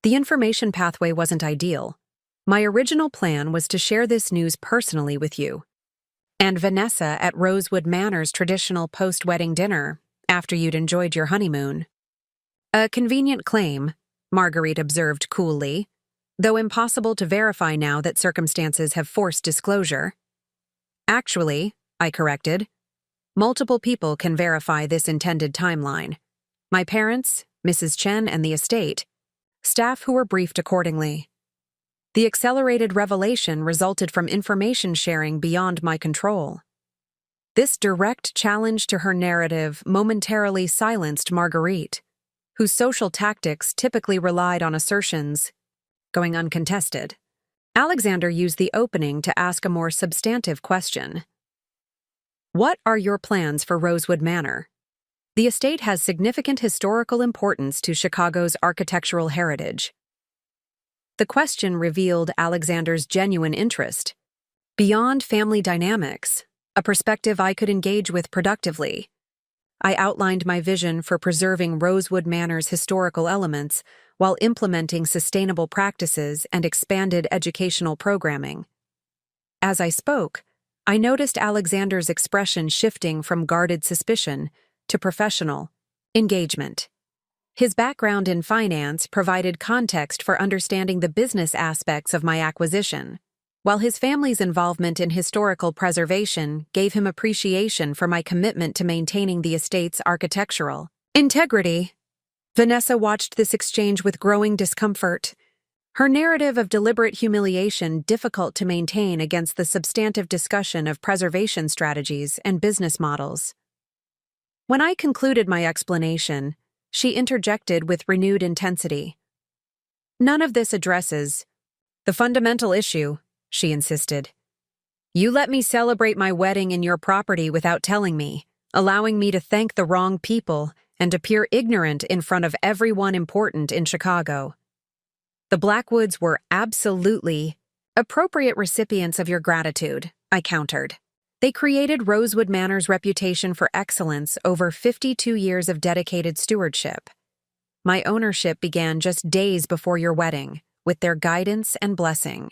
"The information pathway wasn't ideal. My original plan was to share this news personally with you and Vanessa at Rosewood Manor's traditional post-wedding dinner after you'd enjoyed your honeymoon." "A convenient claim," Marguerite observed coolly, "though impossible to verify now that circumstances have forced disclosure." "Actually," I corrected, "multiple people can verify this intended timeline. My parents, Mrs. Chen, and the estate, staff who were briefed accordingly. The accelerated revelation resulted from information sharing beyond my control." This direct challenge to her narrative momentarily silenced Marguerite, whose social tactics typically relied on assertions going uncontested. Alexander used the opening to ask a more substantive question. "What are your plans for Rosewood Manor? The estate has significant historical importance to Chicago's architectural heritage." The question revealed Alexander's genuine interest. Beyond family dynamics, a perspective I could engage with productively. I outlined my vision for preserving Rosewood Manor's historical elements while implementing sustainable practices and expanded educational programming. As I spoke, I noticed Alexander's expression shifting from guarded suspicion to professional engagement. His background in finance provided context for understanding the business aspects of my acquisition, while his family's involvement in historical preservation gave him appreciation for my commitment to maintaining the estate's architectural integrity. Vanessa watched this exchange with growing discomfort, her narrative of deliberate humiliation difficult to maintain against the substantive discussion of preservation strategies and business models. When I concluded my explanation, she interjected with renewed intensity. "None of this addresses the fundamental issue," she insisted. "You let me celebrate my wedding in your property without telling me, allowing me to thank the wrong people and appear ignorant in front of everyone important in Chicago. The Blackwoods were absolutely appropriate recipients of your gratitude," I countered. "They created Rosewood Manor's reputation for excellence over 52 years of dedicated stewardship. My ownership began just days before your wedding, with their guidance and blessing."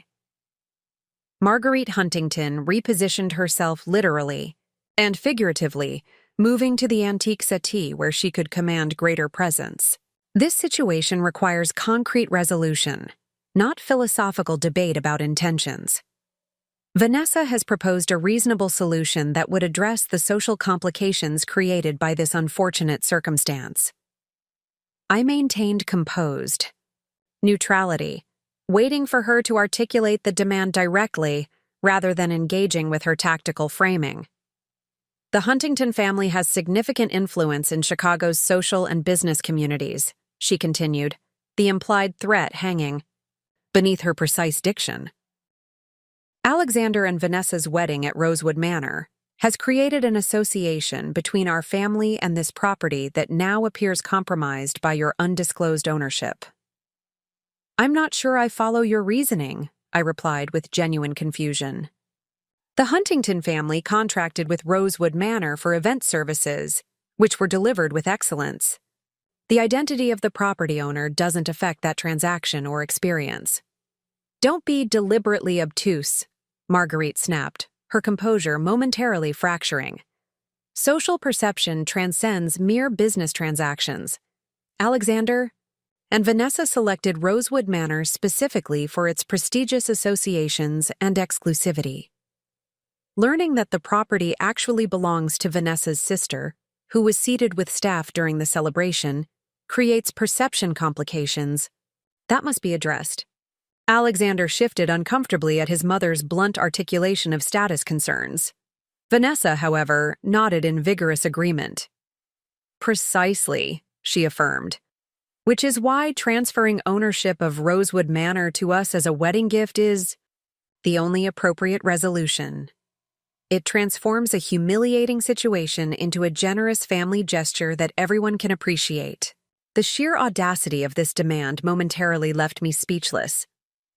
Marguerite Huntington repositioned herself literally and figuratively, moving to the antique settee where she could command greater presence. "This situation requires concrete resolution, not philosophical debate about intentions. Vanessa has proposed a reasonable solution that would address the social complications created by this unfortunate circumstance." I maintained composed neutrality, waiting for her to articulate the demand directly rather than engaging with her tactical framing. "The Huntington family has significant influence in Chicago's social and business communities," she continued, the implied threat hanging beneath her precise diction. Alexander and Vanessa's wedding at Rosewood Manor has created an association between our family and this property that now appears compromised by your undisclosed ownership. I'm not sure I follow your reasoning, I replied with genuine confusion. The Huntington family contracted with Rosewood Manor for event services, which were delivered with excellence. The identity of the property owner doesn't affect that transaction or experience. Don't be deliberately obtuse, Marguerite snapped, her composure momentarily fracturing. Social perception transcends mere business transactions. Alexander and Vanessa selected Rosewood Manor specifically for its prestigious associations and exclusivity. Learning that the property actually belongs to Vanessa's sister, who was seated with staff during the celebration, creates perception complications that must be addressed. Alexander shifted uncomfortably at his mother's blunt articulation of status concerns. Vanessa, however, nodded in vigorous agreement. Precisely, she affirmed. Which is why transferring ownership of Rosewood Manor to us as a wedding gift is the only appropriate resolution. It transforms a humiliating situation into a generous family gesture that everyone can appreciate. The sheer audacity of this demand momentarily left me speechless.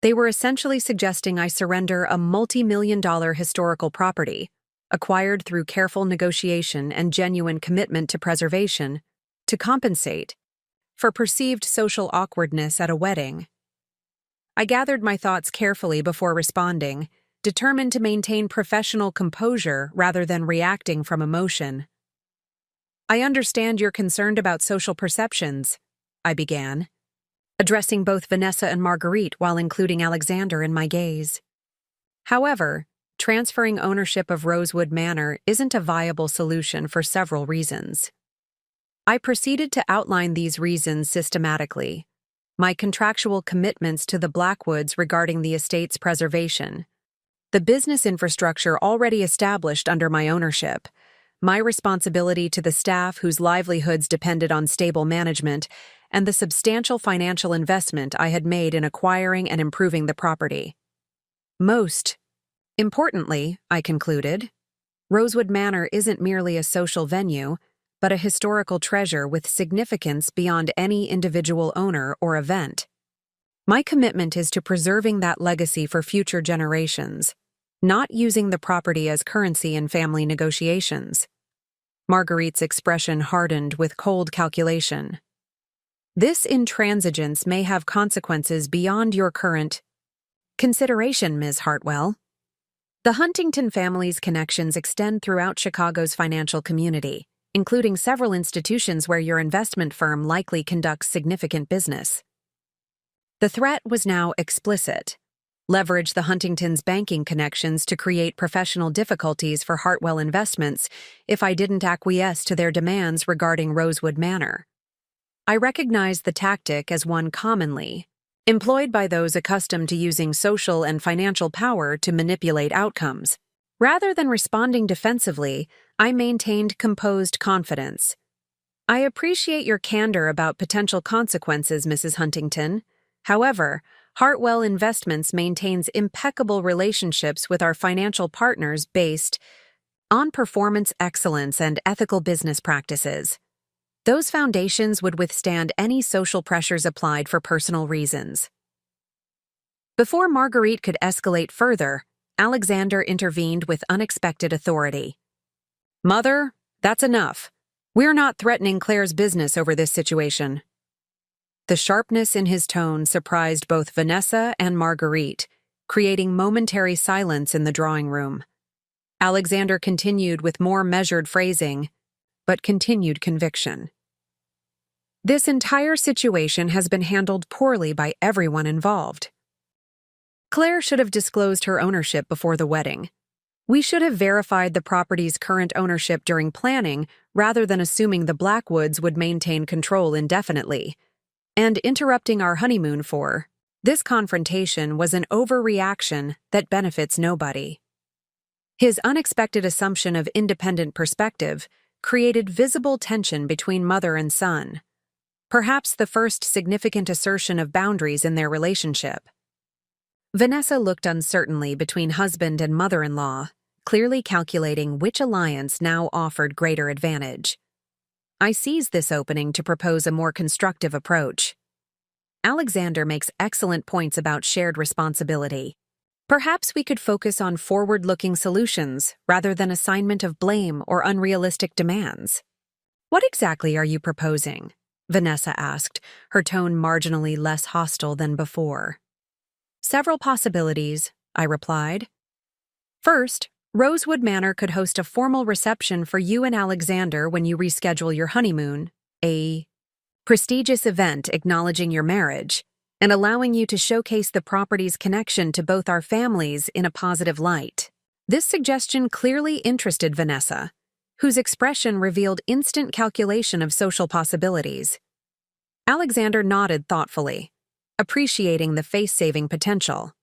They were essentially suggesting I surrender a multi-million-dollar historical property, acquired through careful negotiation and genuine commitment to preservation, to compensate for perceived social awkwardness at a wedding. I gathered my thoughts carefully before responding, determined to maintain professional composure rather than reacting from emotion. I understand you're concerned about social perceptions, I began, addressing both Vanessa and Marguerite while including Alexander in my gaze. However, transferring ownership of Rosewood Manor isn't a viable solution for several reasons. I proceeded to outline these reasons systematically. My contractual commitments to the Blackwoods regarding the estate's preservation, the business infrastructure already established under my ownership, my responsibility to the staff whose livelihoods depended on stable management, and the substantial financial investment I had made in acquiring and improving the property. Most importantly, I concluded, Rosewood Manor isn't merely a social venue, but a historical treasure with significance beyond any individual owner or event. My commitment is to preserving that legacy for future generations, not using the property as currency in family negotiations. Marguerite's expression hardened with cold calculation. This intransigence may have consequences beyond your current consideration, Ms. Hartwell. The Huntington family's connections extend throughout Chicago's financial community, including several institutions where your investment firm likely conducts significant business. The threat was now explicit. Leverage the Huntington's banking connections to create professional difficulties for Hartwell Investments if I didn't acquiesce to their demands regarding Rosewood Manor. I recognized the tactic as one commonly employed by those accustomed to using social and financial power to manipulate outcomes. Rather than responding defensively, I maintained composed confidence. I appreciate your candor about potential consequences, Mrs. Huntington. However, Hartwell Investments maintains impeccable relationships with our financial partners based on performance excellence and ethical business practices. Those foundations would withstand any social pressures applied for personal reasons. Before Marguerite could escalate further, Alexander intervened with unexpected authority. Mother, that's enough. We're not threatening Claire's business over this situation. The sharpness in his tone surprised both Vanessa and Marguerite, creating momentary silence in the drawing room. Alexander continued with more measured phrasing, but continued conviction. This entire situation has been handled poorly by everyone involved. Claire should have disclosed her ownership before the wedding. We should have verified the property's current ownership during planning rather than assuming the Blackwoods would maintain control indefinitely. And interrupting our honeymoon for this confrontation was an overreaction that benefits nobody. His unexpected assumption of independent perspective created visible tension between mother and son, perhaps the first significant assertion of boundaries in their relationship. Vanessa looked uncertainly between husband and mother-in-law, clearly calculating which alliance now offered greater advantage. I seized this opening to propose a more constructive approach. Alexander makes excellent points about shared responsibility. Perhaps we could focus on forward-looking solutions rather than assignment of blame or unrealistic demands. What exactly are you proposing? Vanessa asked, her tone marginally less hostile than before. Several possibilities, I replied. First, Rosewood Manor could host a formal reception for you and Alexander when you reschedule your honeymoon, a prestigious event acknowledging your marriage and allowing you to showcase the property's connection to both our families in a positive light. This suggestion clearly interested Vanessa, whose expression revealed instant calculation of social possibilities. Alexander nodded thoughtfully, appreciating the face-saving potential.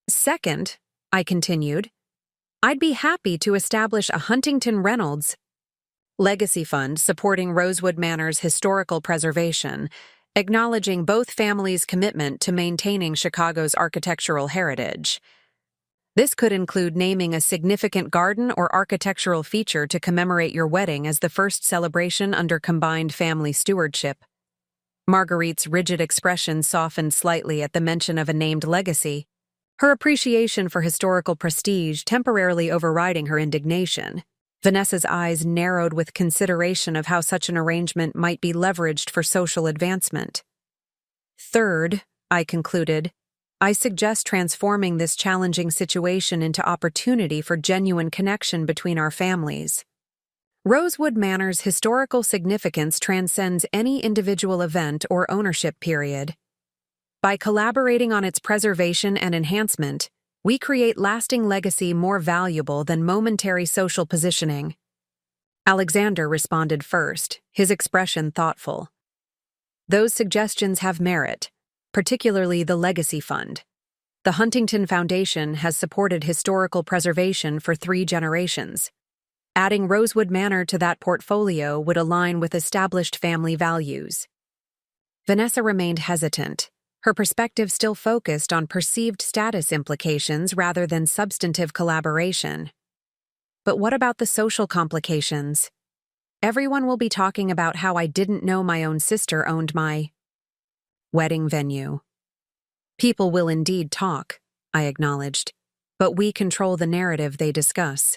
Second, I continued, I'd be happy to establish a Huntington Reynolds legacy fund supporting Rosewood Manor's historical preservation, acknowledging both families' commitment to maintaining Chicago's architectural heritage. This could include naming a significant garden or architectural feature to commemorate your wedding as the first celebration under combined family stewardship. Marguerite's rigid expression softened slightly at the mention of a named legacy, her appreciation for historical prestige temporarily overriding her indignation. Vanessa's eyes narrowed with consideration of how such an arrangement might be leveraged for social advancement. Third, I concluded, I suggest transforming this challenging situation into opportunity for genuine connection between our families. Rosewood Manor's historical significance transcends any individual event or ownership period. By collaborating on its preservation and enhancement, we create lasting legacy more valuable than momentary social positioning. Alexander responded first, his expression thoughtful. Those suggestions have merit, particularly the Legacy Fund. The Huntington Foundation has supported historical preservation for 3 generations. Adding Rosewood Manor to that portfolio would align with established family values. Vanessa remained hesitant, her perspective still focused on perceived status implications rather than substantive collaboration. But what about the social complications? Everyone will be talking about how I didn't know my own sister owned my wedding venue. People will indeed talk, I acknowledged, but we control the narrative they discuss.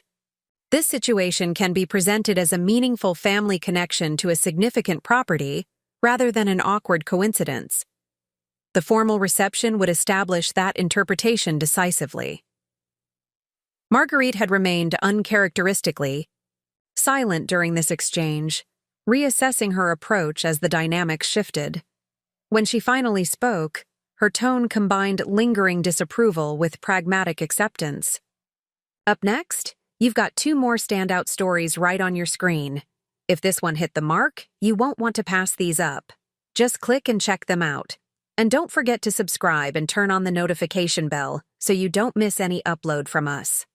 This situation can be presented as a meaningful family connection to a significant property rather than an awkward coincidence. The formal reception would establish that interpretation decisively. Marguerite had remained uncharacteristically silent during this exchange, reassessing her approach as the dynamics shifted. When she finally spoke, her tone combined lingering disapproval with pragmatic acceptance. Up next, you've got 2 more standout stories right on your screen. If this one hit the mark, you won't want to pass these up. Just click and check them out. And don't forget to subscribe and turn on the notification bell so you don't miss any upload from us.